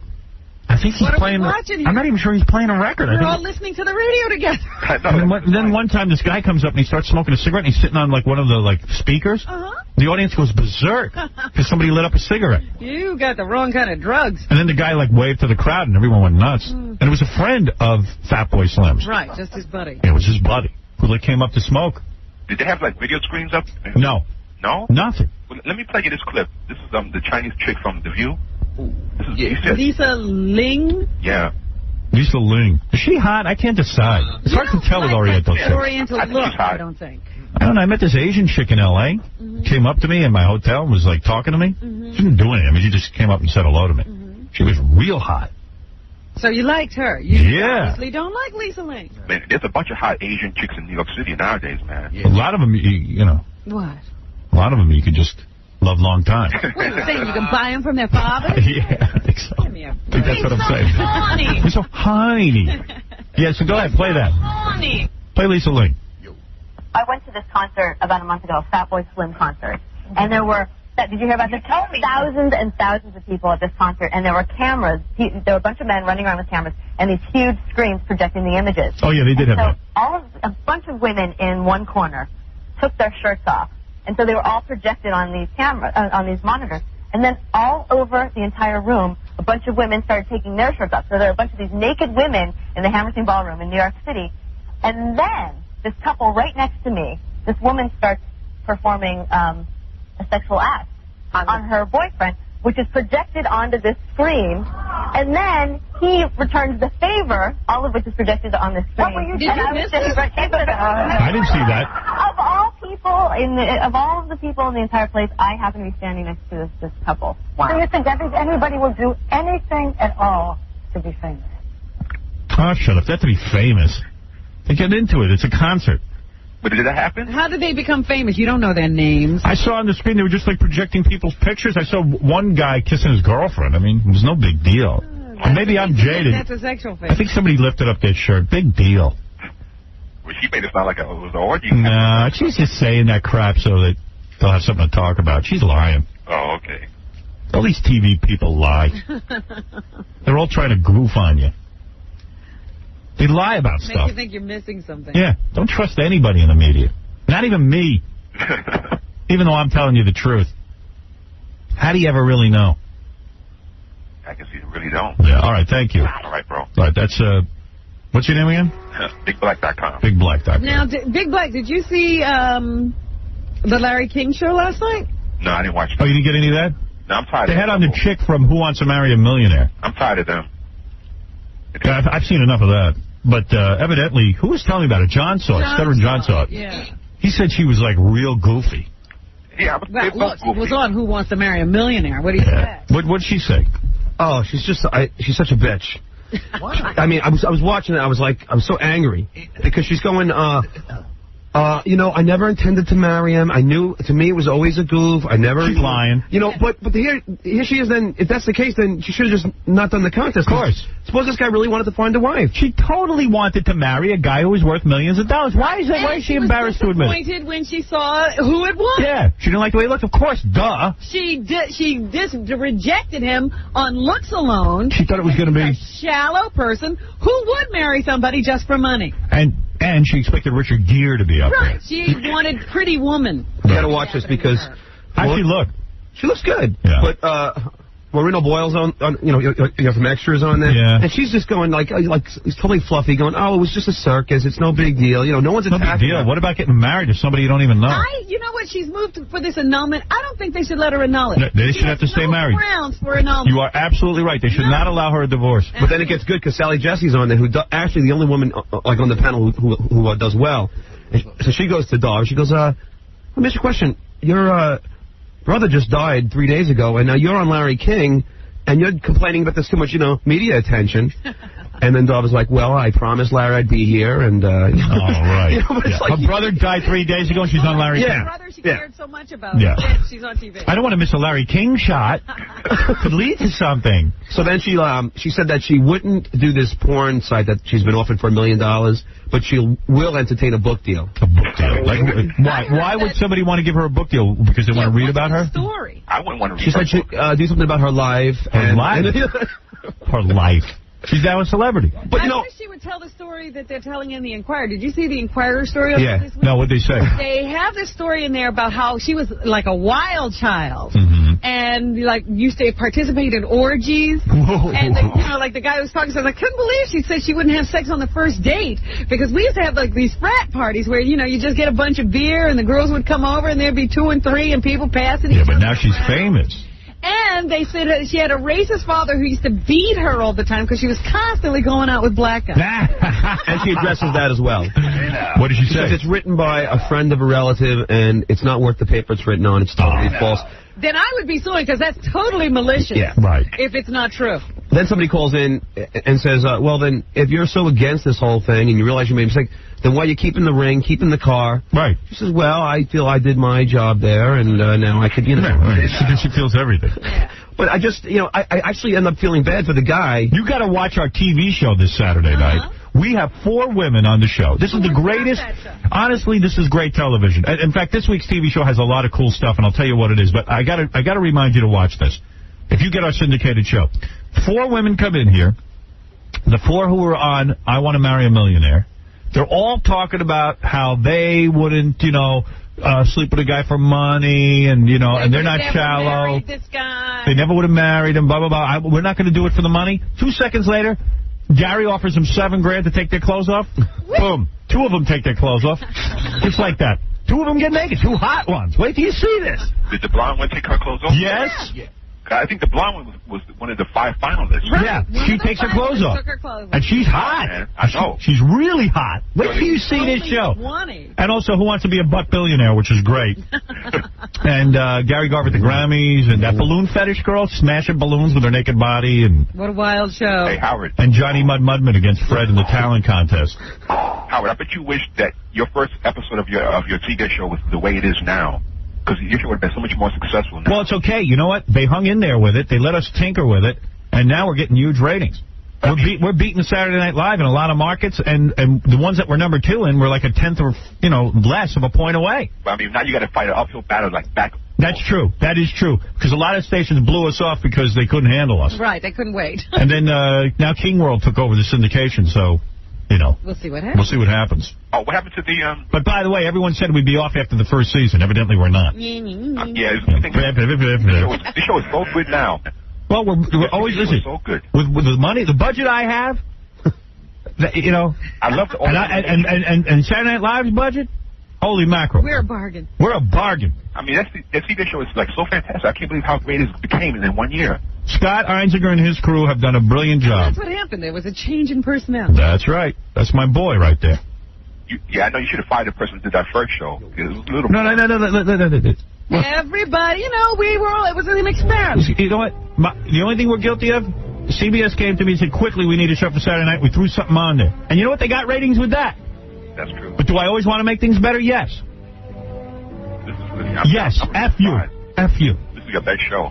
I think he's playing." I'm not even sure he's playing a record. We're all listening to the radio together. And then one time this guy comes up and he starts smoking a cigarette, and he's sitting on like one of the speakers. The audience goes berserk because somebody lit up a cigarette. You got the wrong kind of drugs. And then the guy waved to the crowd, and everyone went nuts. And it was a friend of Fatboy Slim's. Right, just his buddy. It was his buddy who came up to smoke. Did they have video screens up? No. No? Nothing. Well, let me play you this clip. This is the Chinese chick from The View. This is Lisa Ling? Yeah. Lisa Ling. Is she hot? I can't decide. It's hard to tell with Oriental chicks. Oriental look, I don't think. I don't know. I met this Asian chick in L.A. Came up to me in my hotel and was talking to me. She didn't do anything. She just came up and said hello to me. She was real hot. So you liked her? You obviously don't like Lisa Ling. Man, there's a bunch of hot Asian chicks in New York City nowadays, man. A lot of them, What? A lot of them you could just love long time. What are you saying? You can buy them from their fathers? Yeah, I think so. Give me a break. I think that's what I'm saying. Honey. You're so honey. Yeah, so go ahead, play that. Honey. Play Lisa Ling. I went to this concert about a month ago, a Fatboy Slim concert, and there were, did you hear about this? Thousands and thousands of people at this concert, and there were cameras. There were a bunch of men running around with cameras, and these huge screens projecting the images. Oh, yeah, they did have that. A bunch of women in one corner took their shirts off, and so they were all projected on these on these monitors. And then all over the entire room, a bunch of women started taking their shirts off. So there were a bunch of these naked women in the Hammerstein Ballroom in New York City. And then this couple right next to me, this woman starts performing a sexual act on her boyfriend, which is projected onto this screen. And then he returns the favor, all of which is projected on the screen. What were you Did you miss this? I didn't see that. Of all of the people in the entire place, I happen to be standing next to this couple. Wow. So you think anybody will do anything at all to be famous? Oh, shut up. They have to be famous. They get into it. It's a concert. But did that happen? How did they become famous? You don't know their names. I saw on the screen they were just projecting people's pictures. I saw one guy kissing his girlfriend. It was no big deal. Maybe I'm jaded. That's a sexual thing. I think somebody lifted up their shirt. Big deal. Well, she made it sound like it was an orgy. Nah, she's just saying that crap so that they'll have something to talk about. She's lying. Oh, okay. All these TV people lie. They're all trying to goof on you. They lie about Make stuff. you think you're missing something. Yeah, don't trust anybody in the media. Not even me. Even though I'm telling you the truth. How do you ever really know? I guess you really don't. Yeah, all right, thank you. All right, bro. All right, that's, what's your name again? BigBlack.com. BigBlack.com. Now, Big Black, did you see the Larry King show last night? No, I didn't watch Oh, you didn't get any of that? No, I'm tired They of had on the chick from Who Wants to Marry a Millionaire. I'm tired of them. Yeah, I've seen enough of that. But evidently, who was telling me about it? John saw it. Stuttering John saw it. Yeah. He said she was, like, real goofy. Yeah, but Well, look, it was on Who Wants to Marry a Millionaire. What do you say? What'd she say? Oh, she's just, she's such a bitch. I mean, I was watching it. I was so angry because she's going, you know, I never intended to marry him. I knew, to me, it was always a goof. I never. She's lying. You know, but here she is. Then, if that's the case, then she should have just not done the contest. Of course. Suppose this guy really wanted to find a wife. She totally wanted to marry a guy who was worth millions of dollars. Why is she embarrassed to admit it? She was disappointed when she saw who it was. Yeah, she didn't like the way he looked. Of course, duh. She rejected him on looks alone. She thought it was going to be a shallow person who would marry somebody just for money. And she expected Richard Gere to be up Right. there. She wanted Pretty Woman. You got to watch this because how'd she look? She looks good. Yeah. But Marina Boyle's on you have some extras on there. Yeah. And she's just going like it's totally fluffy, going, oh, it was just a circus. It's no big deal. You know, no one's attacking. No big deal. What about getting married to somebody you don't even know? You know what? She's moved for this annulment. I don't think they should let her annul it. No, they should have to stay married. Grounds for annulment. You are absolutely right. They should not allow her a divorce. But then it gets good because Sally Jesse's on there, who actually the only woman like on the panel who does well. And so she goes to Dog. She goes, let me ask you a question. Your brother just died 3 days ago, and now you're on Larry King, and you're complaining about this too much, media attention. And then Dov was like, well, I promised Larry I'd be here, and... oh, right. But it's like, her brother died 3 days ago, and she's on Larry King. Her brother she cared so much about. Yeah. She's on TV. I don't want to miss a Larry King shot. Could lead to something. So then she said that she wouldn't do this porn site that she's been offered for $1 million, but she will entertain a book deal. A book deal? Like, why would somebody want to give her a book deal? Because they want to read about her? Story. I wouldn't want to read She said she'd do something about her life. Her life. She's now a celebrity. But I wish she would tell the story that they're telling in the Inquirer. Did you see the Inquirer story? Yeah. This week? No, what'd they say? They have this story in there about how she was like a wild child. And like used to participate in orgies. And like the guy who was talking said, I couldn't believe she said she wouldn't have sex on the first date because we used to have like these frat parties where you just get a bunch of beer and the girls would come over and there'd be 2 and 3 and people passing each other. Yeah, but now she's famous. And they said she had a racist father who used to beat her all the time because she was constantly going out with black guys. And she addresses that as well. What did she say? Because it's written by a friend of a relative, and it's not worth the paper it's written on. It's totally false. Then I would be suing because that's totally malicious. Yeah, right. If it's not true. Then somebody calls in and says, well, then, if you're so against this whole thing and you realize you made a mistake, then why are you keeping the ring, keeping the car? Right. She says, well, I feel I did my job there, and now I could, Right. She feels everything. But I just, I actually end up feeling bad for the guy. You got to watch our TV show this Saturday night. We have 4 women on the show. This is the greatest. Honestly, this is great television. In fact, this week's TV show has a lot of cool stuff, and I'll tell you what it is. But I got to remind you to watch this. If you get our syndicated show, 4 women come in here. The 4 who were on I Want to Marry a Millionaire. They're all talking about how they wouldn't, sleep with a guy for money, and and they're not shallow. This guy. They never would have married him. Blah blah blah. We're not going to do it for the money. 2 seconds later, Gary offers them $7,000 to take their clothes off. Boom. 2 of them take their clothes off, just like that. 2 of them get naked. 2 hot ones. Wait till you see this. Did the blonde one take her clothes off? Yes. Yeah. I think the blonde one was one of the 5 finalists. Right. Yeah, she takes her clothes off. And she's hot. Man, I know. She's really hot. Wait till you see this show. And also, Who Wants to Be a Butt Billionaire, which is great. And Gary Garver at the Grammys, and that balloon fetish girl smashing balloons with her naked body. And what a wild show. Hey, Howard. And Johnny Mudman against Fred in the talent contest. Howard, I bet you wish that your first episode of your TV show was the way it is now. Because your show would have been so much more successful now. Well, it's okay. You know what? They hung in there with it. They let us tinker with it. And now we're getting huge ratings. We're beating Saturday Night Live in a lot of markets, and the ones that we're number 2 in were like a tenth or less of a point away. But, I mean, now you got to fight an uphill battle like back. That's true. That is true. Because a lot of stations blew us off because they couldn't handle us. Right, they couldn't wait. And then now King World took over the syndication, so, We'll see what happens. We'll see what happens. Oh, what happened to the... But by the way, everyone said we'd be off after the first season. Evidently, we're not. The show is so good now. Well, we're always listening. So good. With the money, the budget I have, I love the... And Saturday Night Live's budget, holy mackerel. We're a bargain. We're a bargain. I mean, that CBS show is like so fantastic. I can't believe how great it became in 1 year. Scott Einziger and his crew have done a brilliant job. That's what happened. There was a change in personnel. That's right. That's my boy right there. I know you should have fired the person who did that first show. It was a little... No. Everybody, it was an experiment. You know what? The only thing we're guilty of, CBS came to me and said, quickly, we need a show for Saturday night. We threw something on there. And you know what? They got ratings with that. That's true. But do I always want to make things better? Yes. Yes. F you. F you. This is your best show.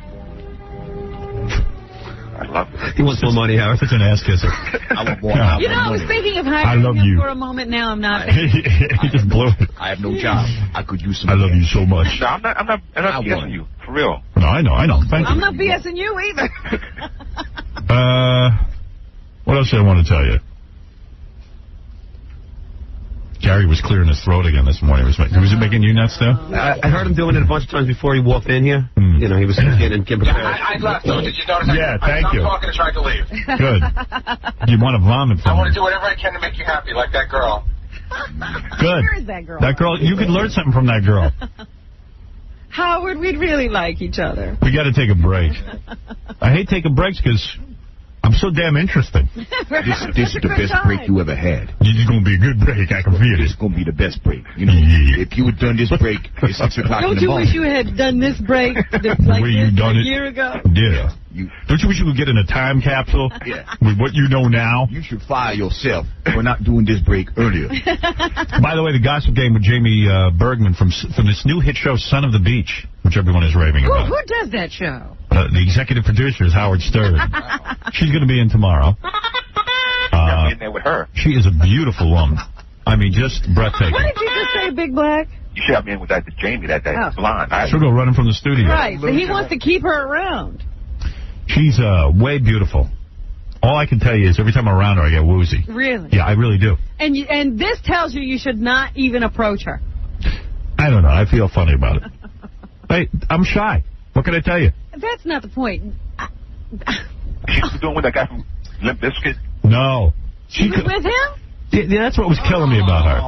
I love it. He wants more money, Howard. Such an ass kisser. I was thinking of hiring him for a moment. Now I'm not. He just blew it. I have no job. I could use some. I love you so much. No, I'm not BSing you. For real. No, I know. Thank you. I'm not BSing you either. What else did I want to tell you? Gary was clearing his throat again this morning. Was it making you nuts, though? I heard him doing it a bunch of times before he walked in here. He was getting prepared. I left, though. Did you notice? Yeah, thank you. I stopped talking and tried to leave. Good. You want to vomit from I want me. to do whatever I can to make you happy, like that girl. Good. Where is that girl? That girl, you could learn something from that girl. Howard, we'd really like each other. We got to take a break. I hate taking breaks because I'm so damn interesting. This is the best break you ever had. It's going to be a good break. I can feel it. It's going to be the best break. If you had done this break at 6 o'clock in the morning. Don't you wish you had done this break like a year ago? Yeah. Don't you wish you could get in a time capsule with what you know now? You should fire yourself for not doing this break earlier. By the way, the Gossip Game with Jamie Bergman from this new hit show, Son of the Beach, which everyone is raving about. Who does that show? The executive producer is Howard Stern. She's going to be in tomorrow. In there with her. She is a beautiful woman. I mean, just breathtaking. What did you just say, Big Black? You should have me in with that Jamie, that blonde. She'll go running from the studio. Right, so he wants to keep her around. She's way beautiful. All I can tell you is every time I'm around her, I get woozy. Really? Yeah, I really do. And this tells you should not even approach her. I don't know. I feel funny about it. Hey, I'm shy. What can I tell you? That's not the point. She's doing with that guy from Limp Bizkit? No. She was with him? Yeah, that's what was killing me about her.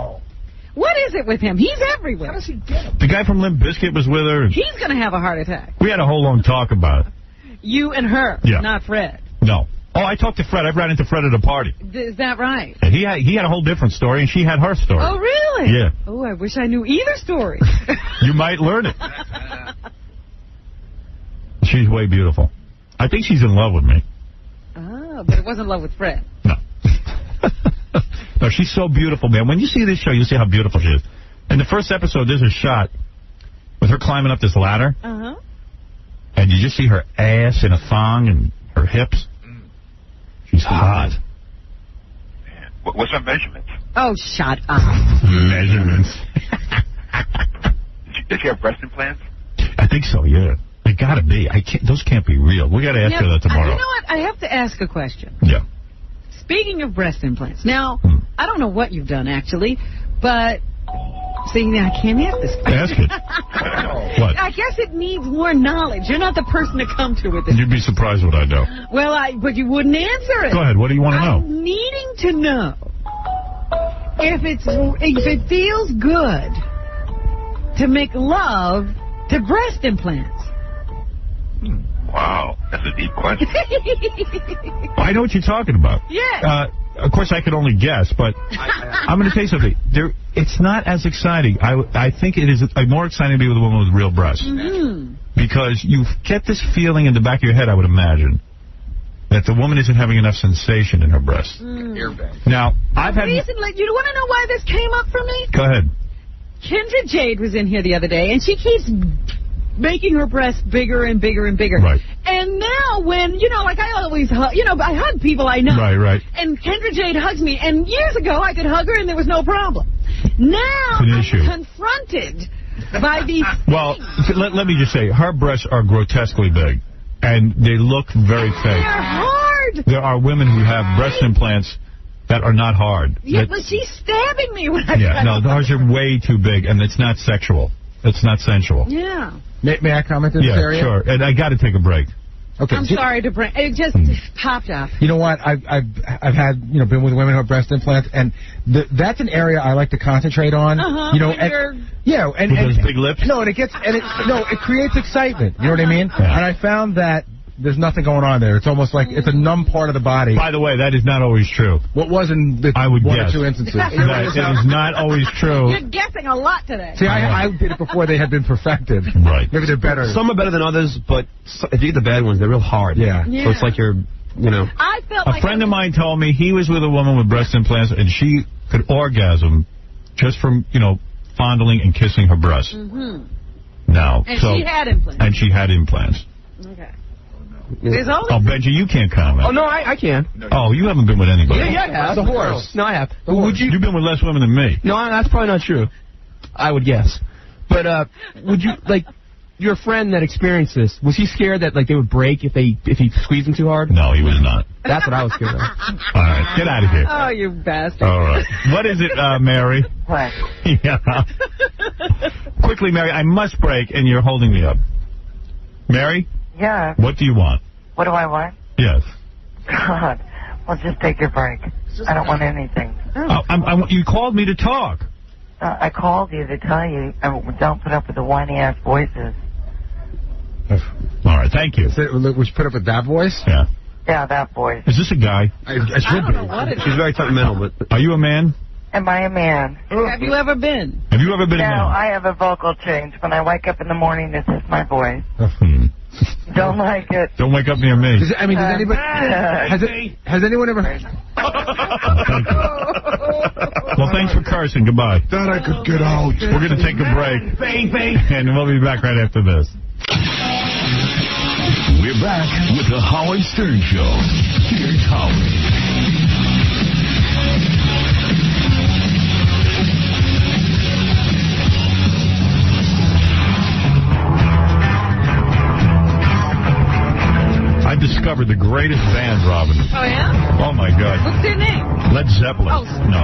What is it with him? He's everywhere. How does he get him? The guy from Limp Bizkit was with her. He's going to have a heart attack. We had a whole long talk about it. You and her, not Fred. No. Oh, I talked to Fred. I ran into Fred at a party. Is that right? And he had a whole different story, and she had her story. Oh, really? Yeah. Oh, I wish I knew either story. You might learn it. She's way beautiful. I think she's in love with me. Oh, but it wasn't love with Fred. No. No, she's so beautiful, man. When you see this show, you'll see how beautiful she is. In the first episode, there's a shot with her climbing up this ladder. Uh-huh. And you just see her ass in a thong and her hips. She's hot. What's her measurements? Oh, shut up. Measurements. Does she have breast implants? I think so, yeah. They gotta be. Those can't be real. We gotta ask her that tomorrow. You know what? I have to ask a question. Yeah. Speaking of breast implants, now, I don't know what you've done, actually, but... See, now I can't ask this question. Ask it. What? I guess it needs more knowledge. You're not the person to come to with this. You'd be surprised what I know. Well, but you wouldn't answer it. Go ahead. What do you want to know? I'm needing to know if it feels good to make love to breast implants. Wow, that's a deep question. I know what you're talking about. Yeah. Of course, I could only guess, but I'm going to tell you something. It's not as exciting. I think it is more exciting to be with a woman with real breasts. Mm-hmm. Because you get this feeling in the back of your head, I would imagine, that the woman isn't having enough sensation in her breasts. Now, I've had... Recently, you want to know why this came up for me? Go ahead. Kendra Jade was in here the other day, and she keeps making her breasts bigger and bigger and bigger. Right. And now when, like I always hug, I hug people I know. Right. And Kendra Jade hugs me. And years ago, I could hug her and there was no problem. Now I'm confronted by these Well, let me just say, her breasts are grotesquely big. And they look very fake. They're hard. There are women who have breast implants that are not hard. Yeah, but she's stabbing me when I hers are way too big, and it's not sexual. It's not sensual. Yeah. May I comment in this area? Yeah, sure. And I got to take a break. Okay. I'm sorry to bring. It just popped up. You know what? I've had been with women who have breast implants, and that's an area I like to concentrate on. And with those big lips. No, and it creates excitement. You know what I mean? Yeah. And I found that there's nothing going on there. It's almost like it's a numb part of the body. By the way, that is not always true. What was in the one or two instances? That is not always true. You're guessing a lot today. See, I did it before they had been perfected. Right. Maybe they're better. Some are better than others, but if you get the bad ones, they're real hard. Yeah. So it's like you're, I felt a friend of mine told me he was with a woman with breast implants, and she could orgasm just from, fondling and kissing her breasts. Now. And she had implants. And she had implants. Okay. Benji, you can't comment. Oh, no, I can. Oh, you haven't been with anybody. Yeah, I have. The horse. No, I have. You've been with less women than me. No, that's probably not true. I would guess. But would you, your friend that experienced this, was he scared that, they would break if he squeezed them too hard? No, he was not. That's what I was scared of. All right, get out of here. Oh, you bastard. All right. What is it, Mary? What? Yeah. Quickly, Mary, I must break, and you're holding me up. Mary? Yeah. What do you want? What do I want? Yes. God. Well, just take your break. I don't want anything. You called me to talk. I called you to tell you don't put up with the whiny-ass voices. All right, thank you. We should put up with that voice? Yeah. Yeah, that voice. Is this a guy? I should be. She's very temperamental, but... Are you a man? Am I a man? Have you ever been? Have you ever been a man? No, I have a vocal change. When I wake up in the morning, this is my voice. Don't like it. Don't wake up near me. Does anybody... Has anyone ever... Thank you. Well, thanks for cursing. Goodbye. Thought I could get out. We're going to take a break. And we'll be back right after this. We're back with the Howard Stern Show. Here's Howard. I discovered the greatest band, Robin. Oh, yeah? Oh, my God. What's their name? Led Zeppelin. Oh. No.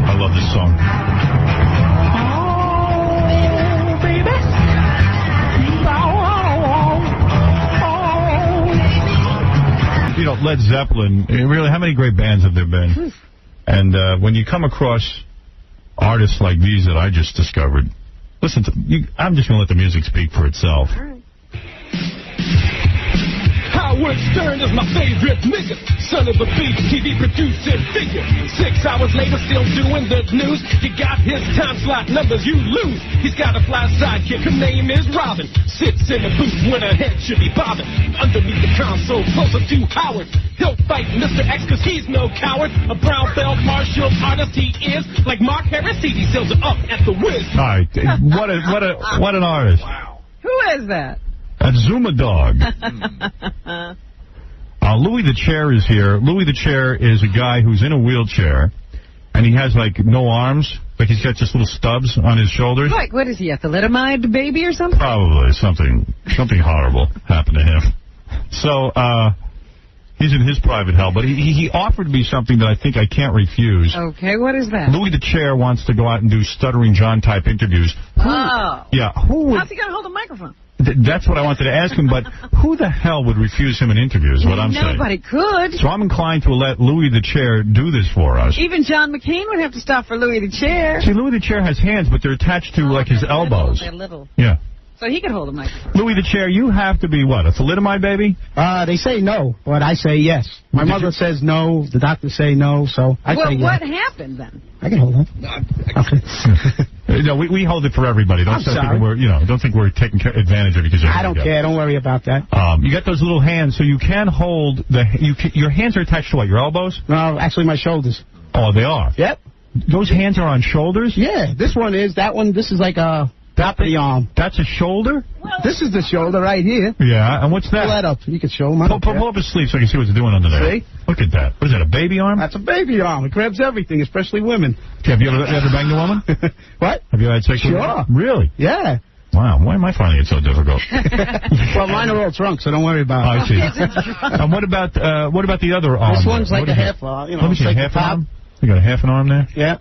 I love this song. Oh, baby. Led Zeppelin, really, how many great bands have there been? And when you come across artists like these that I just discovered, listen, I'm just going to let the music speak for itself. All right. Howard Stern is my favorite nigga. Son of a beast, TV producing figure. 6 hours later, still doing the news. You got his time slot numbers, you lose. He's got a fly sidekick, her name is Robin. Sits in the booth when her head should be bobbing. Underneath the console, closer to Howard. He'll fight Mr. X cause he's no coward. A brown belt martial artist he is. Like Mark Harris, he sells it up at the Wiz. All right, what an artist. Wow. Who is that? A Zuma Dog. Louis the Chair is here. Louis the Chair is a guy who's in a wheelchair, and he has, no arms. He's got just little stubs on his shoulders. What is he, a thalidomide baby or something? Probably. Something horrible happened to him. So, he's in his private hell, but he offered me something that I think I can't refuse. Okay, what is that? Louis the Chair wants to go out and do Stuttering John-type interviews. Oh. Yeah. How's he going to hold a microphone? That's what I wanted to ask him, but who the hell would refuse him an interview is what I'm saying. Nobody could. So I'm inclined to let Louis the Chair do this for us. Even John McCain would have to stop for Louis the Chair. See, Louis the Chair has hands, but they're attached to, his elbows. They're little. Yeah. So he could hold a microphone. Louis the Chair, you have to be, what, a thalidomide baby? They say no, but I say yes. My mother says no, the doctors say no, so I say yes. Well, what happened then? I can hold on. Okay. No, we hold it for everybody. Don't think we're taking advantage of it because I don't care. Don't worry about that. You got those little hands, so you can hold your hands are attached to what? Your elbows? No, actually my shoulders. Oh, they are. Yep. Those hands are on shoulders? Yeah, this one is. That one, this is like a top of the arm. That's a shoulder? This is the shoulder right here. Yeah, and what's that? Pull that up. You can show them. Pull up his sleeve so I can see what it's doing under there. See? Look at that. What is that, a baby arm? That's a baby arm. It grabs everything, especially women. Okay, have you ever banged a woman? What? Have you had sex with a woman? Really? Yeah. Wow, why am I finding it so difficult? Well, mine are all drunk, so don't worry about it. I see. And what about the other arm? This one's like What a is half, it? you know, Let me it's see, like half the an top. arm? You got a half an arm there? Yeah.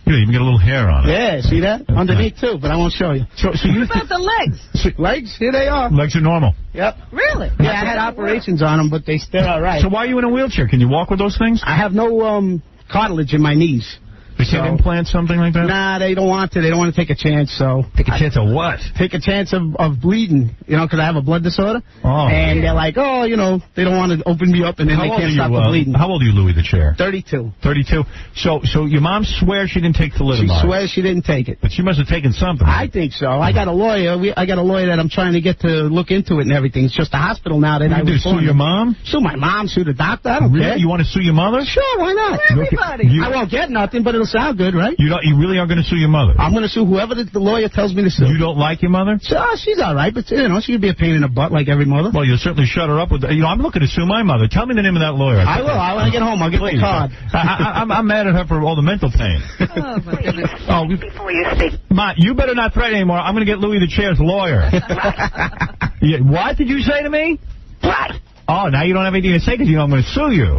You even got a little hair on it. Yeah, see that? Underneath, too, but I won't show you. So you What about the legs? Legs? Here they are. Legs are normal. Yep. Really? Yeah, I had operations on them, but they're all right. So why are you in a wheelchair? Can you walk with those things? I have no cartilage in my knees. They can't implant something like that? Nah, they don't want to. They don't want to take a chance, so... Take a chance of what? Take a chance of bleeding, you know, because I have a blood disorder. Oh. And they're like, oh, you know, they don't want to open me up, and then they can't stop the bleeding. How old are you, Louis the Chair? 32. 32. So your mom swears she didn't take thalidomide. She swears she didn't take it. But she must have taken something. I think so. I got a lawyer. I got a lawyer that I'm trying to get to look into it and everything. It's just a hospital now that I was sue your mom? Sue my mom, sue the doctor. I don't care. You want to sue your mother? Sure, why not? Everybody. I won't get nothing, but it'll sound good, right? You really are going to sue your mother? I'm going to sue whoever the lawyer tells me to sue. You don't like your mother? Sure, she's all right, but, you know, she could be a pain in the butt like every mother. Well, you'll certainly shut her up with... I'm looking to sue my mother. Tell me the name of that lawyer. I will. When I get home, I'll get the card. I'm mad at her for all the mental pain. Oh, my goodness. Before you speak. Ma, you better not threaten anymore. I'm going to get Louis the Chair's lawyer. Yeah, what did you say to me? What? Oh, now you don't have anything to say because you know I'm going to sue you.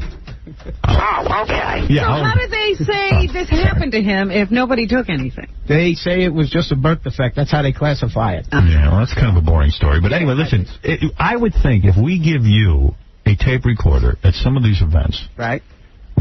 Oh, okay. Yeah, So how did they say this happened to him if nobody took anything? They say it was just a birth defect. That's how they classify it. Yeah, well, that's kind of a boring story. But anyway, listen, I would think if we give you a tape recorder at some of these events, right,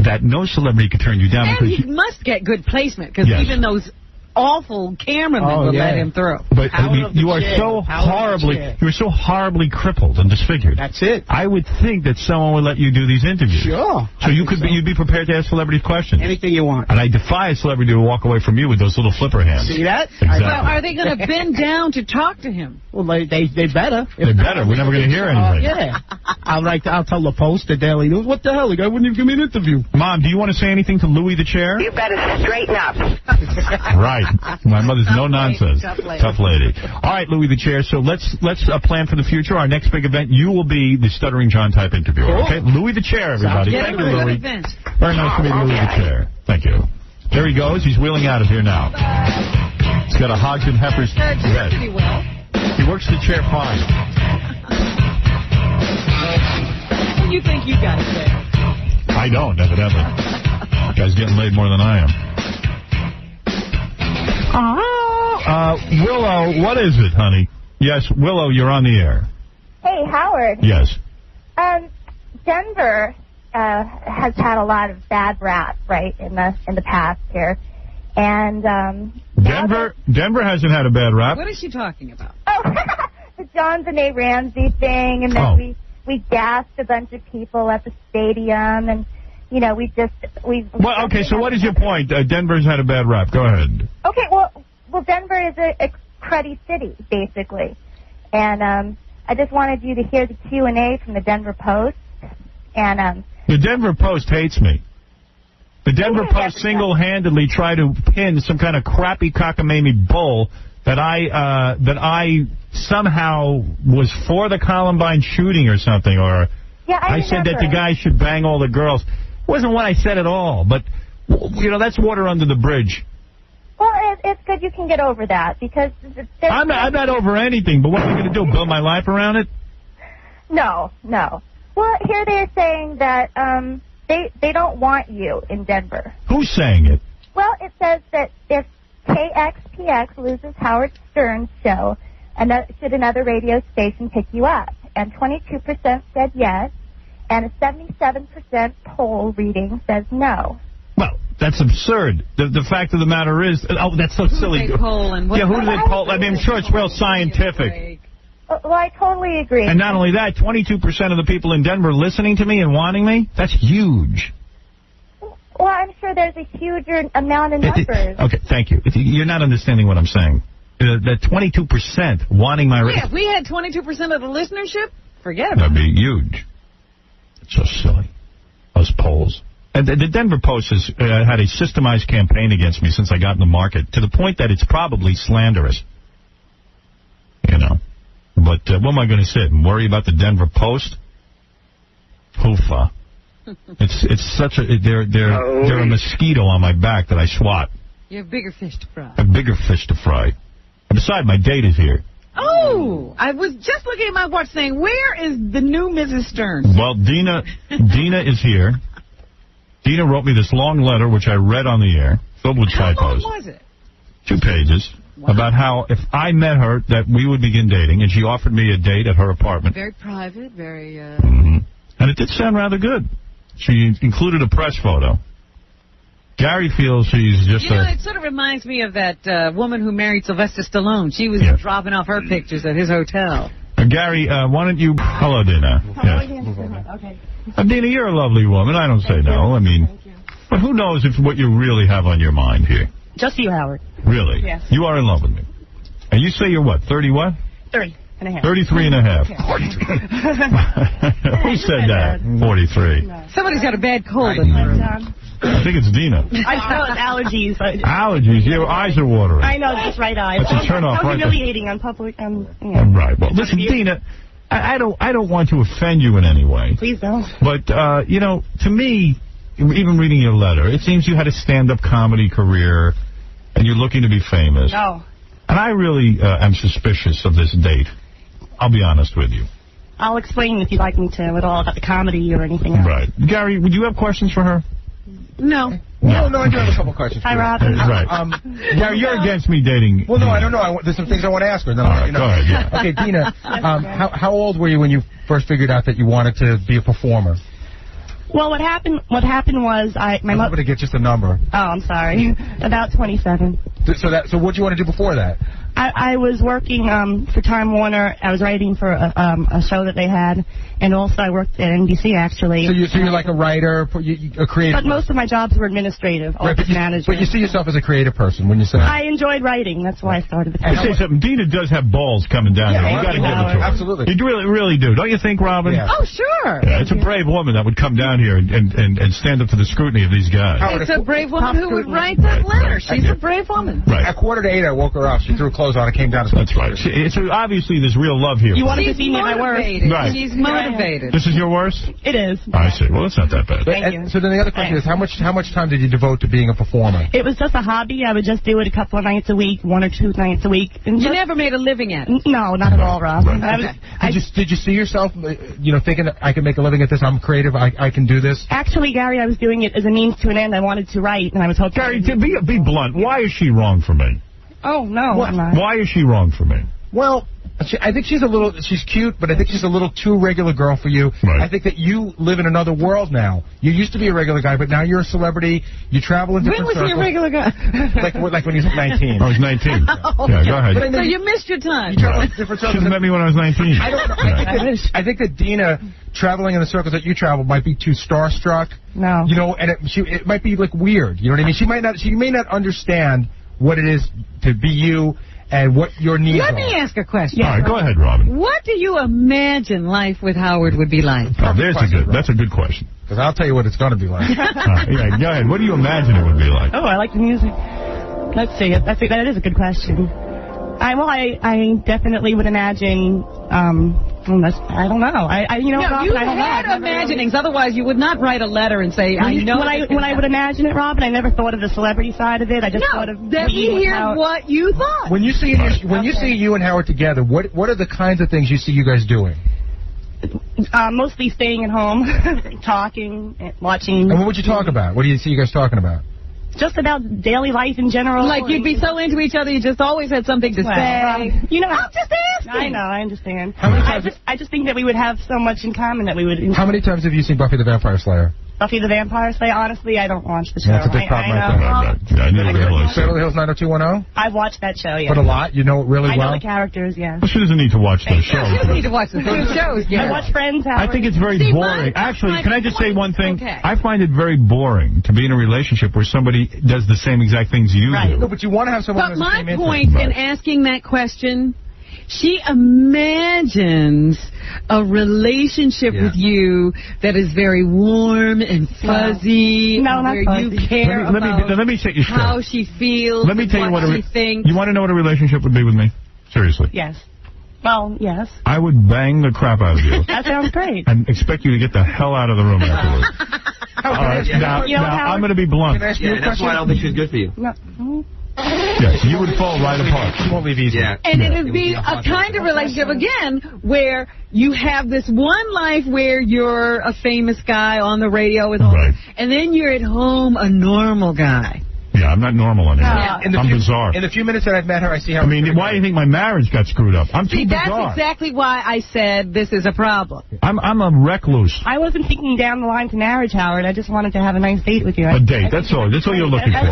that no celebrity could turn you down. And because he must get good placement, because even those awful cameramen will let him through. But I mean, you are so horribly crippled and disfigured. That's it. I would think that someone would let you do these interviews. Sure. So you'd be prepared to ask celebrities questions. Anything you want. And I defy a celebrity to walk away from you with those little flipper hands. See that? Exactly. Well, are they going to bend down to talk to him? Well, they better. They better. We're never going to hear anything. Yeah. I'll tell the Post, the Daily News. What the hell? The guy wouldn't even give me an interview. Mom, do you want to say anything to Louis the Chair? You better straighten up. Right. My mother's no nonsense. Tough lady. All right, Louis the Chair. So let's plan for the future. Our next big event, you will be the Stuttering John type interviewer. Cool. Okay, Louis the Chair, everybody. Thank you, Louis. Event. Very nice to meet Louis the Chair. Thank you. There he goes. He's wheeling out of here now. He's got a Hogs and Heifers red. Pretty well. He works the chair fine. You think you got it there? I don't, evidently. Guy's getting laid more than I am. Willow, what is it, honey? Yes, Willow, you're on the air. Hey, Howard. Yes. Denver has had a lot of bad rap, right, in the past here, and Denver hasn't had a bad rap. What is she talking about? Oh, the John Benet Ramsey thing, and then we gassed a bunch of people at the stadium, and you know Well, okay, so what is your point? Denver's had a bad rap. Go ahead. Okay, well, Denver is a cruddy city, basically, and I just wanted you to hear the Q&A from the Denver Post, and the Denver Post hates me. The Denver Post single-handedly tried to pin some kind of crappy cockamamie bull that I somehow was for the Columbine shooting or something, or I said that the guy should bang all the girls. It wasn't what I said at all, but you know, that's water under the bridge. Well, it's good you can get over that, because I'm not over anything, but what am I going to do, build my life around it? No. Well, here they're saying that they don't want you in Denver. Who's saying it? Well, it says that if KXPX loses Howard Stern's show, should another radio station pick you up? And 22% said yes, and a 77% poll reading says no. Well, that's absurd. The fact of the matter is, that's so silly. Who do they poll and what? Yeah, who do they poll? I mean, I'm sure it's real scientific. Well, I totally agree. And not only that, 22% of the people in Denver listening to me and wanting me, that's huge. Well, I'm sure there's a huge amount of numbers. Okay, thank you. You're not understanding what I'm saying. That 22% wanting my... Yeah, if we had 22% of the listenership, forget it. That'd be huge. It's so silly. Those polls. The Denver Post has had a systemized campaign against me since I got in the market, to the point that it's probably slanderous. You know. But what am I going to sit and worry about the Denver Post? Hoofa. It's such a they're a mosquito on my back that I swat. You have bigger fish to fry. I have bigger fish to fry. And besides, my date is here. Oh, I was just looking at my watch saying, where is the new Mrs. Stern? Well, Dina is here. Dina wrote me this long letter, which I read on the air, filled with typos. How long was it? 2 pages. Wow. About how if I met her, that we would begin dating, and she offered me a date at her apartment. Very private, very... And it did sound rather good. She included a press photo. Gary feels she's just it sort of reminds me of that woman who married Sylvester Stallone. She was dropping off her pictures at his hotel. Gary, why don't you... Hello, Dina. Okay. Dina, you're a lovely woman. I don't say no. I mean, but who knows what you really have on your mind here? Just you, Howard. Really? Yes. You are in love with me. And you say you're what, 30 what? 30 and a half. 33 and a half. Who said that? 43. No. Somebody's got a bad cold in the room. I think it's Dina. I know it's allergies. Allergies? Your eyes are watering. I know, just right eyes. That's a turn off, so right? humiliating on public. Right. Well, listen, Dina, I don't want to offend you in any way. Please don't. But, to me, even reading your letter, it seems you had a stand-up comedy career, and you're looking to be famous. No. And I really am suspicious of this date. I'll be honest with you. I'll explain if you'd like me to at all about the comedy or anything else. Right. Gary, would you have questions for her? No. No, I do have a couple questions. Hi, Robin. Right. Gary, you're against me dating. Well, no, I don't know. There's some things I want to ask her. Then all right, go ahead, yeah. Okay, Dina, how old were you when you first figured out that you wanted to be a performer? Well, what happened was my mother... I'm going to get just a number. Oh, I'm sorry. About 27. So what did you want to do before that? I was working for Time Warner. I was writing for a show that they had, and also I worked at NBC, actually. So you're like a writer, a creative... But most of my jobs were administrative, office manager. But you see yourself as a creative person when you say... I enjoyed writing. That's why I started the company. I'll say something. Dina does have balls coming down here. You got to give it to her. Absolutely. You really do. Don't you think, Robin? Yeah. Oh, sure. Yeah, it's a brave woman that would come down here and stand up to the scrutiny of these guys. It's a brave woman who would write that letter. She's a brave woman. Right. At 7:45, I woke her up. She threw clothes on and came down to... That's right. So obviously there's real love here. You wanted to see me at my worst. Right. She's motivated. This is your worst? It is. I see. Well, it's not that bad. Thank you. So then the other question is, how much time did you devote to being a performer? It was just a hobby. I would just do it a couple of nights a week, 1 or 2 nights a week. And you never made a living at it? No, not at all, Rob. Right. Did you see yourself, thinking that I can make a living at this? I'm creative. I can do this. Actually, Gary, I was doing it as a means to an end. I wanted to write, and I was hoping... Gary, be blunt. Why is she wrong for me? Oh, no, I'm not. Why is she wrong for me? Well, I think she's cute, but I think she's a little too regular girl for you. Right. I think that you live in another world now. You used to be a regular guy, but now you're a celebrity. You travel in different circles. When was he a regular guy? like when he was 19. I was 19. Oh, yeah, go ahead. So you missed your time. You travel in different circles. She met me when I was 19. I don't know. I think that Dina, traveling in the circles that you travel, might be too starstruck. No. And it might be like weird. You know what I mean? She may not understand what it is to be you and what your needs are. Let me ask a question. All right, go ahead, Robin. What do you imagine life with Howard would be like? Oh, that's a good question. Because I'll tell you what it's going to be like. Yeah, go ahead. What do you imagine it would be like? Oh, I like the music. Let's see. That is a good question. I definitely would imagine. I don't know. You had imaginings. Otherwise, you would not write a letter and say, I know. When I would imagine it, Robin, I never thought of the celebrity side of it. I just thought of. Let me hear what you thought. When you see you and Howard together, what are the kinds of things you see you guys doing? Mostly staying at home, talking, watching. And what would you talk about? What do you see you guys talking about? Just about daily life in general. Like you'd be so into each other, you just always had something to say. I'm just asking. I know, I understand. How many times I just think that we would have so much in common that we would... How many times have you seen Buffy the Vampire Slayer? Buffy the Vampire Slayer? Honestly, I don't watch the show. That's a big problem right there. I knew Beverly Hills 90210? I've watched that show, yeah. But a lot? You know it really well? I know the characters, yeah. Well, she doesn't need to watch those shows. She doesn't need to watch the shows, yeah. I watch Friends, Howard. I think it's very boring. Actually, can I just say one thing? Okay. I find it very boring to be in a relationship where somebody does the same exact things you do. No, but you want to have someone who has the same interest. But my point in asking that question She imagines a relationship with you that is very warm and fuzzy, No, not where fuzzy. you care about let me set you straight. how she feels, Let me tell you what she thinks. you want to know what a relationship would be with me? Seriously. Yes. Well, yes. I would bang the crap out of you. That sounds great. And expect you to get the hell out of the room afterwards. All right, now I'm going to be blunt. That's why I don't think she's good for you. No. Yes, you would fall right apart. She won't leave easy. Yeah. And it would be a kind of relationship, again, where you have this one life where you're a famous guy on the radio with all and then you're at home a normal guy. Yeah, I'm not normal anymore. I'm bizarre. In the few minutes that I've met her, I see how... I mean, why do you think my marriage got screwed up? I'm too See, that's bizarre. exactly why I said this is a problem. I'm a recluse. I wasn't thinking down the line to marriage, Howard. I just wanted to have a nice date with you. A date, that's all. That's all you're looking for.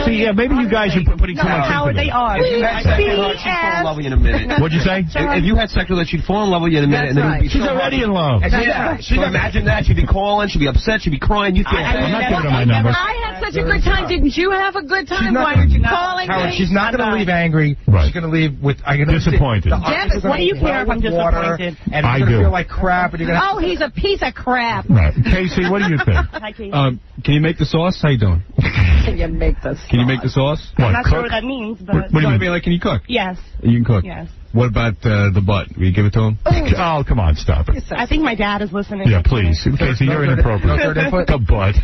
See, yeah, maybe you guys are putting too much Howard, into they this. are. If you had sex with her, she'd fall in love with you in a minute. What'd you say? If you had sex with her, she'd fall in love with you in a minute. That's and then it would be She's so already in hard. love. Yeah. So imagine that. She'd be calling. She'd be upset. She'd be crying. You can't. I'm not giving her my number. I had such a good time. Didn't you have a good time? Why aren't you calling Howard, me? she's not going to leave angry. Right. She's going to leave with... Disappointed. What do you care if I'm disappointed? And I you're going to do. feel like crap. And you're gonna Oh, he's a piece of crap. Right. Casey, what do you think? Hi, Casey. can you make the sauce? How you doing? Can you make this? Can you make the sauce? I'm not sure what that means, but... What do you mean? Like, can you cook? Yes. You can cook? Yes. What about the butt? Will you give it to him? Oh, come on, stop it. I think my dad is listening. Yeah, please. Casey, you're inappropriate. No third input? The butt.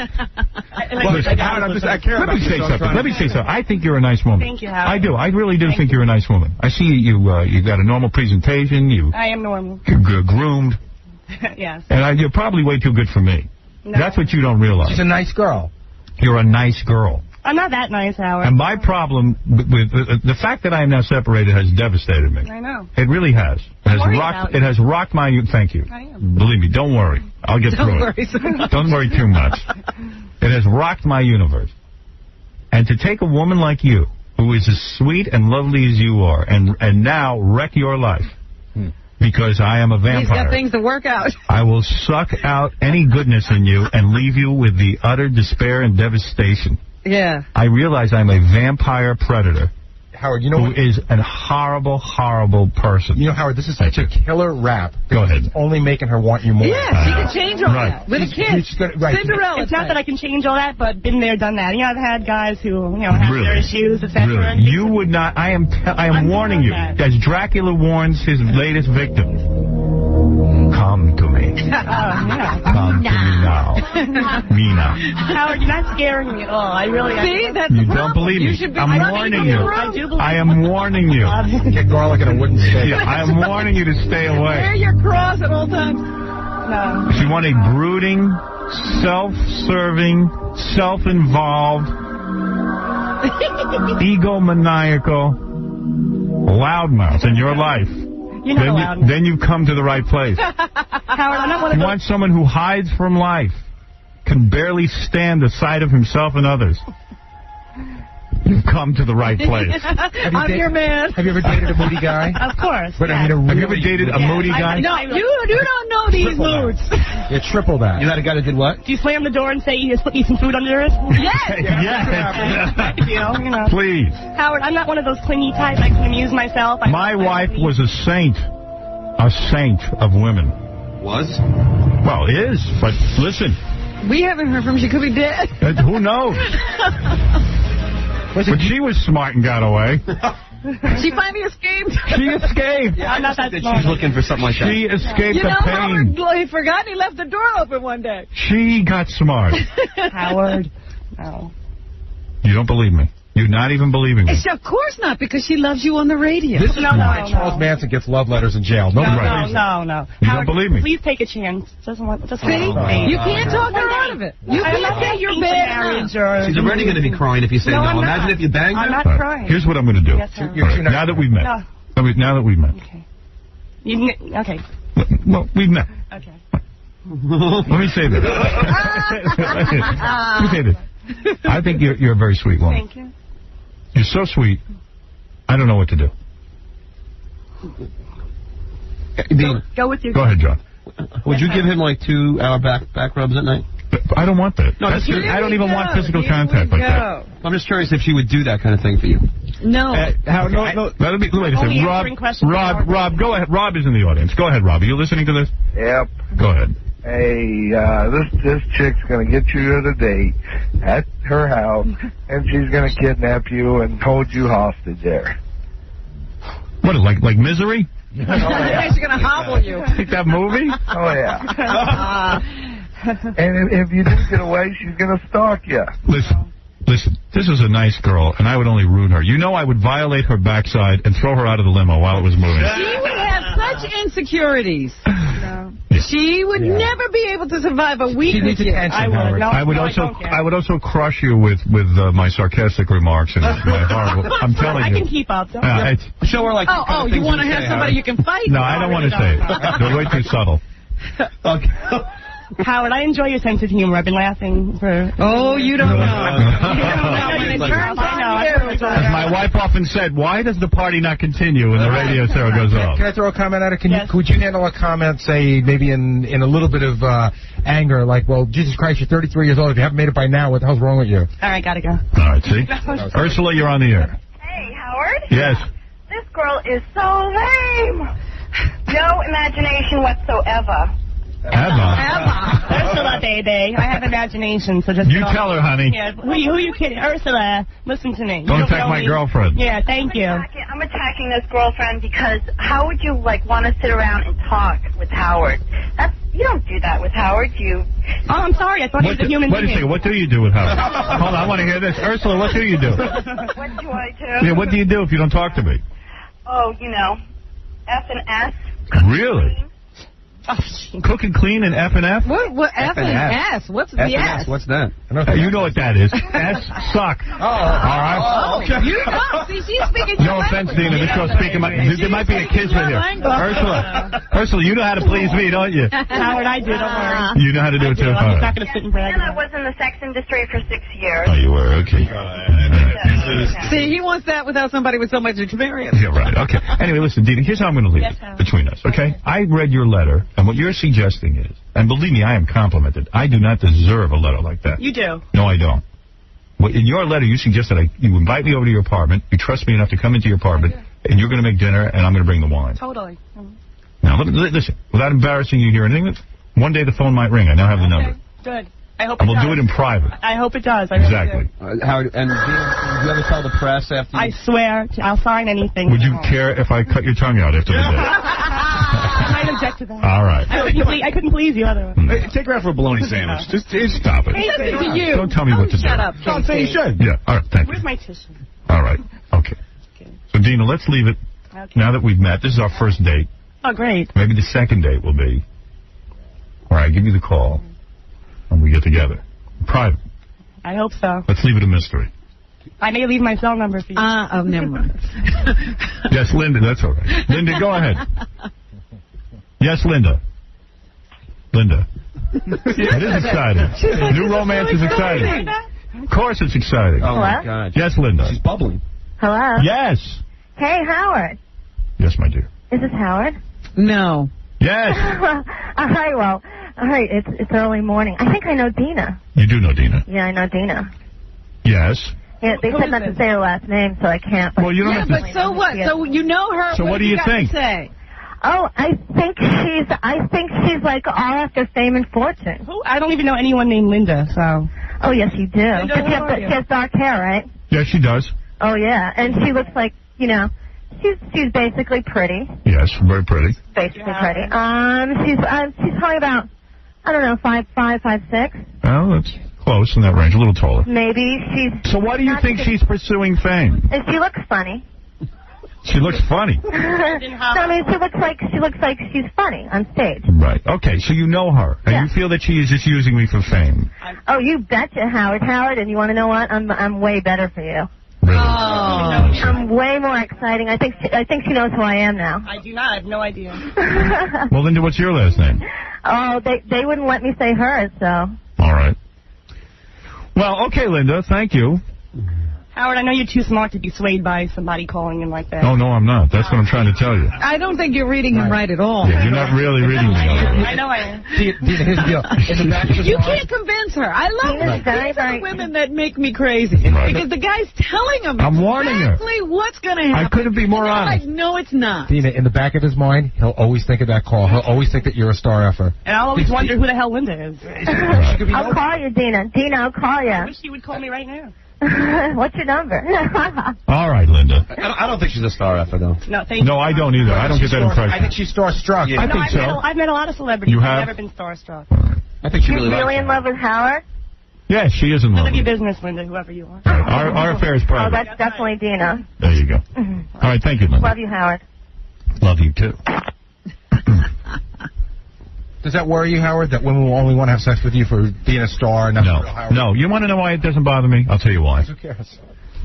Listen, Howard, I care Let about me say you, so I'm something. trying Let me to- say something. I think you're a nice woman. Thank you, Howard. I do. I really do think you're a nice woman. I see you got a normal presentation. You're I am normal. groomed. Yes. And you're probably way too good for me. No. That's what you don't realize. She's a nice girl. You're a nice girl. I'm not that nice, Howard. And my problem with the fact that I am now separated has devastated me. I know. It really has. I'm worried about It has rocked my... Thank you. I am. Believe me, don't worry. I'll get Don't through worry it. so much. Don't worry too much. It has rocked my universe. And to take a woman like you, who is as sweet and lovely as you are, and now wreck your life, because I am a vampire. He's got things to work out. I will suck out any goodness in you and leave you with the utter despair and devastation. Yeah. I realize I'm a vampire predator. Howard, you know who what? is a horrible, horrible person. You know, Howard, this is such a killer rap. Go ahead. It's only making her want you more. Yeah, she can change all that. With a kid. Cinderella. It's not that I can change all that, but been there, done that. You know, I've had guys who, have their issues, etc. Really? You would not. I am warning you, as Dracula warns his latest victims. Come to me. Come to me now. Mina. Howard, you're not scaring me at all. I really. See, that's You the don't problem. believe me. You should be I'm running warning from you. the room. I do believe I am warning you. Get garlic in a wooden steak. Yeah, I am warning you to stay Wear away. your cross at all times. No. If you want a brooding, self-serving, self-involved, egomaniacal loudmouth in your life, You're not allowed. then you've come to the right place. Howard, I'm not one of You those. want someone who hides from life, can barely stand the sight of himself and others. You've come to the right place. I'm your man. Have you ever dated a moody guy? Of course. But yes. I mean, Have you ever dated a moody guy? No, you don't know these Triple that. moods. Yeah, triple that. You had a guy that did what? Do you slam the door and say you slip me some food under it? Yes. Yes. You know. Please. Howard, I'm not one of those clingy types. I can amuse myself. My wife was a saint of women. Was? Well, is, but listen, We haven't heard from her. She could be dead. who knows? But she was smart and got away. She finally escaped. She escaped. Yeah, I'm not that She's smart. looking for something like that. She escaped You the know, pain. Howard, he forgot he left the door open one day. She got smart. Howard. No. You don't believe me. You're not even believing me. Of course not, because she loves you on the radio. This is No, why no, Charles no. Manson gets love letters in jail. No, Nobody no, believes it. no. You Howard, don't believe me. Please take a chance. Just one See, day. you can't talk her out of it. You I'm not can't say you're asking for bad. marriage or... She's already going to be crying if you say No, no. I'm not. Imagine if you banged her. I'm not All right. crying. Here's what I'm going to do. Yes, sir. You're All too right, now that we've met. No. Now that we've met. Okay. Well, we've met. Okay. Let me say this. Let me say this. I think you're a very sweet woman. Thank you. You're so sweet. I don't know what to do. Go with your... Go ahead, John. Would you give him like 2-hour back rubs at night? But I don't want that. No, I don't even want physical Here contact we like that. go. I'm just curious if she would do that kind of thing for you. No. Howard, no. Wait a Only second. answering questions Rob, go ahead. Rob is in the audience. Go ahead, Rob. Are you listening to this? Yep. Go ahead. Hey, this chick's gonna get you at a date at her house, and she's gonna kidnap you and hold you hostage there. What, like Misery? She's gonna hobble you. Like that movie? Oh, yeah. And if you do get away, she's gonna stalk you. Listen, this is a nice girl, and I would only ruin her. You know I would violate her backside and throw her out of the limo while it was moving. She would have such insecurities. No. She would never be able to survive a week with you. I would also crush you with my sarcastic remarks and my horrible. I'm telling you. I can keep up. Show her like. Oh, you want to have somebody you can fight? No, I don't want to say it. They're way too subtle. Okay. Howard, I enjoy your sense of humor. I've been laughing for... Oh, you don't know. As my wife often said, why does the party not continue when the radio show goes off? Can I throw a comment at it? Would you handle a comment, say, maybe in a little bit of anger, like, well, Jesus Christ, you're 33 years old. If you haven't made it by now, what the hell's wrong with you? All right, gotta go. All right, see? Ursula, you're on the air. Hey, Howard? Yes. This girl is so lame. No imagination whatsoever. Ursula, baby. I have imagination, so just... You tell her, honey. Yeah, who you kidding? Ursula, listen to me. Don't attack my girlfriend. Yeah, thank you. I'm attacking this girlfriend because how would you, want to sit around and talk with Howard? You don't do that with Howard, you... Oh, I'm sorry. I thought he was a human being. Wait a second. What do you do with Howard? Hold on, I want to hear this. Ursula, what do you do? What do I do? Yeah, what do you do if you don't talk to me? Oh, F and S. Really? Cook and clean and F and F? What F and S? What's the S? What's that? You know what that is. S, suck. Oh, all right. Okay. You know. See, she's speaking No offense, Dina. This girl's speaking there might be a kismet here. Ursula, you know how to please me, don't you? Howard, I do. Don't worry. You know how to do it, too? I'm just not going to sit and brag. And I was in the sex industry for 6 years. Oh, you were? Okay. See, he wants that without somebody with so much experience. Yeah, right. Okay. Anyway, listen, Dina, here's how I'm going to leave it between us, okay? I read your letter, and what you're suggesting is, and believe me, I am complimented, I do not deserve a letter like that. You do. No, I don't. Well, in your letter, you suggested you invite me over to your apartment, you trust me enough to come into your apartment, and you're going to make dinner, and I'm going to bring the wine. Totally. Now, listen, without embarrassing you here or anything, one day the phone might ring. I now have the number. Good. I hope and it we'll does. do it in private. I hope it does. Exactly. Howard, and do you ever tell the press after I swear, I'll sign anything. Would you care if I cut your tongue out after the day? I might object to that. All right. I couldn't please you otherwise. Hey, take her out for a bologna sandwich. Just stop it. Listen to you. Don't tell me what to do. Shut up. Don't say you should. Yeah. All right. Thank you. Where's my tissue? All right. Okay. So, Dina, let's leave it. Okay. Now that we've met, this is our first date. Oh, great. Maybe the second date will be where I give you the call and we get together. Private. I hope so. Let's leave it a mystery. I may leave my cell number for you. Never mind. Yes, Linda, that's all right. Linda, go ahead. Yes, Linda. Linda. It is exciting. New romance is exciting. Of course it's exciting. Oh, my God. Yes, Linda. She's bubbling. Hello? Yes. Hey, Howard. Yes, my dear. Is this Howard? No. Yes. All right, it's early morning. I think I know Dina. You do know Dina. Yeah, I know Dina. Yes. Yeah, they said not to say her last name, so I can't. Well, you don't have to. But so what? So you know her. So what do you think? Say? Oh, I think she's like all after fame and fortune. Who? I don't even know anyone named Linda, so. Oh, yes, you do. Linda, She has dark hair, right? Yes, she does. Oh, yeah, and she looks like, she's basically pretty. Yes, very pretty. Basically pretty. She's probably about, I don't know, 5'5", 5'6". Well, that's close in that range, a little taller. Maybe she's... So why do you think she's pursuing fame? And she looks funny. She looks funny. No, I mean, she looks like she's funny on stage. Right. Okay, so you know her, and you feel that she is just using me for fame. Oh, you betcha, Howard, and you want to know what? I'm way better for you. Really? Oh. I'm way more exciting. I think she knows who I am now. I do not. I have no idea. Well, Linda, what's your last name? Oh, they wouldn't let me say hers, so. All right. Well, okay, Linda, thank you. Howard, I know you're too smart to be swayed by somebody calling in like that. Oh, no, I'm not. That's what I'm trying to tell you. I don't think you're reading him right at all. Yeah, you're not really reading me. I know I am. Dina, here's the deal. In the back of his You mind- can't convince her. I love Dina's her. These are the women that make me crazy. Right. Because the guy's telling him I'm warning her. exactly what's going to happen. I couldn't be more And they're honest. like, no, it's not. Dina, in the back of his mind, he'll always think of that call. He'll always think that you're a star effer. And I'll always wonder who the hell Linda is. I'll call you, Dina. Dina, I'll call I you. wish she would call me right now. What's your number? All right, Linda. I don't think she's a star effer, though. No, thank you. No, I don't either. I don't get that impression. I think she's starstruck. Yeah. I No, think so. I've met a lot of celebrities. You I've have? never been starstruck. I think she She's really really likes in love with Howard? Yeah, she is in None love. of your business, Linda, whoever you are. Our affair is Oh, private. that's definitely Dina. There you go. All right, thank you, Linda. Love you, Howard. Love you, too. Does that worry you, Howard, that women will only want to have sex with you for being a star and not for real Howard? No. You want to know why it doesn't bother me? I'll tell you why. Who cares?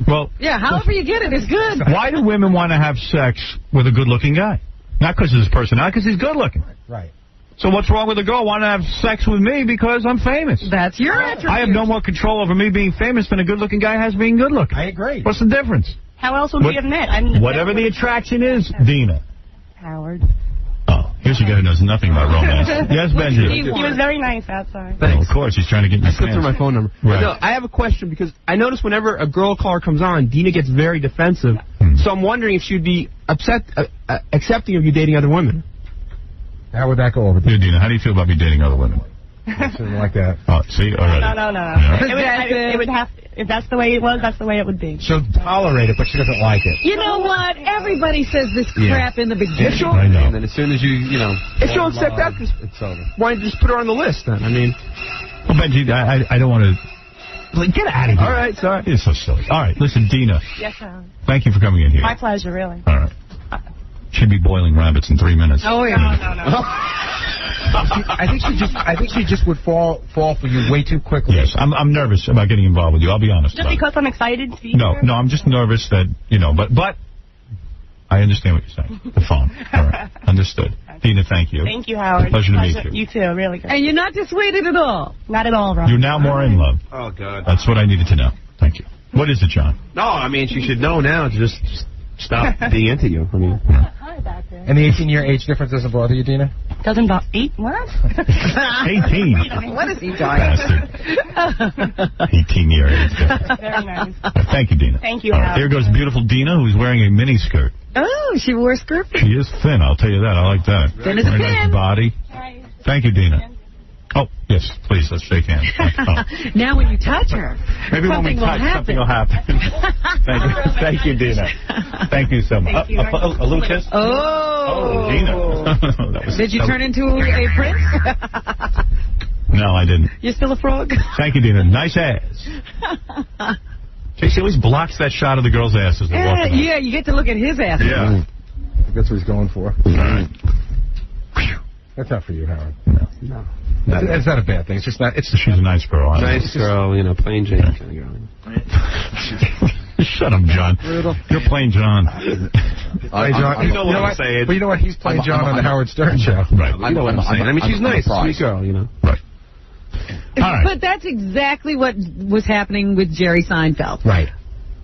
Well, Yeah, however you get it is good. why do women want to have sex with a good-looking guy? Not because of his personality, because he's good-looking. Right. So what's wrong with a girl wanting to have sex with me because I'm famous? That's your attribute. I have no more control over me being famous than a good-looking guy has being good-looking. I agree. What's the difference? How else would we have met? Whatever the attraction is, Dina. Howard. Oh, here's a guy who knows nothing about romance. Yes, Benji. He was very nice outside. Oh, of course, he's trying to get in I your slipped through my pants. phone number. Right. No, I have a question because I notice whenever a girl caller comes on, Dina gets very defensive. So I'm wondering if she'd be accepting of you dating other women. How would that go over? Here, Dina, how do you feel about me dating other women? Something like that. Oh, see? All right. No. Yeah. It would have. If that's the way it was, that's the way it would be. She'll tolerate it, but she doesn't like it. You know what? Everybody says this crap in the beginning. I know. And then as soon as you know... If she'll accept that, it's over. why don't you just put her on the list then? I mean... Well, Benji, I don't want to... Like, get out of here. All right, sorry. You're so silly. All right, listen, Dina. Yes, sir. Thank you for coming in here. My pleasure, really. All right. She'd be boiling rabbits in 3 minutes. Oh, yeah. No. I think she just would fall for you way too quickly. Yes, I'm nervous about getting involved with you. I'll be honest. Just about because I'm excited to see it. her? No, I'm just nervous that, but I understand what you're saying. The phone. All right. Understood. Dina, thank you. Thank you, Howard. Pleasure to meet you. You too, really good. And you're not dissuaded at all. Not at all, Ron. You're now more in love. Oh, God. That's what I needed to know. Thank you. What is it, John? No, I mean, she should know now to just stop being into you. I mean... And the 18-year age difference doesn't bother you, Dina? Doesn't about 8? What? 18. What is he talking Bastard. 18-year age difference. Very nice. Thank you, Dina. Thank you, All right, Howard. here goes beautiful Dina, who's wearing a mini skirt. Oh, she wore a skirt. She is thin, I'll tell you that. I like that. Thin as a Very pin. nice body. Thank you, Dina. Oh, yes, please, let's shake hands. Oh. Now when you touch her, Maybe when we touch, something will happen. Thank you, Dina. Thank you so much. A little kiss? Oh. Dina. Did you turn into a prince? No, I didn't. You're still a frog? Thank you, Dina. Nice ass. She always blocks that shot of the girl's ass as they're walking. Yeah, you get to look at his ass. Yeah. That's what he's going for. All right. That's not for you, Howard. No. It's not a bad thing. It's just not. She's a nice girl. Nice girl, plain Jane kind of girl. Shut up, John. You're plain John. Hey, John. You know what I'm saying. But you know what? He's playing John on the Howard Stern show. Right. You know what I'm saying. I mean, she's nice, sweet girl, Right. All right. But that's exactly what was happening with Jerry Seinfeld. Right.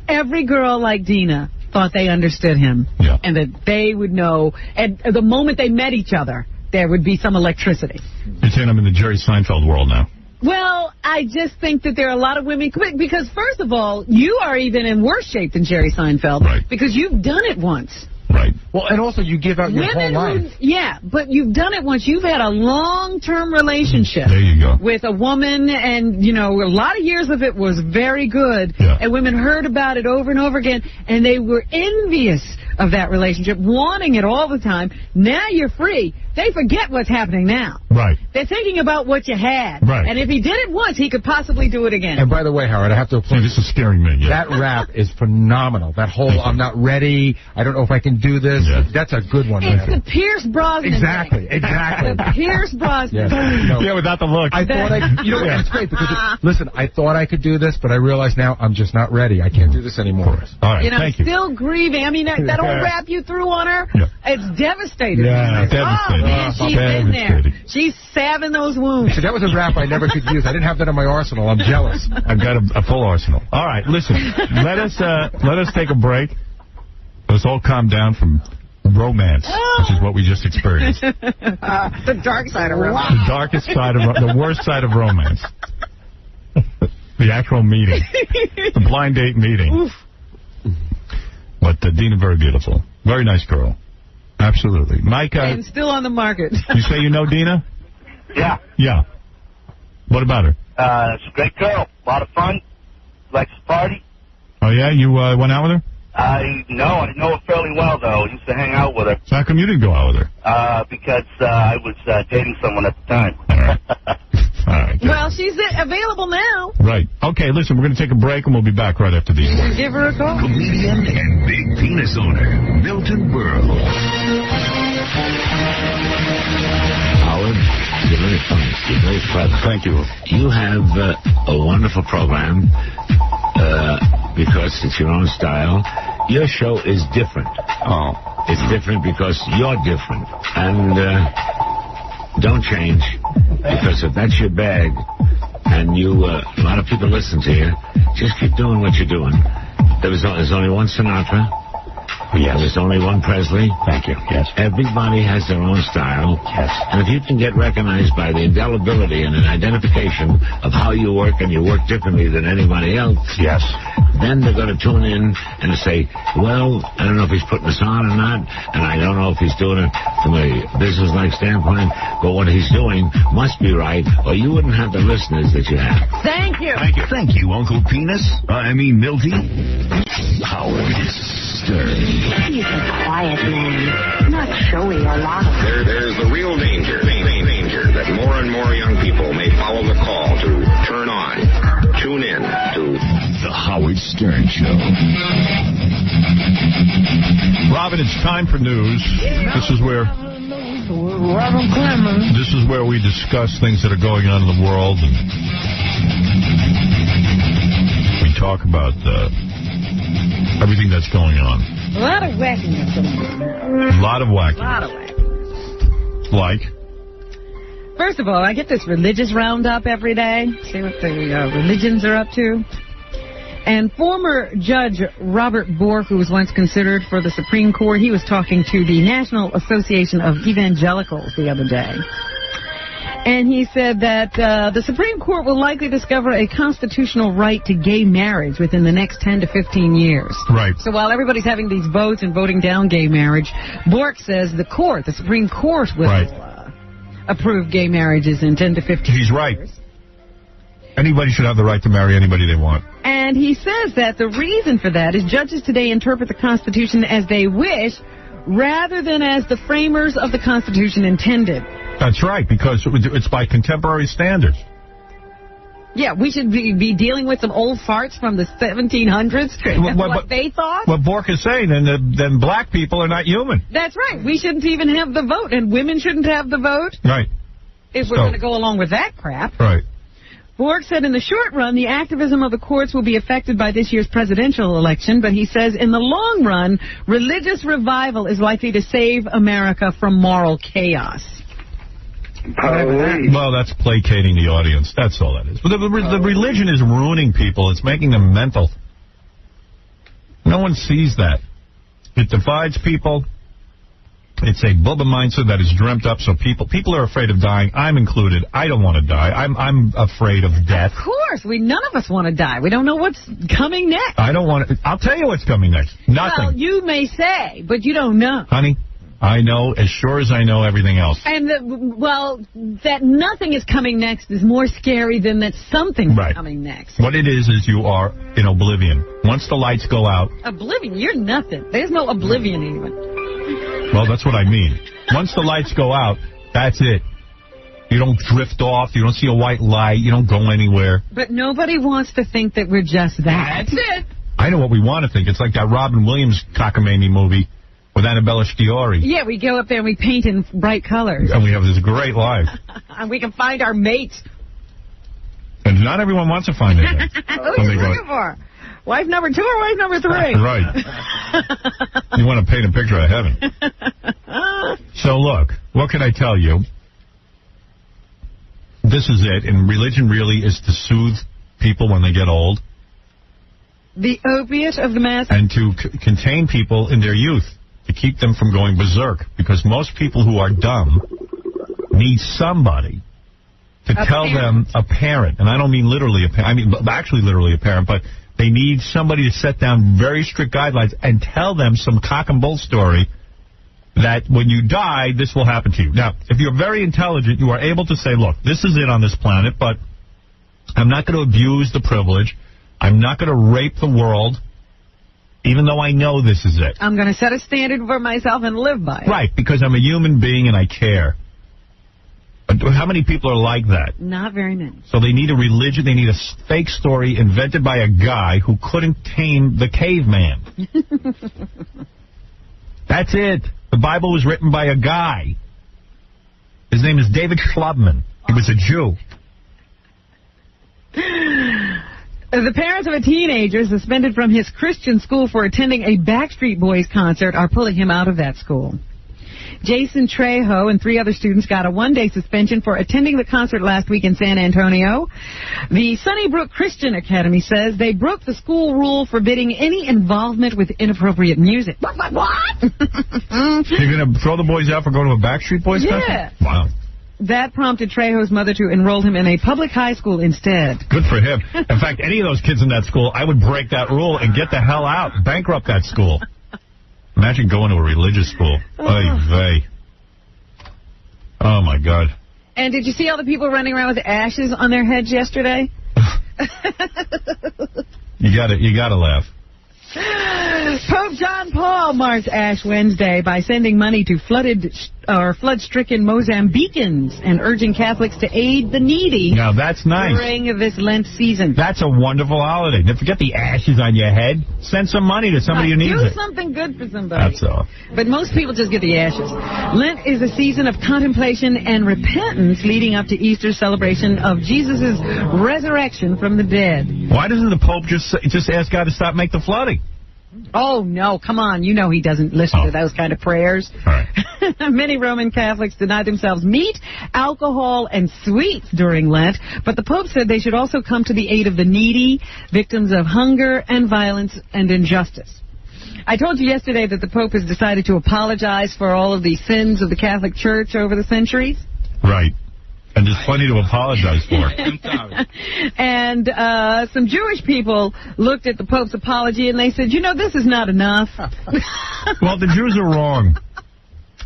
Every girl like Dina thought they understood him. Yeah. And that they would know. And the moment they met each other, there would be some electricity. You're saying I'm in the Jerry Seinfeld world now. Well, I just think that there are a lot of women, because first of all, you are even in worse shape than Jerry Seinfeld. Right. Because you've done it once. Right. Well, and also you give out your whole life. Yeah, but you've done it once. You've had a long-term relationship. There you go. With a woman, and, a lot of years of it was very good. Yeah. And women heard about it over and over again, and they were envious of that relationship, wanting it all the time. Now you're free. They forget what's happening now. Right. They're thinking about what you had. Right. And if he did it once, he could possibly do it again. And by the way, Howard, I have to applaud. This is scaring me. Yeah. That rap is phenomenal. That whole "I'm not ready. I don't know if I can do this." That's a good one. It's the Pierce Brosnan. Exactly. The Pierce Brosnan. Yeah, without the look. I thought it's great because, listen, I thought I could do this, but I realize now I'm just not ready. I can't do this anymore. All right, thank you. Still grieving. I mean, that old rap you threw on her, it's devastating. Yeah, devastating. Oh, man, she's in there. She's salving those wounds. That was a rap I never could use. I didn't have that in my arsenal. I'm jealous. I've got a full arsenal. All right, listen. Let us take a break. Let's all calm down from romance, which is what we just experienced. The dark side of romance. The darkest side of the worst side of romance. The actual meeting. The blind date meeting. Oof. But Dina, very beautiful. Very nice girl. Absolutely. Mike. And still on the market. You say you know Dina? Yeah. Yeah. What about her? She's a great girl. A lot of fun. Likes to party. Oh, yeah? You went out with her? No, I didn't know her fairly well, though. I used to hang out with her. So how come you didn't go out with her? Because I was dating someone at the time. All right. Well, she's available now. Right. Okay, listen, we're going to take a break, and we'll be back right after these. Give her a call. Comedian and big penis owner, Milton Berle. Howard, you're very funny. You're very clever. Thank you. You have a wonderful program because it's your own style. Your show is different. Oh. It's different because you're different. And don't change, because if that's your bag and a lot of people listen to you, just keep doing what you're doing. There's only one Sinatra. Yes. There's only one Presley. Thank you. Yes. Everybody has their own style. Yes. And if you can get recognized by the indelibility and an identification of how you work, and you work differently than anybody else, yes, then they're going to tune in and say, well, I don't know if he's putting us on or not, and I don't know if he's doing it from a business-like standpoint, but what he's doing must be right, or you wouldn't have the listeners that you have. Thank you. Thank you. Thank you, Uncle Penis. Milty. Howard Stern. He's a quiet man, not showy or loud. There's the real danger that more and more young people may follow the call to turn on, tune in to The Howard Stern Show. Robin, it's time for news. This is where we discuss things that are going on in the world, and we talk about everything that's going on. A lot of wackiness going on. A lot of wackiness. A lot of wackiness. Like? First of all, I get this religious roundup every day. See what the religions are up to. And former Judge Robert Bork, who was once considered for the Supreme Court, he was talking to the National Association of Evangelicals the other day. And he said that the Supreme Court will likely discover a constitutional right to gay marriage within the next 10 to 15 years. Right. So while everybody's having these votes and voting down gay marriage, Bork says the Supreme Court will approve gay marriages in 10 to 15 years. He's right. Anybody should have the right to marry anybody they want. And he says that the reason for that is judges today interpret the Constitution as they wish rather than as the framers of the Constitution intended. That's right, because it's by contemporary standards. Yeah, we should be dealing with some old farts from the 1700s. That's what they thought. What Bork is saying, then black people are not human. That's right. We shouldn't even have the vote, and women shouldn't have the vote. Right. If we're going to go along with that crap. Right. Bork said in the short run, the activism of the courts will be affected by this year's presidential election, but he says in the long run, religious revival is likely to save America from moral chaos. Well, that's placating the audience. That's all that is. But the religion is ruining people. It's making them mental. No one sees that. It divides people. It's a Bubba mindset that is dreamt up, so people are afraid of dying. I'm included. I don't want to die. I'm afraid of death. Of course. None of us want to die. We don't know what's coming next. I don't want to. I'll tell you what's coming next. Nothing. Well, you may say, but you don't know. Honey, I know as sure as I know everything else. And, that nothing is coming next is more scary than that something's coming next. What it is you are in oblivion. Once the lights go out. Oblivion? You're nothing. There's no oblivion even. Well, that's what I mean. Once the lights go out, that's it. You don't drift off. You don't see a white light. You don't go anywhere. But nobody wants to think that we're just that. That's it. I know what we want to think. It's like that Robin Williams cockamamie movie with Annabella Sciorri. Yeah, we go up there and we paint in bright colors. And we have this great life. And we can find our mate. And not everyone wants to find it. Who are you looking for? Wife number 2 or wife number 3? Right. You want to paint a picture of heaven. So look, what can I tell you? This is it. And religion really is to soothe people when they get old. The opiate of the masses. And to contain people in their youth. To keep them from going berserk. Because most people who are dumb need somebody to tell them, a parent, and I don't mean literally a parent, I mean actually literally a parent, but they need somebody to set down very strict guidelines and tell them some cock and bull story that when you die, this will happen to you. Now, if you're very intelligent, you are able to say, look, this is it on this planet, but I'm not going to abuse the privilege. I'm not going to rape the world, even though I know this is it. I'm going to set a standard for myself and live by it. Right, because I'm a human being and I care. But how many people are like that? Not very many. So they need a religion. They need a fake story invented by a guy who couldn't tame the caveman. That's it. The Bible was written by a guy. His name is David Schlubman. He was a Jew. The parents of a teenager suspended from his Christian school for attending a Backstreet Boys concert are pulling him out of that school. Jason Trejo and 3 other students got a 1-day suspension for attending the concert last week in San Antonio. The Sunnybrook Christian Academy says they broke the school rule forbidding any involvement with inappropriate music. What? You're going to throw the boys out for going to a Backstreet Boys concert? Yeah. Wow. That prompted Trejo's mother to enroll him in a public high school instead. Good for him. In fact, any of those kids in that school, I would break that rule and get the hell out, bankrupt that school. Imagine going to a religious school. Oy vey. Oh, my God. And did you see all the people running around with ashes on their heads yesterday? You gotta laugh. Pope John Paul marks Ash Wednesday by sending money to flood-stricken Mozambicans and urging Catholics to aid the needy. Now, that's nice. During this Lent season. That's a wonderful holiday. Now, forget the ashes on your head. Send some money to somebody who needs it. Do something good for somebody. That's all. But most people just get the ashes. Lent is a season of contemplation and repentance leading up to Easter's celebration of Jesus' resurrection from the dead. Why doesn't the Pope just ask God to stop make the flooding? Oh, no, come on. You know he doesn't listen to those kind of prayers. All right. Many Roman Catholics deny themselves meat, alcohol, and sweets during Lent, but the Pope said they should also come to the aid of the needy, victims of hunger and violence and injustice. I told you yesterday that the Pope has decided to apologize for all of the sins of the Catholic Church over the centuries. Right. And there's plenty to apologize for. And some Jewish people looked at the Pope's apology and they said, you know, this is not enough. Well, the Jews are wrong.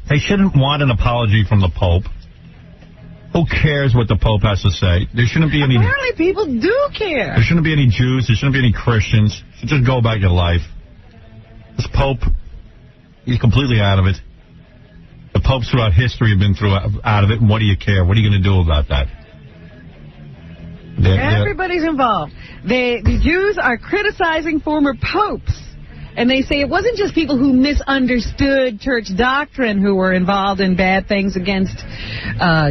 They shouldn't want an apology from the Pope. Who cares what the Pope has to say? There shouldn't be any... Apparently people do care. There shouldn't be any Jews. There shouldn't be any Christians. You should just go about your life. This Pope, he's completely out of it. The popes throughout history have been out of it, and what do you care? What are you going to do about that? Everybody's involved. The Jews are criticizing former popes, and they say it wasn't just people who misunderstood church doctrine who were involved in bad things against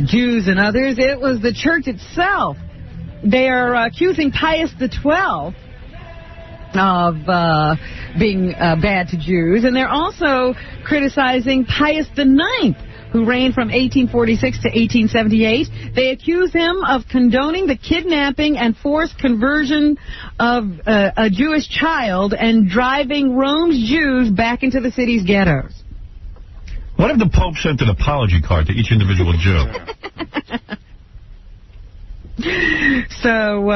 Jews and others. It was the church itself. They are accusing Pius XII of being bad to Jews, and they're also criticizing Pius IX, who reigned from 1846 to 1878. They accuse him of condoning the kidnapping and forced conversion of a Jewish child and driving Rome's Jews back into the city's ghettos. What if the Pope sent an apology card to each individual Jew? So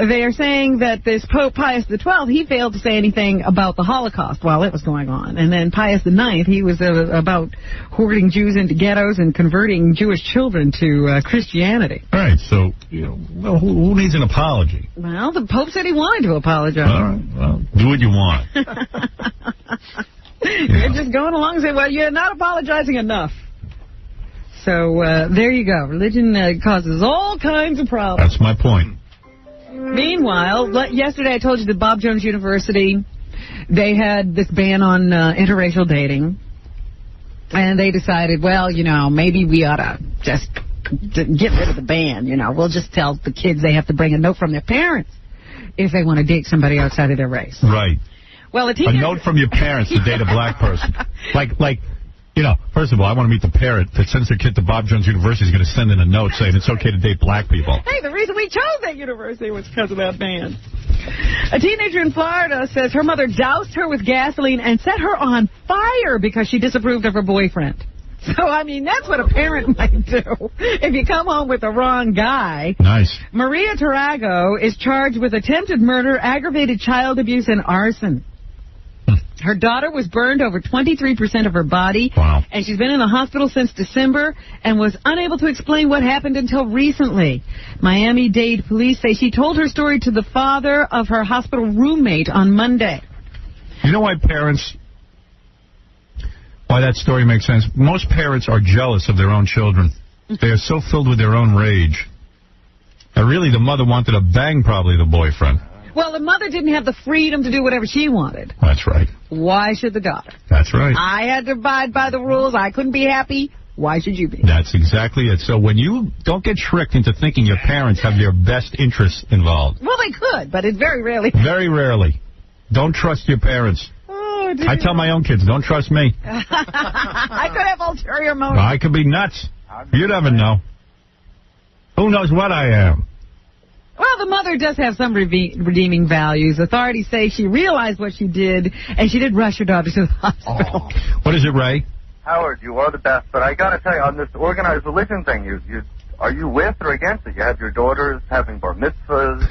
they are saying that this Pope Pius XII, he failed to say anything about the Holocaust while it was going on. And then Pius IX, he was about hoarding Jews into ghettos and converting Jewish children to Christianity. All right, so well, who needs an apology? Well, the Pope said he wanted to apologize. All right, well, do what you want. You're just going along and saying, well, you're not apologizing enough. So there you go. Religion causes all kinds of problems. That's my point. Meanwhile, yesterday I told you that Bob Jones University, they had this ban on interracial dating. And they decided, well, you know, maybe we ought to just get rid of the ban. You know, we'll just tell the kids they have to bring a note from their parents if they want to date somebody outside of their race. Right. Well, a note from your parents to date a black person. Like, you know, first of all, I want to meet the parent that sends their kid to Bob Jones University is going to send in a note saying it's okay to date black people. Hey, the reason we chose that university was because of that ban. A teenager in Florida says her mother doused her with gasoline and set her on fire because she disapproved of her boyfriend. So, I mean, that's what a parent might do if you come home with the wrong guy. Nice. Maria Tarago is charged with attempted murder, aggravated child abuse, and arson. Her daughter was burned over 23% of her body. Wow. And she's been in the hospital since December and was unable to explain what happened until recently. Miami-Dade police say she told her story to the father of her hospital roommate on Monday. You know why that story makes sense? Most parents are jealous of their own children. They are so filled with their own rage. And really, the mother wanted to bang probably the boyfriend. Well, the mother didn't have the freedom to do whatever she wanted. That's right. Why should the daughter? That's right. I had to abide by the rules. I couldn't be happy. Why should you be? That's exactly it. So when you don't get tricked into thinking your parents have their best interests involved. Well, they could, but it's very rarely. Very rarely. Don't trust your parents. Oh, dear. I tell my own kids, don't trust me. I could have ulterior motives. I could be nuts. You never know. Who knows what I am? Well, the mother does have some redeeming values. Authorities say she realized what she did, and she did rush her daughter to the hospital. What is it, Ray? Howard, you are the best, but I got to tell you, on this organized religion thing, are you with or against it? You have your daughters having bar mitzvahs.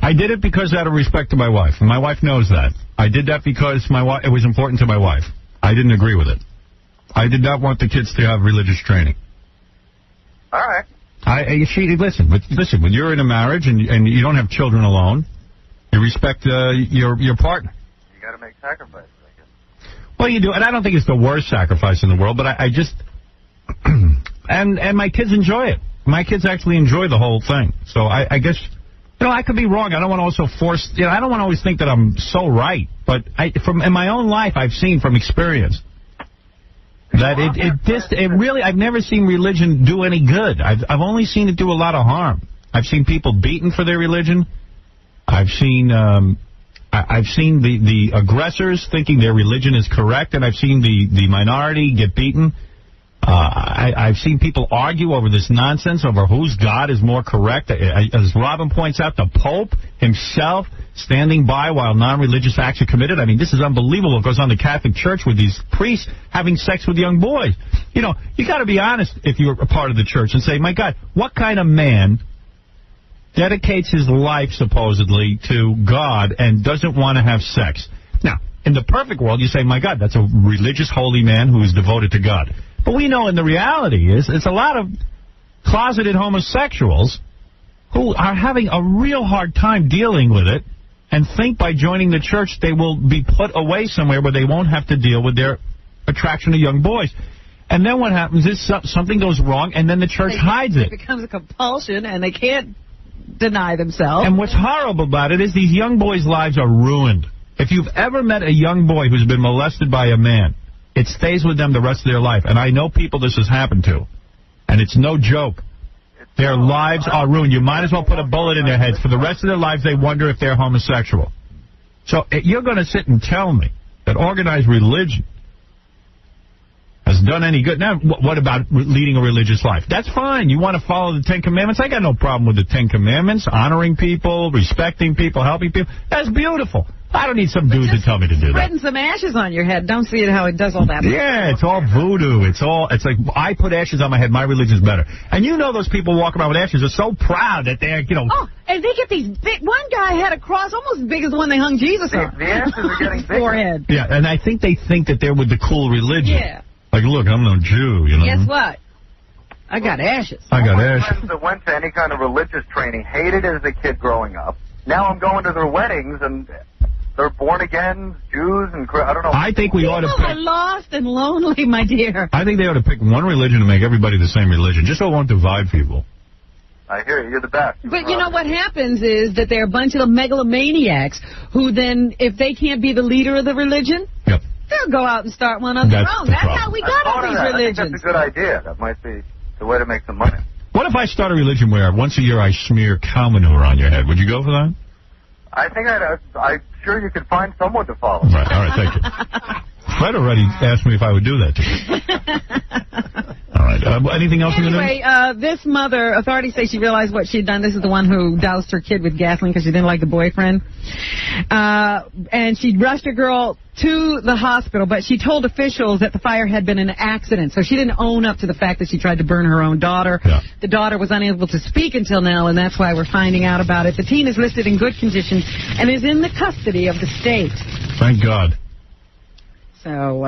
I did it because out of respect to my wife, and my wife knows that. I did that because it was important to my wife. I didn't agree with it. I did not want the kids to have religious training. All right. Listen, when you're in a marriage and you don't have children alone, you respect your partner. You got to make sacrifices, I guess. Well, you do, and I don't think it's the worst sacrifice in the world, but I just and my kids enjoy it. My kids actually enjoy the whole thing. So I guess, you know, I could be wrong. I don't want to also force, you know, I don't want to always think that I'm so right, but in my own life, I've seen from experience that it really, I've never seen religion do any good. I've only seen it do a lot of harm. I've seen people beaten for their religion. I've seen the aggressors thinking their religion is correct, and I've seen the minority get beaten. I've seen people argue over this nonsense over whose God is more correct. As Robin points out, the Pope himself standing by while non-religious acts are committed. I mean, this is unbelievable. It goes on the Catholic Church with these priests having sex with young boys. You know, you got to be honest if you're a part of the church and say, my God, what kind of man dedicates his life, supposedly, to God and doesn't want to have sex? Now, in the perfect world, you say, my God, that's a religious, holy man who is devoted to God. But we know in the reality is it's a lot of closeted homosexuals who are having a real hard time dealing with it and think by joining the church they will be put away somewhere where they won't have to deal with their attraction to young boys. And then what happens is something goes wrong, and then the church hides it. It becomes a compulsion, and they can't deny themselves. And what's horrible about it is these young boys' lives are ruined. If you've ever met a young boy who's been molested by a man, it stays with them the rest of their life. And I know people this has happened to. And it's no joke. Their lives are ruined. You might as well put a bullet in their heads. For the rest of their lives, they wonder if they're homosexual. So you're going to sit and tell me that organized religion has done any good. Now, what about leading a religious life? That's fine. You want to follow the Ten Commandments? I got no problem with the Ten Commandments. Honoring people, respecting people, helping people. That's beautiful. I don't need some dude to tell me to do that. Spreading some ashes on your head. Don't see it how it does all that. Yeah, it's all voodoo. It's like, I put ashes on my head. My religion's better. And you know those people walking around with ashes are so proud that they're, you know. Oh, and they get these big, one guy had a cross almost as big as the one they hung Jesus on. The ashes are getting bigger. Forehead. Yeah, and I think they think that they're with the cool religion. Yeah. Like, look, I'm no Jew, you know. Guess what? I got ashes. I got My ashes. friends that went to any kind of religious training hated it as a kid growing up. Now I'm going to their weddings, and they're born-again Jews, and I don't know. I think we ought to People are lost and lonely, my dear. I think they ought to pick one religion and make everybody the same religion, just so it won't divide people. I hear you. You're the best. But you know what happens is that there are a bunch of megalomaniacs who then, if they can't be the leader of the religion, yep, They'll go out and start one of their own. That's how we got all these I think religions. that's a good idea. That might be the way to make some money. What if I start a religion where once a year I smear cow manure on your head? Would you go for that? I think I'm sure you could find someone to follow. Right. All right, thank you. Fred already asked me if I would do that to you. All right. Anything else in the news? Anyway, this mother, authorities say she realized what she'd done. This is the one who doused her kid with gasoline because she didn't like the boyfriend. And she rushed her girl to the hospital, but she told officials that the fire had been an accident. So she didn't own up to the fact that she tried to burn her own daughter. Yeah. The daughter was unable to speak until now, and that's why we're finding out about it. The teen is listed in good condition and is in the custody of the state. Thank God. So,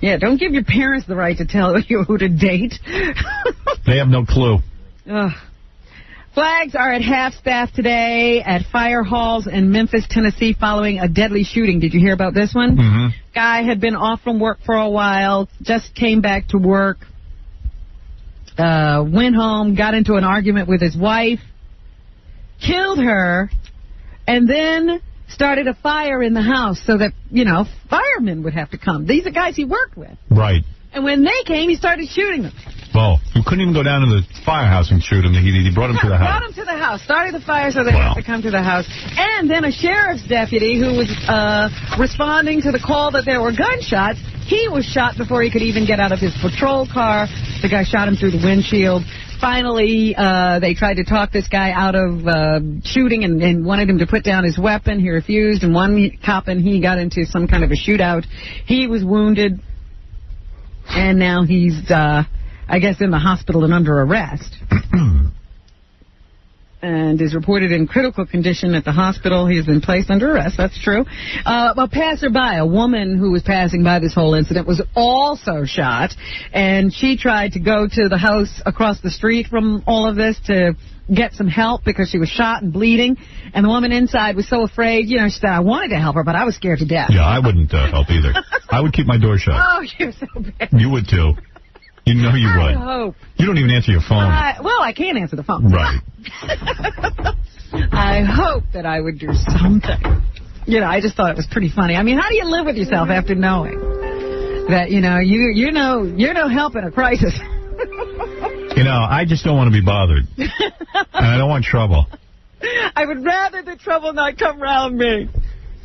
yeah, don't give your parents the right to tell you who to date. They have no clue. Flags are at half-staff today at fire halls in Memphis, Tennessee, following a deadly shooting. Did you hear about this one? Mm-hmm. Guy had been off from work for a while, just came back to work, went home, got into an argument with his wife, killed her, and then started a fire in the house so that, firemen would have to come. These are guys he worked with. Right. And when they came, he started shooting them. Well, you couldn't even go down to the firehouse and shoot him. He brought him to the house. Brought him to the house. Started the fire so they had to come to the house. And then a sheriff's deputy who was responding to the call that there were gunshots, he was shot before he could even get out of his patrol car. The guy shot him through the windshield. Finally, they tried to talk this guy out of shooting and wanted him to put down his weapon. He refused, and one cop and he got into some kind of a shootout. He was wounded, and now he's, I guess, in the hospital and under arrest. And is reported in critical condition at the hospital. He has been placed under arrest. That's true. A passerby, a woman who was passing by this whole incident, was also shot. And she tried to go to the house across the street from all of this to get some help because she was shot and bleeding. And the woman inside was so afraid. She said, I wanted to help her, but I was scared to death. Yeah, I wouldn't help either. I would keep my door shut. Oh, you're so bad. You would, too. You know you would. I hope. You don't even answer your phone. Well, I can't answer the phone. Right. I hope that I would do something. I just thought it was pretty funny. I mean, how do you live with yourself after knowing that, you're no help in a crisis? I just don't want to be bothered. And I don't want trouble. I would rather the trouble not come around me.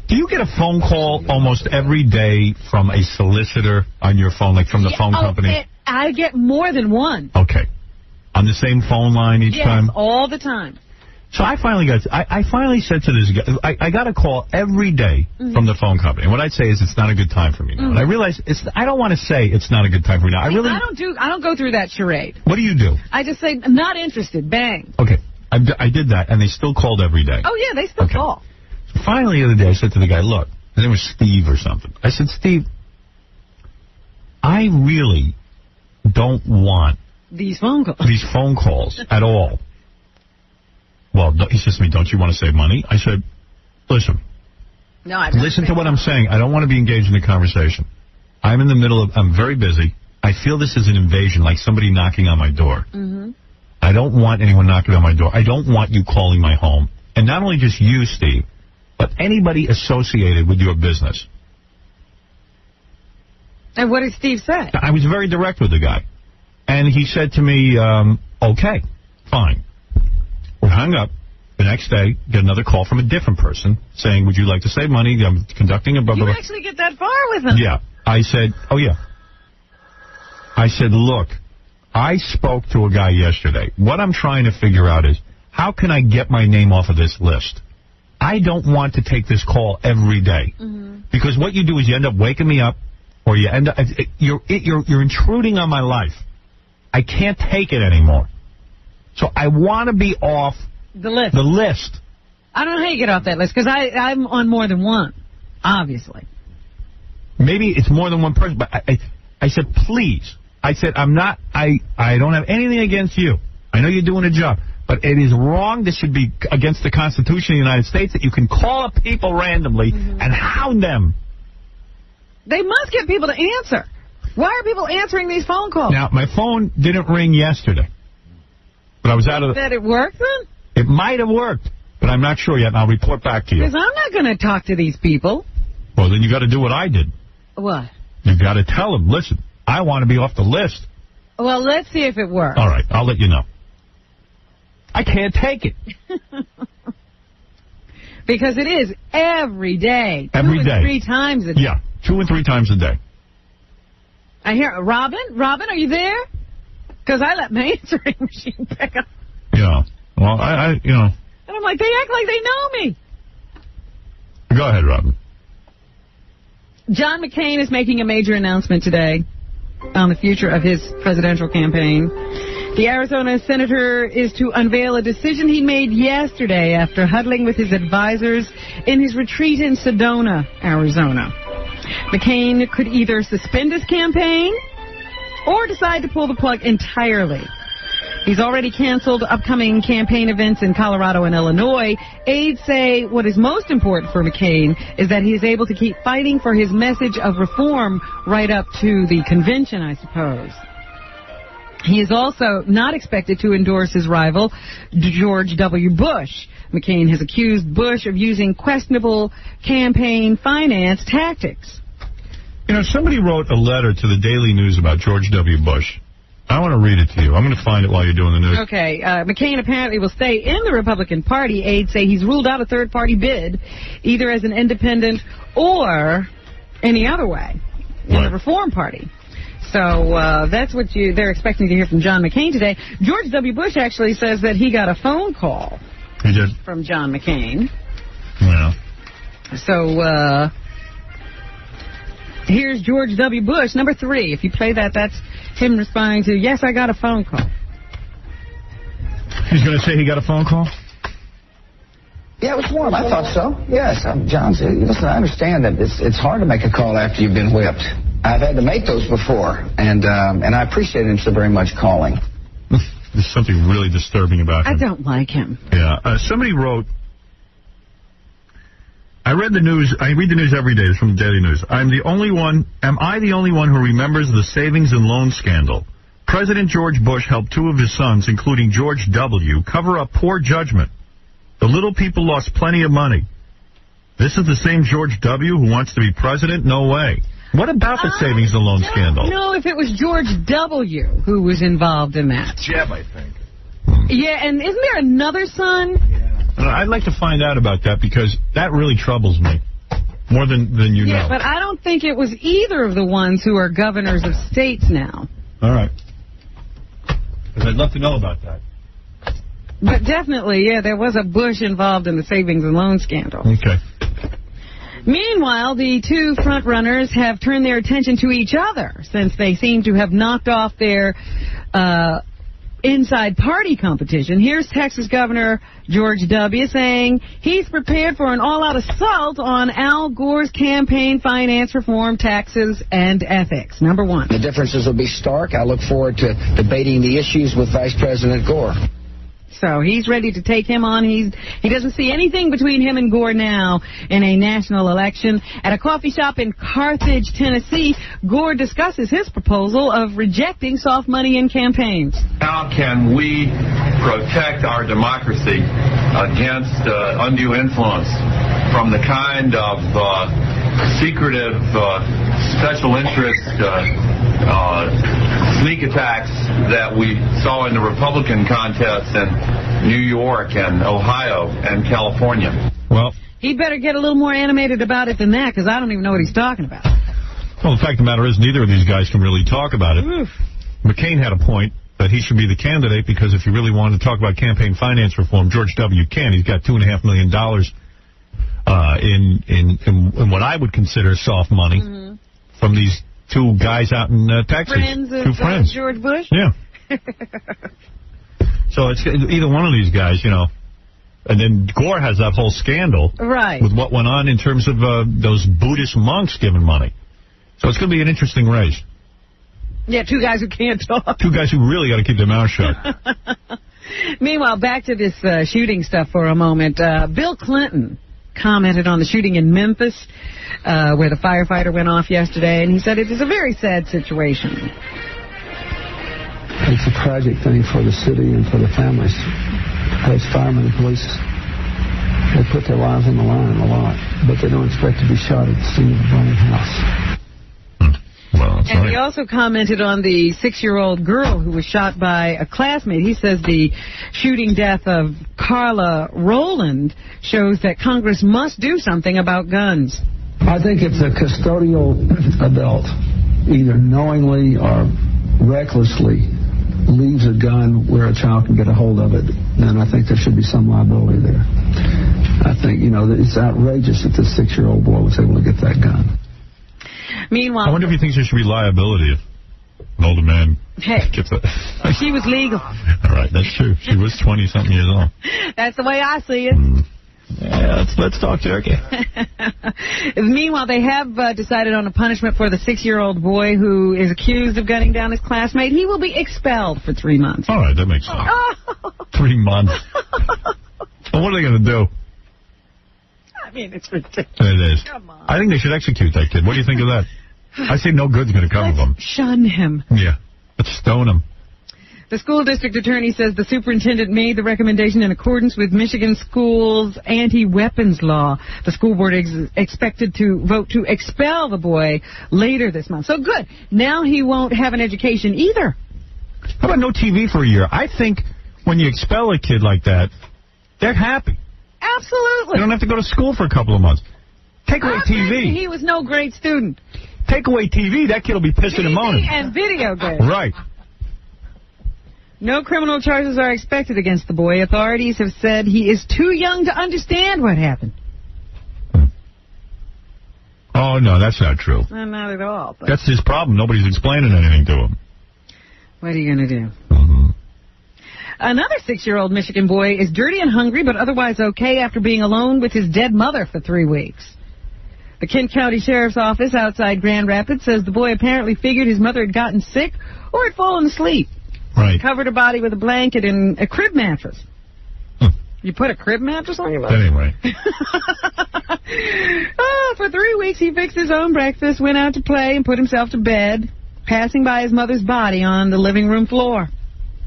Do you get a phone call almost every day from a solicitor on your phone, like from the phone company? I get more than one. Okay. On the same phone line each time? Yes, all the time. So I finally said to this guy, I got a call every day from the phone company. And what I'd say is it's not a good time for me now. And I realize I don't want to say it's not a good time for me now. I don't go through that charade. What do you do? I just say, I'm not interested. Bang. Okay. I did that, and they still called every day. Oh, yeah, they still call. So finally, the other day, I said to the guy, look, his name was Steve or something. I said, Steve, I really don't want these phone calls at all. Well, he says to me, don't you want to save money? I said, listen. Listen to what I'm saying. I don't want to be engaged in the conversation. I'm in the middle of, I'm very busy. I feel this is an invasion, like somebody knocking on my door. Mm-hmm. I don't want anyone knocking on my door. I don't want you calling my home. And not only just you, Steve, but anybody associated with your business. And what did Steve say? I was very direct with the guy. And he said to me, okay, fine. We hung up. The next day, get another call from a different person saying, would you like to save money? I'm conducting a blah, blah, blah. You actually get that far with him? Yeah. I said, oh, yeah. I said, look, I spoke to a guy yesterday. What I'm trying to figure out is, how can I get my name off of this list? I don't want to take this call every day. Mm-hmm. Because what you do is you end up waking me up, or you end up, you're intruding on my life. I can't take it anymore. So I want to be off the list. I don't know how you get off that list, because I'm on more than one, obviously. Maybe it's more than one person, but I said, please. I said, I don't have anything against you. I know you're doing a job. But it is wrong. This should be against the Constitution of the United States that you can call up people randomly and hound them. They must get people to answer. Why are people answering these phone calls? Now, my phone didn't ring yesterday. But I was out of the... Did it work then? It might have worked, but I'm not sure yet, and I'll report back to you. Because I'm not going to talk to these people. Well, then you got to do what I did. What? You got to tell him, listen, I want to be off the list. Well, let's see if it works. All right, I'll let you know. I can't take it. Because it is every day. Every day. 2 and 3 times a day. Yeah, 2 and 3 times a day. I hear, Robin, are you there? Because I let my answering machine pick up. Yeah. Well, I. And I'm like, they act like they know me. Go ahead, Robin. John McCain is making a major announcement today on the future of his presidential campaign. The Arizona senator is to unveil a decision he made yesterday after huddling with his advisors in his retreat in Sedona, Arizona. McCain could either suspend his campaign or decide to pull the plug entirely. He's already canceled upcoming campaign events in Colorado and Illinois. Aides say what is most important for McCain is that he is able to keep fighting for his message of reform right up to the convention, I suppose. He is also not expected to endorse his rival, George W. Bush. McCain has accused Bush of using questionable campaign finance tactics. You know, somebody wrote a letter to the Daily News about George W. Bush. I want to read it to you. I'm going to find it while you're doing the news. Okay. McCain apparently will stay in the Republican Party. Aides say he's ruled out a third-party bid, either as an independent or any other way in the Reform Party. So that's what they're expecting to hear from John McCain today. George W. Bush actually says that he got a phone call from John McCain. Yeah. So here's George W. Bush, number 3. If you play that, that's him responding to, yes, I got a phone call. He's going to say he got a phone call? Yeah, it was warm. I thought so. Yes, John said, listen, I understand that it's hard to make a call after you've been whipped. I've had to make those before, and I appreciate him so very much calling. There's something really disturbing about him. I don't like him. Yeah. Somebody wrote, I read the news. I read the news every day. It's from the Daily News. Am I the only one who remembers the savings and loan scandal? President George Bush helped 2 of his sons, including George W., cover up poor judgment. The little people lost plenty of money. This is the same George W. who wants to be president? No way. What about the savings and loan scandal? I don't know if it was George W. who was involved in that. Jeb, I think. Yeah, and isn't there another son? Yeah. I'd like to find out about that because that really troubles me more than you know. Yeah, but I don't think it was either of the ones who are governors of states now. All right. Because I'd love to know about that. But definitely, yeah, there was a Bush involved in the savings and loan scandal. Okay. Meanwhile, the 2 frontrunners have turned their attention to each other since they seem to have knocked off their inside party competition. Here's Texas Governor George W. saying he's prepared for an all-out assault on Al Gore's campaign finance reform, taxes, and ethics. Number 1. The differences will be stark. I look forward to debating the issues with Vice President Gore. So he's ready to take him on. He doesn't see anything between him and Gore now in a national election. At a coffee shop in Carthage, Tennessee, Gore discusses his proposal of rejecting soft money in campaigns. How can we protect our democracy against undue influence from the kind of secretive, special interest sneak attacks that we saw in the Republican contests in New York and Ohio and California? Well, he better get a little more animated about it than that, because I don't even know what he's talking about. Well, the fact of the matter is neither of these guys can really talk about it. Oof. McCain had a point that he should be the candidate because if you really wanted to talk about campaign finance reform, George W. can. He's got $2.5 million in what I would consider soft money from these 2 guys out in Texas. Friends of 2 friends. George Bush? Yeah. So it's either one of these guys, you know. And then Gore has that whole scandal with what went on in terms of those Buddhist monks giving money. So it's going to be an interesting race. Yeah, 2 guys who can't talk. 2 guys who really got to keep their mouths shut. Meanwhile, back to this shooting stuff for a moment. Bill Clinton commented on the shooting in Memphis, where the firefighter went off yesterday, and he said it is a very sad situation. It's a tragic thing for the city and for the families. Those firemen and police, they put their lives on the line a lot, but they don't expect to be shot at the scene of a burning house. Well, that's And right. he also commented on the 6-year-old girl who was shot by a classmate. He says the shooting death of Carla Rowland shows that Congress must do something about guns. I think if the custodial adult either knowingly or recklessly leaves a gun where a child can get a hold of it, then I think there should be some liability there. I think, it's outrageous that this 6-year-old boy was able to get that gun. Meanwhile, I wonder if he thinks there should be liability if an older man gets it. She was legal. All right, that's true. She was 20-something years old. That's the way I see it. Yeah, let's talk turkey. Meanwhile, they have decided on a punishment for the 6-year-old boy who is accused of gunning down his classmate. He will be expelled for 3 months. All right, that makes sense. 3 months. Well, what are they going to do? I mean, it's ridiculous. It is. Come on. I think they should execute that kid. What do you think of that? I say no good's going to come of him. Shun him. Yeah. Let's stone him. The school district attorney says the superintendent made the recommendation in accordance with Michigan schools' anti-weapons law. The school board is expected to vote to expel the boy later this month. So good. Now he won't have an education either. How about no TV for a year? I think when you expel a kid like that, they're happy. Absolutely. They don't have to go to school for a couple of months. Take away TV. He was no great student. Take away TV, that kid will be pissing and moaning. And video games. Right. No criminal charges are expected against the boy. Authorities have said he is too young to understand what happened. Oh, no, that's not true. Not at all. But That's his problem. Nobody's explaining anything to him. what are you going to do? Another 6-year-old Michigan boy is dirty and hungry, but otherwise okay after being alone with his dead mother for 3 weeks. The Kent County Sheriff's Office outside Grand Rapids says the boy apparently figured his mother had gotten sick or had fallen asleep. Right. Covered her body with a blanket and a crib mattress. You put a crib mattress on your mother? Anyway. For 3 weeks, he fixed his own breakfast, went out to play, and put himself to bed, passing by his mother's body on the living room floor.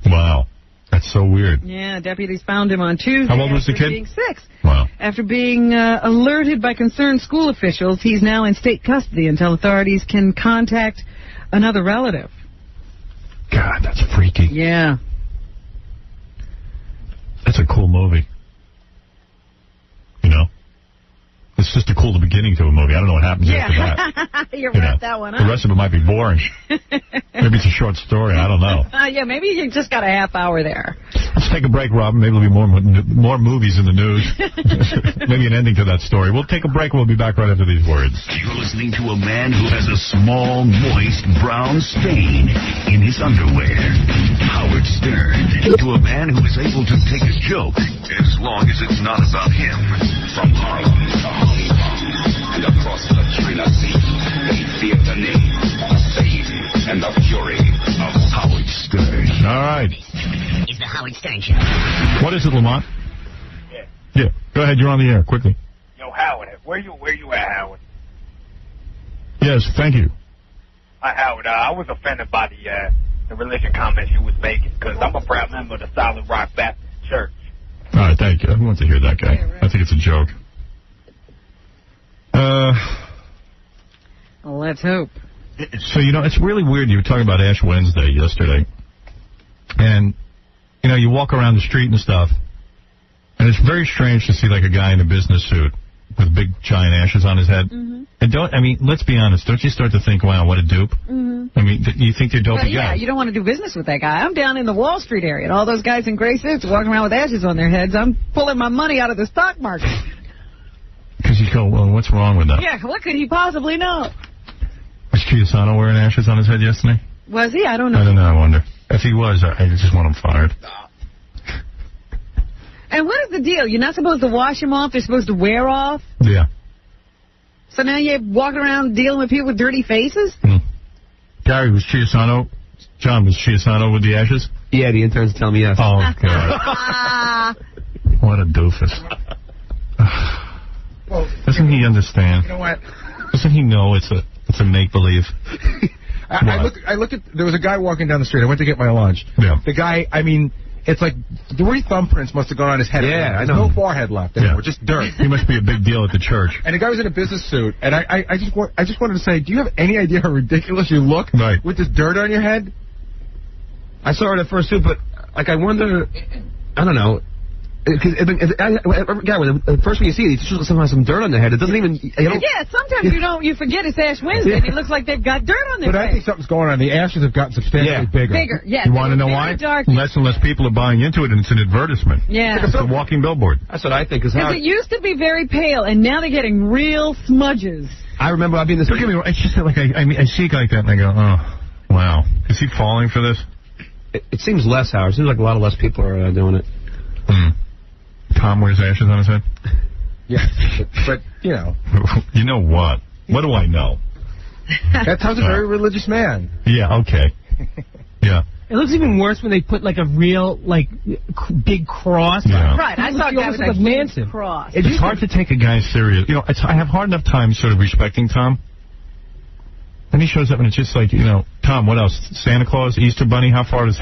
Wow. That's so weird. Yeah, deputies found him on Tuesday. How old was the after kid? Being 6. Wow. After being alerted by concerned school officials, he's now in state custody until authorities can contact another relative. God, that's freaky. Yeah. That's a cool movie. You know? It's just a cool beginning to a movie. I don't know what happens after that. You You wrap know, that one the up. rest of it might be boring. Maybe it's a short story. I don't know. Yeah, maybe you just got a half hour there. Let's take a break, Robin. Maybe there'll be more movies in the news. Maybe an ending to that story. We'll take a break. We'll be back right after these words. You're listening to a man who has a small, moist, brown stain in his underwear. Howard Stern. To a man who is able to take a joke as long as it's not about him. From Harlem to Hong Kong and across the China Sea, they fear the name, the fame, and the fury of Howard Stern. All right. Is the Howard Stern Show. What is it, Lamont? Yeah. Go ahead. You're on the air. Quickly. Yo, Howard, where you at, Howard? Yes, thank you. Hi, Howard. I was offended by the religion comments you was making because I'm a proud member of the Solid Rock Baptist Church. All right, thank you. Who wants to hear that guy? I think it's a joke. Well, let's hope. So, it's really weird. You were talking about Ash Wednesday yesterday. And, you walk around the street and stuff, and it's very strange to see, like, a guy in a business suit with big, giant ashes on his head. Mm-hmm. And let's be honest, don't you start to think, wow, what a dupe? Mm-hmm. I mean, you think they're dopey Yeah, guys. you don't want to do business with that guy. I'm down in the Wall Street area, and all those guys in gray suits walking around with ashes on their heads. I'm pulling my money out of the stock market. Because you go, well, what's wrong with that? Yeah, what could he possibly know? Was Chiusano wearing ashes on his head yesterday? Was he? I don't know. I don't know, I wonder. If he was, I just want him fired. And what is the deal? You're not supposed to wash them off. They're supposed to wear off? Yeah. So now you're walking around dealing with people with dirty faces? Gary, was Chiusano with the ashes? Yeah, the interns tell me yes. Oh, God. What a doofus. Doesn't he understand? You know what? Doesn't he know it's a make-believe? I look at, there was a guy walking down the street. I went to get my lunch. Yeah. The guy, I mean, it's like 3 thumbprints must have gone on his head. Yeah, There's I know. no forehead left anymore, just dirt. He must be a big deal at the church. And the guy was in a business suit, and I just wanted to say, do you have any idea how ridiculous you look with this dirt on your head? I saw it at first too, but like I wonder, I don't know. First when you see it, it's just somehow some dirt on their head. It doesn't even. Yeah, sometimes you forget it's Ash Wednesday. And it looks like they've got dirt on their But face. I think something's going on. The ashes have gotten substantially bigger. Bigger, yeah. You want to know why? Less and less people are buying into it, and it's an advertisement. Yeah. It's a walking billboard. That's what I think. Because it used to be very pale, and now they're getting real smudges. I remember I've been this. Don't get me wrong. It's just like I see a guy like that, and I go, oh, wow. Is he falling for this? It seems less, Howard. It seems like a lot less people are doing it. Tom wears ashes on his head? Yeah, but you know. You know what? What do I know? That Tom's a very religious man. Yeah, okay. Yeah. It looks even worse when they put like a real, big cross. Yeah. Right, I saw a guy with like a Manson. cross. It's hard to take a guy serious. You know, I have hard enough time sort of respecting Tom. Then he shows up and it's just like, Tom, what else? Santa Claus, Easter Bunny, how far do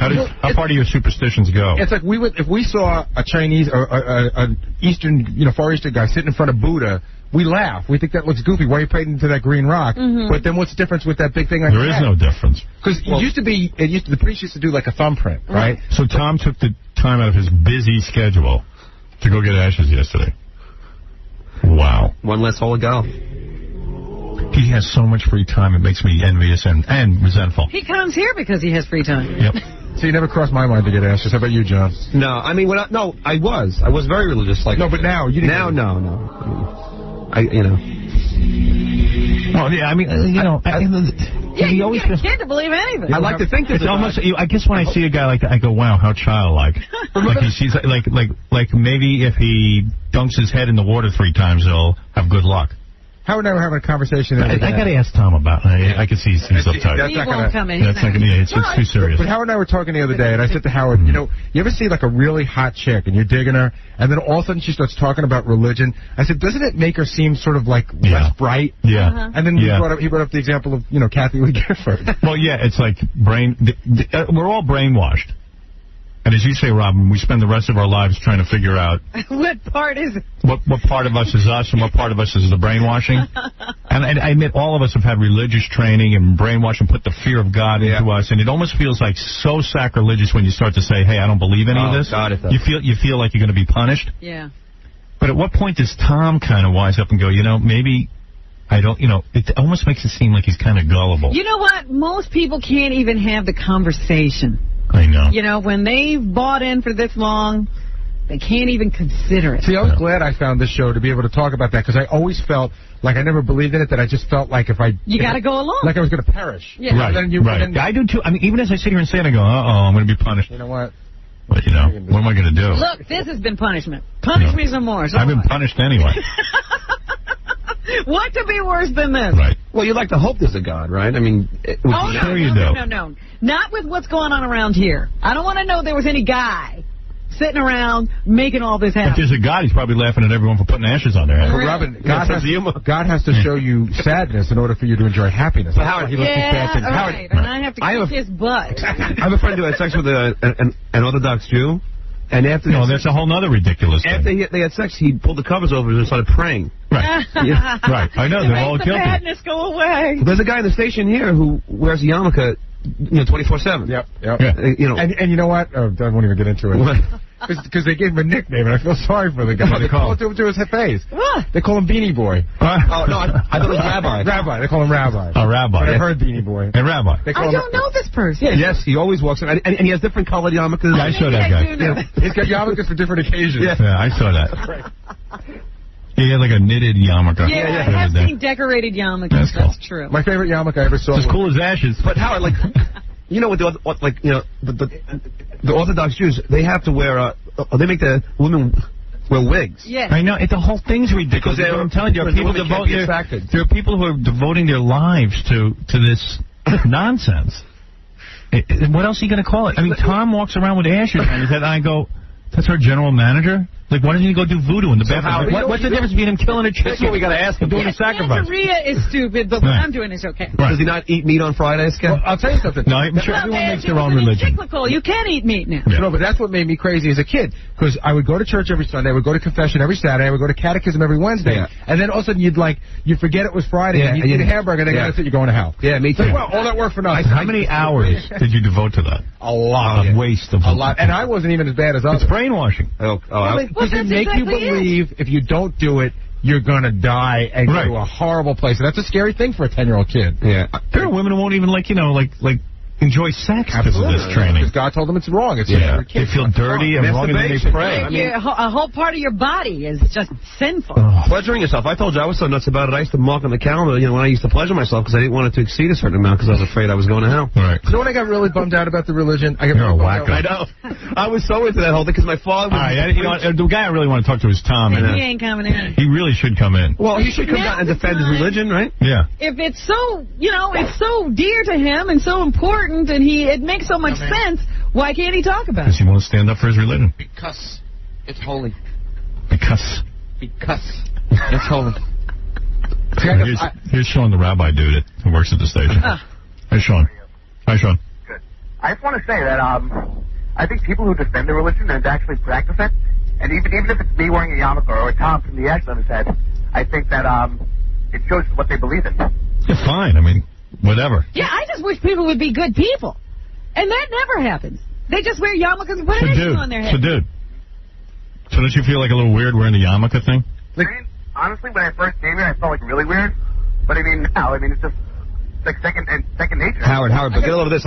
your superstitions go? It's like if we saw a Chinese or an Eastern, Far Eastern guy sitting in front of Buddha, we laugh. We think that looks goofy. Why are you painting into that green rock? But then what's the difference with that big thing? There is no difference. Because the priest used to do like a thumbprint, right? So Tom took the time out of his busy schedule to go get ashes yesterday. Wow. One less hole to go. He has so much free time, it makes me envious and resentful. He comes here because he has free time. Yep. So you never crossed my mind to get ashes. How about you, John? No, I mean, I was very religious. No, but now you didn't. Now, no. Oh, yeah, I mean, he always you can't believe anything. I like to think it's almost. I guess when I see a guy like that, I go, "Wow, how childlike!" He's like maybe if he dunks his head in the water 3 times, he'll have good luck. Howard and I were having a conversation. I got to ask Tom about it. I can see he's uptight. He won't come in. That's not gonna. Yeah, it's too serious. But Howard and I were talking the other day, and I said to Howard, you ever see like a really hot chick, and you're digging her, and then all of a sudden she starts talking about religion? I said, doesn't it make her seem sort of like less bright? Yeah. And then he brought up the example of Kathy Lee Gifford. Well, yeah, it's like we're all brainwashed. And as you say, Robin, we spend the rest of our lives trying to figure out what part is it? What part of us is us and what part of us is the brainwashing. And I admit all of us have had religious training and brainwashing, put the fear of God into us, and it almost feels like so sacrilegious when you start to say, hey, I don't believe any of this. God, you feel like you're going to be punished. Yeah. But at what point does Tom kind of wise up and go, maybe I don't, it almost makes it seem like he's kind of gullible. You know what? Most people can't even have the conversation. I know. When they've bought in for this long, they can't even consider it. See, I was glad I found this show to be able to talk about that, because I always felt like I never believed in it, that I just felt like You got to go along. Like I was going to perish. Yeah. Right, right. I do, too. I mean, even as I sit here and say it, I go, I'm going to be punished. You know what? But, what am I going to do? Look, this has been punishment. Punish me some more. So I've been punished anyway. What could be worse than this? Right. Well, you'd like to hope there's a God, right? I mean, No. Not with what's going on around here. I don't want to know there was any guy sitting around making all this happen. If there's a God, he's probably laughing at everyone for putting ashes on their head. But Robin, God has to show you sadness in order for you to enjoy happiness. But Howard, he lets these bad things happen. Right. And I have to kick his butt. I have a friend who had sex with an Orthodox Jew. And after that's a whole other ridiculous thing. After they had sex, he pulled the covers over and started praying. Right. Right. I know, they're all guilty. The badness go away. There's a guy in the station here who wears a yarmulke 24/7. Yep. And you know what? Oh, I won't even get into it. Because they gave him a nickname, and I feel sorry for the guy. They call it to his face. What? They call him Beanie Boy. Oh, no, I thought it was Rabbi. Rabbi. They call him Rabbi. Oh, Rabbi. But I heard Beanie Boy. And Rabbi. I don't know this person. Yes, he always walks in. And he has different colored yarmulkes. Yeah, I saw that guy. He's got yarmulkes for different occasions. Yeah, I saw that. He had like a knitted yarmulke. Yeah, I have seen decorated yarmulkes. That's true. My favorite yarmulke I ever saw. It's as cool as ashes. But Howard, the Orthodox Jews, they have to wear, they make the women wear wigs. Yeah. I know. The whole thing's ridiculous. I'm telling you, there are people who are devoting their lives to this nonsense. What else are you going to call it? I mean, Tom walks around with ashes on his head, and I go, that's our general manager? Like, why doesn't he go do voodoo in the bathroom? What's the difference between him killing a chicken? That's what we got to ask him. Doing a sacrifice. Santeria is stupid, but what I'm doing is okay. Does he not eat meat on Fridays, Ken? Well, I'll tell you something. No, I'm sure everyone makes their own religion. Cyclical. You can eat meat now. No, but that's what made me crazy as a kid. Because I would go to church every Sunday, I would go to confession every Saturday, I would go to catechism every Wednesday, and then all of a sudden you'd forget it was Friday, and you'd eat a hamburger, and then that's it, you're going to hell. Yeah, me too. Well, all that work for nothing. How many hours did you devote to that? A lot. A waste of a lot. And I wasn't even as bad as others. It's brainwashing. Because they make you believe if you don't do it, you're going to die and go to a horrible place. And that's a scary thing for a 10-year-old kid. Yeah. There are women who won't even enjoy sex because of this training. Because God told them it's wrong. It's they feel dirty and wrong, and then they pray. A whole part of your body is just sinful. Pleasuring yourself. I told you I was so nuts about it. I used to mark on the calendar, when I used to pleasure myself because I didn't want it to exceed a certain amount because I was afraid I was going to hell. Right. You know when I got really bummed out about the religion? You're a wacko. I know. I was so into that whole thing because my father was... the guy I really want to talk to is Tom. And he ain't coming in. He really should come in. Well, he should come down and defend his religion, right? Yeah. If it's so, it's so dear to him and so important, and it makes so much sense, why can't he talk about it? Because he won't stand up for his religion. Because it's holy. Because it's holy. Here's Sean, the rabbi dude who works at the station. Hey, Sean. Hi, Sean. Good. I just want to say that I think people who defend their religion and actually practice it, and even if it's me wearing a yarmulke or Tom from the X on his head, I think that it shows what they believe in. Yeah, fine. I mean, whatever. Yeah, I just wish people would be good people. And that never happens. They just wear yarmulkes and put anything on their head. So don't you feel like a little weird wearing the yarmulke thing? Honestly, when I first came here, I felt like really weird. But now, it's just like second nature. Howard, but get a load of this.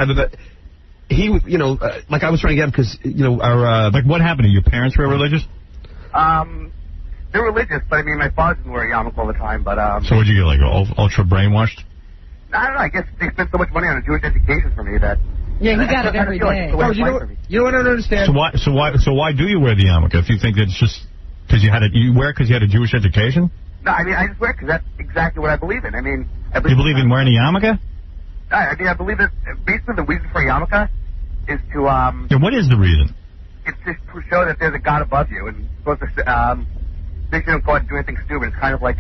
He, like I was trying to get him because, our... like, what happened? Your parents were religious? They're religious, but my father didn't wear a yarmulke all the time, but... So what'd you get, like, ultra brainwashed? I don't know, I guess they spent so much money on a Jewish education for me that... Yeah, he got it every day. You know what I don't understand? So why do you wear the yarmulke? If you think it's just because you wear it because you had a Jewish education? No, I just wear it because that's exactly what I believe in. You believe in wearing a yarmulke? I believe that basically the reason for a yarmulke is to Yeah, what is the reason? It's just to show that there's a God above you, and supposed to make you don't go out and do anything stupid. It's kind of like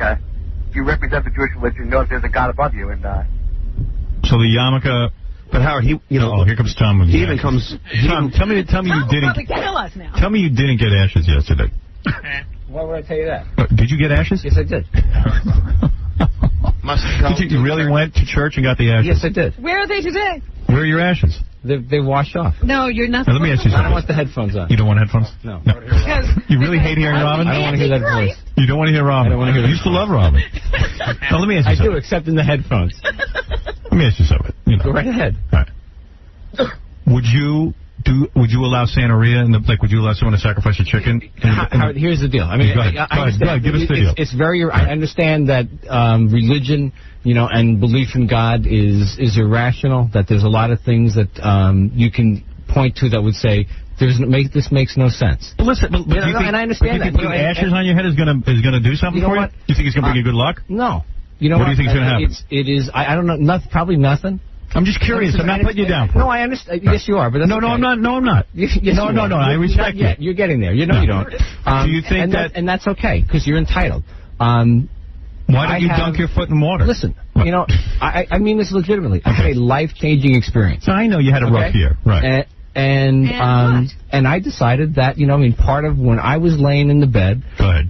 you represent the Jewish religion, know that there's a God above you, and so the yarmulke. But Howard, here comes Tom. He even comes. Tom, tell me you didn't. Kill us now. Tell me you didn't get ashes yesterday. Why would I tell you that? Did you get ashes? Yes, I did. You really went to church and got the ashes? Yes, I did. Where are they today? Where are your ashes? They washed off. No, you're not. Now, let me ask you something. I don't want the headphones on. You don't want headphones? No. You really hate hearing Robin? I don't want to hear that voice. You don't want to hear Robin? I don't want to hear. You used to love Robin. Now, let me ask you something. I do, except in the headphones. Let me ask you something. Go right ahead. All right. Would you allow Santeria would you allow someone to sacrifice a chicken? Howard, here's the deal. Go ahead. Give us the deal. It's very. I understand that religion, and belief in God is irrational. That there's a lot of things that you can point to that would say this makes no sense. But listen, but and I understand that. Putting ashes on your head is gonna do something for you? You think it's gonna bring you good luck? No. You know what do you think is gonna happen? It is. I don't know. Probably nothing. I'm just curious. I'm not putting you down. No, I understand. Yes, you are. But no, I'm not. No, I'm not. Yes, no. I respect you. You're getting there. You don't. Do you think and that's okay because you're entitled. Why don't you dunk your foot in water? Listen, I mean this legitimately. I had a life-changing experience. So I know you had a rough year, right? And I decided that, part of when I was laying in the bed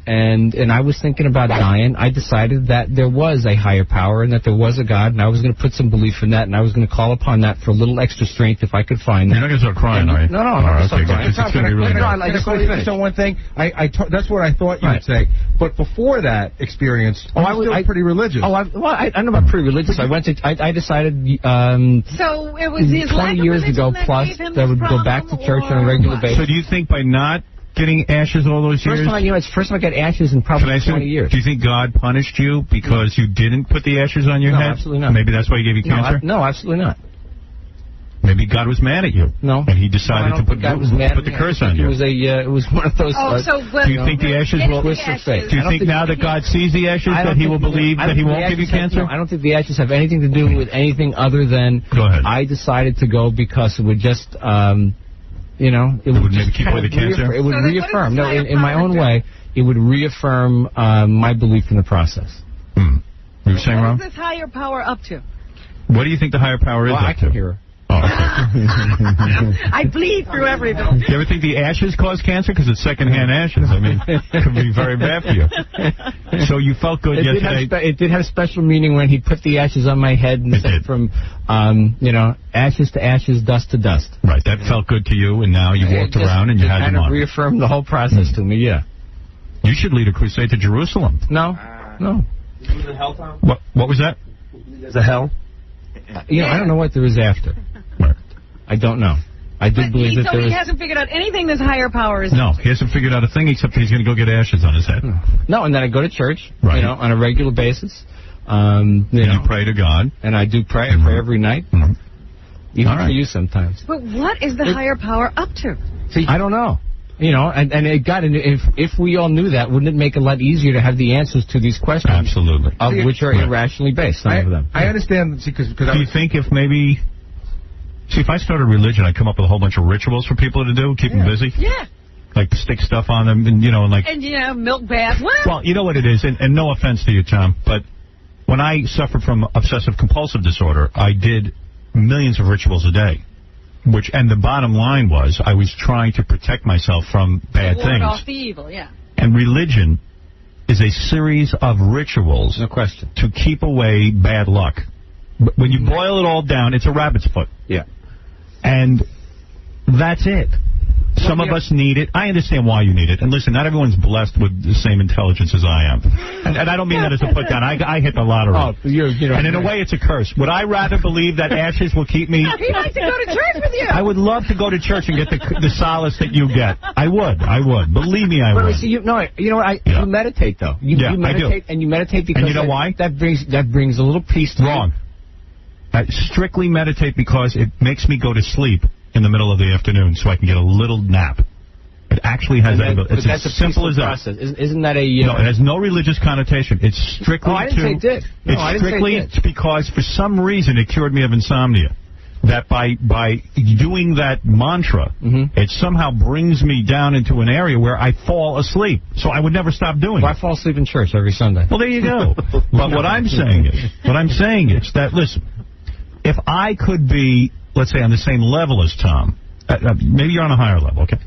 and I was thinking about dying, I decided that there was a higher power and that there was a God, and I was going to put some belief in that, and I was going to call upon that for a little extra strength if I could find that. You're not going to start crying, right? No, I'm not going to start crying. It's going to be really I just want to finish on one thing. That's what I thought you would say. But before that experience, I was still pretty religious. I don't know about pretty religious. I decided so it was his 20 years ago plus that I would go back to church on a regular basis. So do you think by not getting ashes all those years? It's the first time I got ashes in probably 20 years. Do you think God punished you because you didn't put the ashes on your head? No, absolutely not. Maybe that's why he gave you cancer? No, absolutely not. Maybe God was mad at you. No. And he decided to put the curse on you. It was one of those. Do you think the ashes will twist your fate? Do you think now that God sees the ashes that he will believe that he won't give you cancer? I don't think the ashes have anything to do with anything other than Go ahead. I decided to go because it would just you know, it would maybe keep away the cancer. It would reaffirm. No, in my own way, it would reaffirm my belief in the process. You were saying, Rob? What is this higher power up to? What do you think the higher power is up to? I can hear her. Oh, okay. I bleed through everything. Do you ever think the ashes cause cancer? Because it's secondhand ashes. I mean, it could be very bad for you. So you felt good yesterday. It did have special meaning when he put the ashes on my head and said from, ashes to ashes, dust to dust. Right. That felt good to you, and now you walked around and you had them on. It kind of reaffirmed the whole process to me, yeah. You should lead a crusade to Jerusalem. No. What was that? There's a hell? I don't know what there is after. I don't know. I do believe that So he hasn't figured out anything this higher power is. No, he hasn't figured out a thing except he's going to go get ashes on his head. No, and then I go to church, right. On a regular basis. You pray to God. And I do pray. I pray every night. Even for you sometimes. But what is the higher power up to? See, I don't know. If we all knew that, wouldn't it make it a lot easier to have the answers to these questions? Absolutely. Of which are irrationally based, some of them. I understand, because do you think if maybe... See, if I started a religion, I'd come up with a whole bunch of rituals for people to do, keep them busy. Yeah. Like stick stuff on them, and milk bath. Well, you know what it is, and no offense to you, Tom, but when I suffered from obsessive-compulsive disorder, I did millions of rituals a day. And the bottom line was, I was trying to protect myself from bad things. Ward off the evil, yeah. And religion is a series of rituals. No question. To keep away bad luck. But when you boil it all down, it's a rabbit's foot. Yeah. And that's it. Some of us need it. I understand why you need it. And listen, not everyone's blessed with the same intelligence as I am. And I don't mean that as a put down. I hit the lottery. And in a way, it's a curse. Would I rather believe that ashes will keep me... He'd like to go to church with you. I would love to go to church and get the solace that you get. I would. Believe me, I would. You know what? You meditate, though. You meditate, I do. And you meditate because... And you know why? That brings a little peace to you. Wrong. I strictly meditate because it makes me go to sleep in the middle of the afternoon so I can get a little nap. It actually has that ability. It's as simple as that. Isn't that a... No, it has no religious connotation. It's strictly I didn't say it did. No, it's strictly because for some reason it cured me of insomnia. That by doing that mantra, it somehow brings me down into an area where I fall asleep. So I would never stop doing it. I fall asleep in church every Sunday. Well, there you go. But what I'm saying is that, listen, if I could be, let's say, on the same level as Tom, maybe you're on a higher level, okay?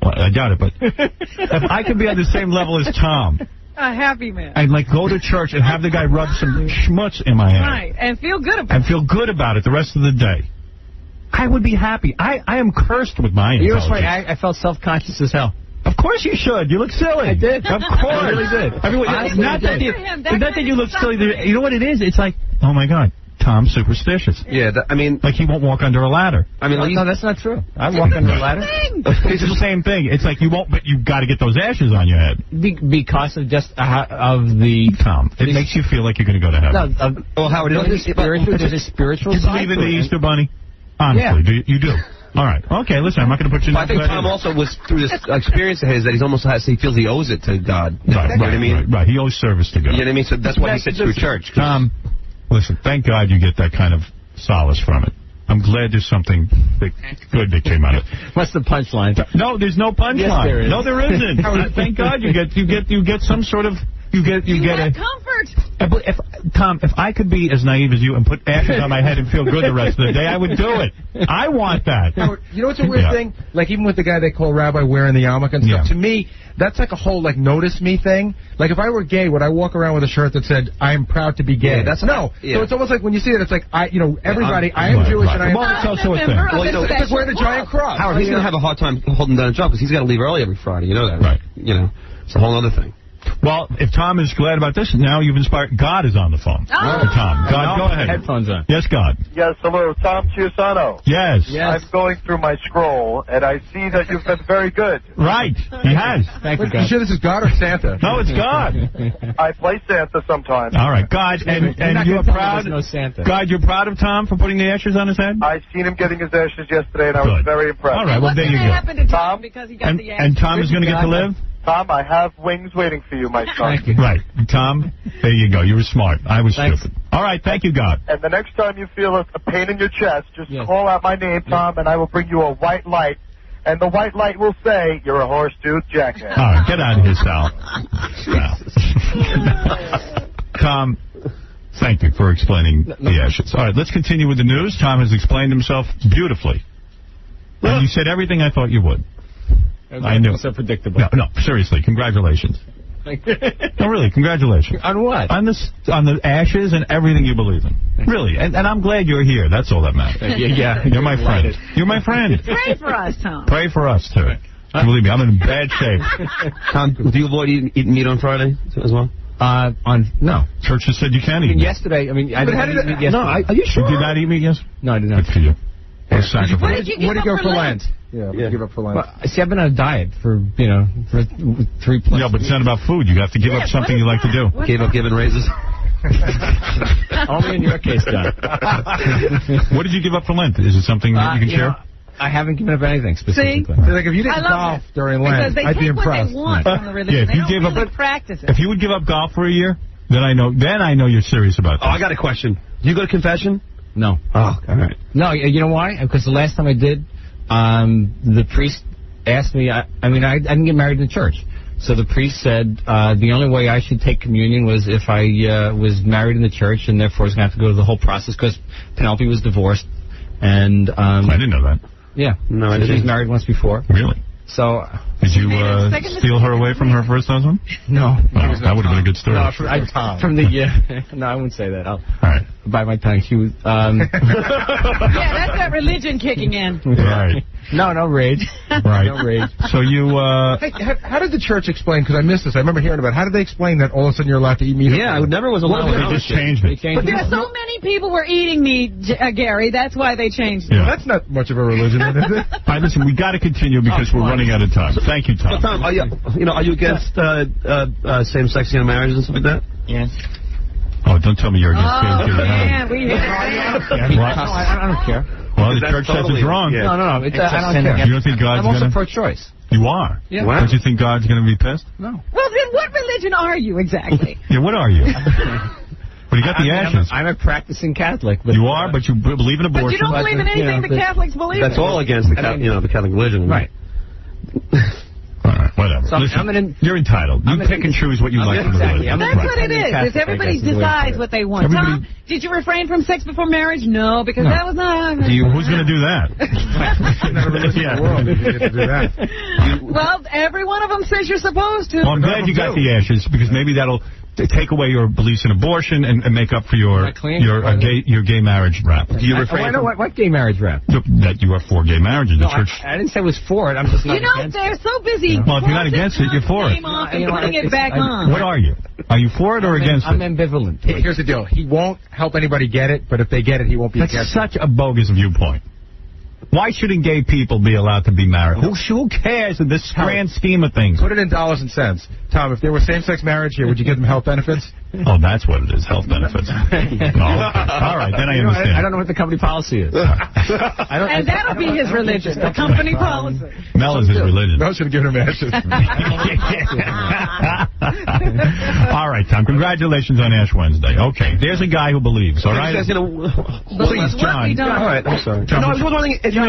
Well, I doubt it, but if I could be on the same level as Tom, a happy man, I'd go to church and have the guy rub some schmutz in my head. Right, and feel good about it. And feel good about it the rest of the day. I would be happy. I am cursed with my intelligence. You know what's funny? I felt self-conscious as hell. Of course you should. You look silly. I did. Of course. I really did. Not that you look silly. You know what it is? It's like, oh, my God. Tom's superstitious. Yeah, like he won't walk under a ladder. No, that's not true. I walk under a ladder. It's the same thing. It's like you won't, but you've got to get those ashes on your head. Because of just of the... Tom, it makes you feel like you're going to go to heaven. No, Howard, there's a spiritual side. Do you believe in the Easter Bunny? Honestly, you do? All right. Okay, listen, I'm not going to put you in I think Tom also was through this experience of his that he feels he owes it to God. Right, you know what I mean? Right. He owes service to God. You know what I mean? So that's why he sits through church. Tom, listen, thank God you get that kind of solace from it. I'm glad there's something good that came out of it. What's the punchline? No, there's no punchline. Yes, there is. No, there isn't. Thank God you get some sort of you get a comfort. If I could be as naive as you and put ashes on my head and feel good the rest of the day, I would do it. I want that. You know what's a weird thing? Like even with the guy they call Rabbi wearing the yarmulke and stuff. To me, that's like a whole notice me thing. Like if I were gay, would I walk around with a shirt that said I am proud to be gay? Yeah, So it's almost like when you see it, it's like everybody. I am Jewish and I am. Well, it's also a thing. Well, it's like wearing a giant cross. Howard, he's gonna have a hard time holding down a job because he's got to leave early every Friday. You know that, right? It's a whole other thing. Well, if Tom is glad about this, now you've inspired. God is on the phone. Tom, God, go ahead. Headphones on. Yes, God. Yes, hello, Tom Chiusano. Yes. I'm going through my scroll, and I see that you've been very good. Right. He has. Thank you, God. You sure this is God or Santa? No, it's God. I play Santa sometimes. All right, God, and you're proud. No Santa. God, you're proud of Tom for putting the ashes on his head? I've seen him getting his ashes yesterday, and I was very impressed. All right, well, there you go. What happened to Tom because he got the ashes? And Tom is going to get to live? Tom, I have wings waiting for you, my son. Thank you. Right. Tom, there you go. You were smart. I was stupid. All right. Thank you, God. And the next time you feel a pain in your chest, just call out my name, Tom, and I will bring you a white light and the white light will say, you're a horse-toothed jackass. All right, get out of here, Sal. Tom, thank you for explaining the ashes. All right, let's continue with the news. Tom has explained himself beautifully. And you said everything I thought you would. I knew. So predictable. No, seriously, congratulations. No, really, congratulations. On what? On the ashes and everything you believe in. Really, and I'm glad you're here. That's all that matters. Yeah. You're my friend. You're my friend. Pray for us, Tom. Pray for us, too. Believe me, I'm in bad shape. Tom, do you avoid eating meat on Friday as well? No. Church has said you can't eat meat. Yesterday, I mean, I didn't eat meat yesterday. No, are you sure? You did not eat meat yesterday? No, I did not. Good for you. What a What sacrifice. did you give up for Lent? Yeah, we give up for Lent. Well, see, I've been on a diet for 3+. Yeah, but it's not about food. You have to give up something you like to do. Gave up giving raises? Only in your case, John. What did you give up for Lent? Is it something that you can share? I haven't given up anything specifically. See? Like, if you didn't golf during Lent, I'd be impressed. Because they take what they want from the religion. Yeah, if they you don't gave really up, practice it. If you would give up golf for a year, then I know you're serious about that. Oh, I got a question. Do you go to confession? No. Oh, all right. No, you know why? Because the last time I did, the priest asked me, I didn't get married in the church. So the priest said the only way I should take communion was if I was married in the church, and therefore I was going to have to go through the whole process because Penelope was divorced. And I didn't know that. Yeah. No, I didn't. She was married once before. Really? So... Did you steal her away from her first husband? No. That would have been a good story. No, from the... no, I wouldn't say that. All right. By my tongue. She was... Yeah, that's that religion kicking in. Right. No rage. Right. No rage. So you... Hey, how did the church explain, because I missed this, I remember hearing about it, how did they explain that all of a sudden you're allowed to eat meat? Yeah, I never was allowed. They just changed it. But there are so many people were eating meat, Gary. That's why they changed it. Yeah. That's not much of a religion, is it? All right, listen, we got to continue because we're running out of time. Thank you, Tom. So, Tom, are you against same-sex marriages and stuff like that? Yes. Oh, don't tell me you're against Oh, man, we I don't care. Well, the church says it's wrong. No. I don't care. You don't think God's I'm also going to... pro-choice. You are? Yeah. Don't you think God's going to be pissed? No. Well, then what religion are you exactly? Yeah, what are you? But you got the ashes. I'm a practicing Catholic. But you are, but you believe in abortion. But you don't believe in anything the Catholics believe in. That's all against the Catholic religion. Right. All right, whatever. So Listen, you're entitled. You pick and choose what you like from the religion. That's what it is. It's everybody decides what they want. Tom, did you refrain from sex before marriage? No, because that was not... Who's going to do that? Well, every one of them says you're supposed to. Well, I'm glad you got the ashes, because maybe that'll take away your beliefs in abortion and make up for your gay marriage rap. Do you refrain from... What gay marriage rap? That you are for gay marriage in the church. I didn't say it was for it. I'm just not against it. They're so busy. Well, if you're not against it, you're for it. Putting it back on. What are you? Are you for it or against it? I'm ambivalent. Here's the deal. He won't help anybody get it, but if they get it, he won't be against it. That's such a bogus viewpoint. Why shouldn't gay people be allowed to be married? Who cares in this grand scheme of things? Put it in dollars and cents. Tom, if there was same-sex marriage here, would you give them health benefits? Oh, that's what it is, health benefits. No. All right, then I understand. I don't know what the company policy is. And that'll be his religion, the company policy. Mel is his religion. Mel should have given him ashes. All right, Tom, congratulations on Ash Wednesday. Okay, there's a guy who believes, all right? Please, John. All right, I'm sorry. John, No, I was wondering if you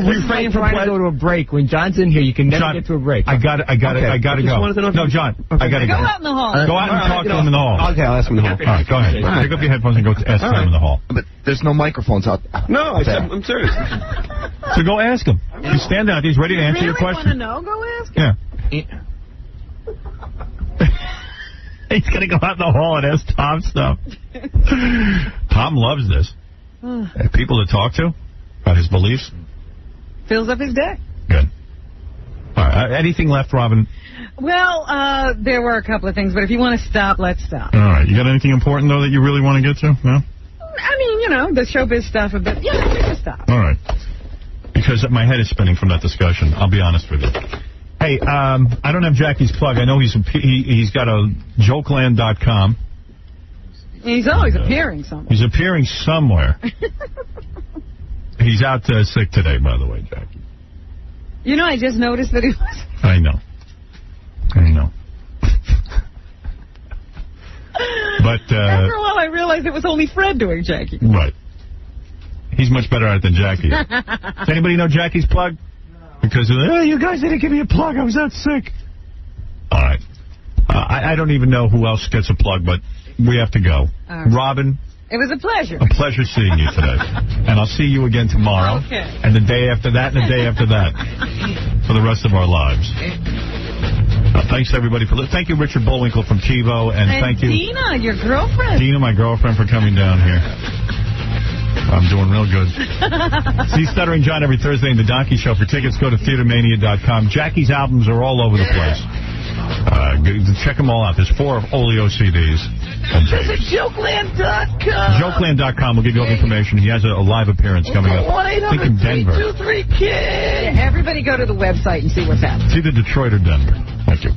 refrain from trying to go to a break. When John's in here, you can never get to a break. I gotta go. No, John, I gotta go. Go out in the hall. Go out and talk to him in the hall. Okay, I'll ask him in the hall. All right, go ahead. Pick up your headphones and go ask him in the hall. But there's no microphones out. No, I'm serious. So go ask him. He's standing out. He's ready to answer your question. You really want to know? Go ask him. Yeah. He's going to go out in the hall and ask Tom stuff. Tom loves this. People to talk to about his beliefs. Fills up his day. Good. All right. Anything left, Robin? Well, there were a couple of things, but if you want to stop, let's stop. All right. You got anything important, though, that you really want to get to? No? I mean, the showbiz stuff a bit. Yeah, we can stop. All right. Because my head is spinning from that discussion. I'll be honest with you. Hey, I don't have Jackie's plug. I know he's got a jokeland.com. He's always appearing somewhere. He's appearing somewhere. He's out sick today, by the way, Jackie. You know, I just noticed that he was... I know. But after a while, I realized it was only Fred doing Jackie. Right. He's much better at it than Jackie is. Does anybody know Jackie's plug? Because, you guys didn't give me a plug. I was that sick. All right. I don't even know who else gets a plug, but we have to go. Right. Robin. It was a pleasure. A pleasure seeing you today. And I'll see you again tomorrow. Okay. And the day after that, and the day after that. For the rest of our lives. Thanks, everybody, for listening. Thank you, Richard Bullwinkle from TiVo. And thank you, Dina, your girlfriend. Dina, my girlfriend, for coming down here. I'm doing real good. See Stuttering John every Thursday in The Donkey Show. For tickets, go to theatermania.com. Jackie's albums are all over the place. Check them all out. There's 4 Olio CDs. Visit Jokeland.com. Jokeland.com will give you all the information. He has a live appearance coming up. I think in Denver. 1-800-323-KID. Everybody go to the website and see what's happening. It's either Detroit or Denver. Thank you.